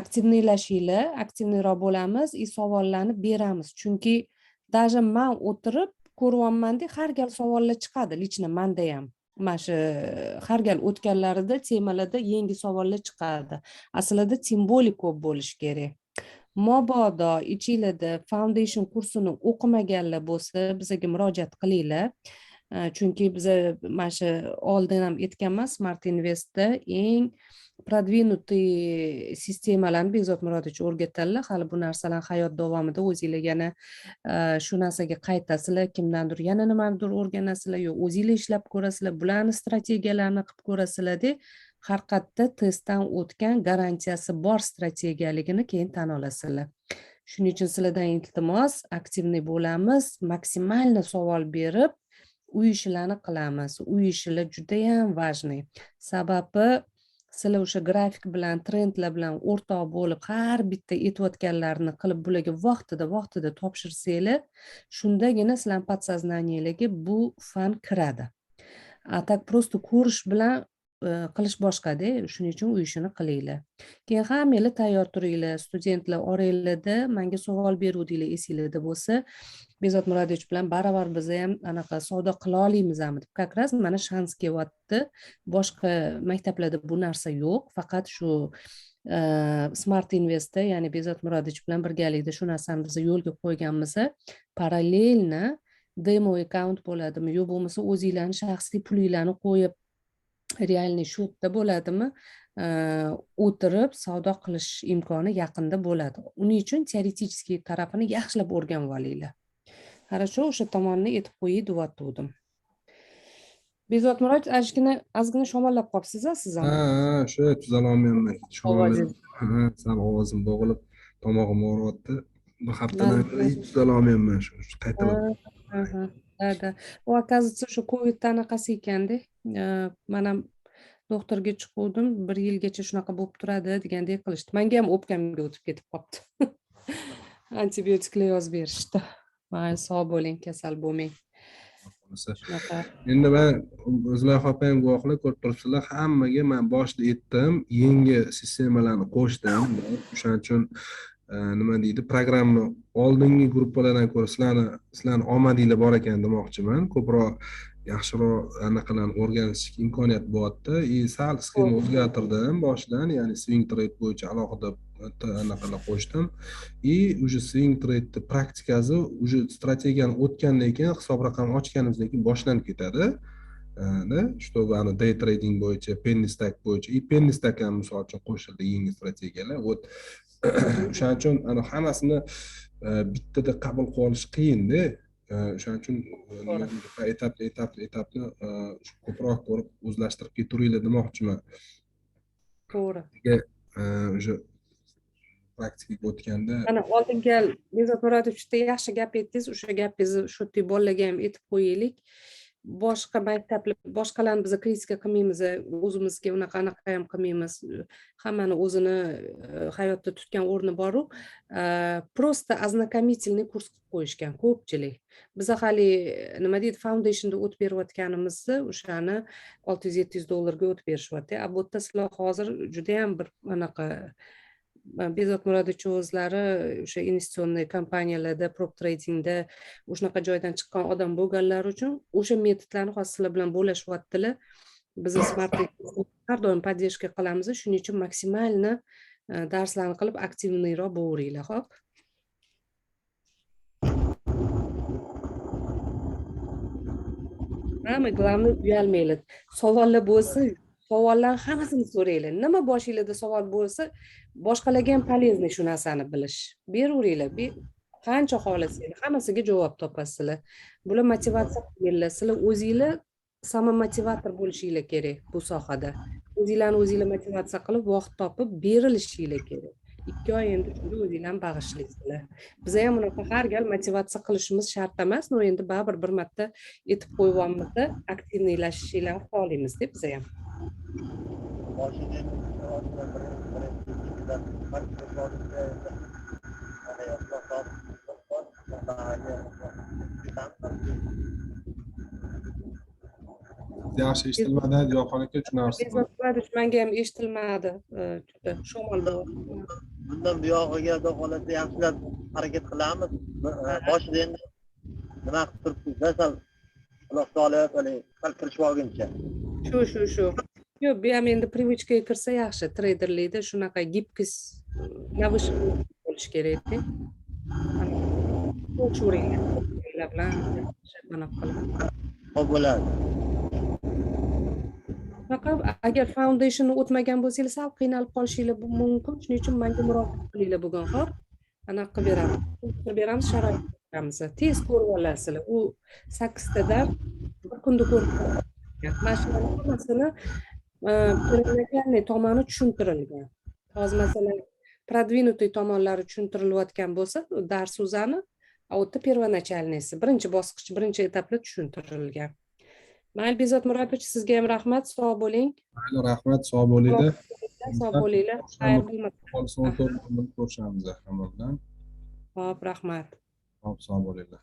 Aktivniylashinglar, aktivniyroq bo'lamiz, savollarni beramiz. Chunki даже men o'tirib ko'ryapman-da, har gal savollar chiqadi, lichna menda ham. Mana shu har gal o'tganlarida temalarda yangi savollar chiqadi. Aslida simbolik ko'p bo'lishi kerak. Mabodo ichinglarda foundation kursini o'qimaganlar bo'lsa, bizga murojaat qilinglar. Chunki biz mana shu oldin ham aytganman, Smart Investda eng продвинутый sistemalarni Bezod Murodovich o'rgatadilar. Hali bu narsalar hayot davomida o'zinglar yana shu narsaga qaytasizlar, kimdandir yana nimadir o'rganasizlar, yo o'zinglar ishlab ko'rasizlar, bularni strategiyalarini qilib ko'rasizlar-da, har qayerda testdan o'tgan garantiyasi bor strategiyaligini keyin tan olasizlar. Shuning uchun sizlardan iltimos, aktivniy bo'lamiz, maksimalni savol berib, uy ishlarini qilamiz. Uy ishlar juda ham важный. Sababi sizlar o'sha grafik bilan, trendlar bilan o'rtoq bo'lib, har bitta aytayotganlarni qilib bularga vaqtida topshirsanglar, shundagina sizlar podsoznaniylarga bu fan kiradi. A tak просто ko'rish bilan qilish boshqa-da. Shuning uchun uy ishini qilinglar. Keyin hammanglar tayyor turinglar, studentlar oranglarda menga savol beruvdinglar, esinglarda bo'lsa, Bezod Murodovich bilan baravar biz ham anaqa savdo qila olamizmi deb. Как раз mana shans kelyapti. Boshqa maktablarda bu narsa yo'q, faqat shu Smart Investda, ya'ni Bezod Murodovich bilan birgalikda shu narsani biz yo'lga qo'yganmiz. Parallelna demo account bo'ladimi, yo'q bo'lmasa o'zingizlarning shaxsiy pulinglarni qo'yib realniy счетda bo'ladimi, o'tirib savdo qilish imkoni yaqinda bo'ladi. Uning uchun teoretический tarafini yaxshilab o'rganib olinglar. Хорошо, o'sha tomonni aytib qo'ying deyotgandim. Bezod Murodovich, ozgina shamollab qolibsiz-a siz ham? Ha, shu tuzalolmayman. Sal ovozim bo'g'ilib, tomog'im og'riyapti. Bir haftadan beri tuzalolmayman shu qaytalab. Da. U оказывается shu COVID anaqasi ekanda. Men ham doktorga chiqdim, 1 yilgacha shunaqa bo'lib turadi degandek qilishdi. Menga ham o'pkamga o'tib ketib qolibdi. Antibiotiklar yozib berishdi. Mayli, sog' bo'ling, kasal bo'lmang. Shunaqa. Endi men Zulaxo opam guvohlik ko'rib turibsizlar, hammaga men boshida aytdim, yangi sistemalarni qo'shdim. O'shaning uchun nima deydi, programma oldingi gruppalardan ko'ra sizlarni omadinglar bor ekan demoqchiman. Ko'proq yaxshiroq anaqalarni o'rganishga imkoniyat bo'lyapti. Sal sxema o'zgartirdim boshidan, ya'ni swing trade bo'yicha alohida anaqalar qo'shdim. Уже swing trade praktikasi уже strategiyani o'tgandan keyin hisob raqam ochganimizdan keyin boshlanib ketadi. Чтобы ana day trading bo'yicha, penny stack bo'yicha, penny stack ham misol uchun qo'shildi yangi strategiyalar. O'shaning uchun ana hammasini bittada qabul qilib olish qiyin-da. O'shaning uchun etapni ko'proq ko'rib o'zlashtirib ketaveringlar demoqchiman. To'g'ri. O'sha praktikaga o'tganda Ana oldingi Bezod Murodovichda yaxshi gap aytdingiz, o'sha gapingizni shu bolalarga ham aytib qo'yaylik. Boshqa maktablar, boshqalarni biz kritika qilmaymiz, o'zimizga unaqa ham qilmaymiz. Hammani o'zini hayotda tutgan o'rni bor-ku. Просто ознакомительный kurs qilib qo'yishgan ko'pchilik. Biz hali nima deydi, foundationda o'tib berayotganimizni o'shani $600-700 o'tib berishyapti. Bu yerda sizlar hozir juda ham bir anaqa Bezod Murodovich o'zlari o'sha investitsion kompaniyalarda, prop tradingda o'shanaqa joydan chiqqan odam bo'lganlar uchun o'sha metodlarni hozir sizlar bilan bo'lashyaptilar. Biz smartlik har doim поддержка qilamiz. Shuning uchun maksimalni darslarni qilib aktivniyroq bo'laveringlar, xo'p? Hamma главное uyalmanglar. Savollar bo'lsa, savollarning hammasini so'ranglar. Nima boshingizda savol bo'lsa, boshqalarga ham полезный shu narsani bilish. Beraveringlar. Qancha xohlasanglar, hammasiga javob topasizlar. Bular motivatsiya qilinglar. Sizlar o'zingizlar samomotivator bo'lishinglar kerak bu sohada. O'zingizlar motivatsiya qilib, vaqt topib berilishinglar kerak. 2 oy endi shunga o'zinglarni bag'ishlaysizlar. Biz ham unaqa har gal motivatsiya qilishimiz shart emas, no endi baribir bir marta aytib qo'yganmizda aktivniylashishinglarni xohlaymiz deb biz ham. Yaxshi eshitilmadi, Diyorxon aka, tushunarsiz. Menga ham eshitilmadi. Juda shamol bo'ldi. Bundan buyog'iga xudo xohlasa yaxshilab harakat qilamiz. Boshida endi nima qilib turibsiz-da, sal quloq solib, sal kirishib olguncha. Shu. Yo'q, bu ham endi привычкаga kirsa yaxshi. Treyderlikda shunaqa gibkis navish bo'lish kerak-da. O'shuringlar bilan anaqa qilib. Xo'p bo'ladi. Faqat agar foundationni o'tmagan bo'lsangiz, sal qiynalib qolishinglar mumkin. Shuning uchun menga murojaat qilinglar bugun, xo'p? Anaqa qilib beramiz. Qilib beramiz, sharoit beramiz. Tez ko'rib olasizlar. U 8 tadan bir kunda ko'rib olasiz. Mana shu hammasini prenatalniy tomoni tushuntirilgan. Hozir masalan, продвинутый tomonlari tushuntirilayotgan bo'lsa, dars o'zani, a o'tda первоначальныйsi, birinchi bosqich, birinchi etapda tushuntirilgan. Mayli, Bezod Murodovich, sizga ham rahmat, sog' bo'ling. Mayli, rahmat, sog' bo'linglar. Sog' bo'linglar. Xayr bo'lmasin. So'ng ko'rishamiz hamma bilan. Xo'p, rahmat. Xo'p, sog' bo'linglar.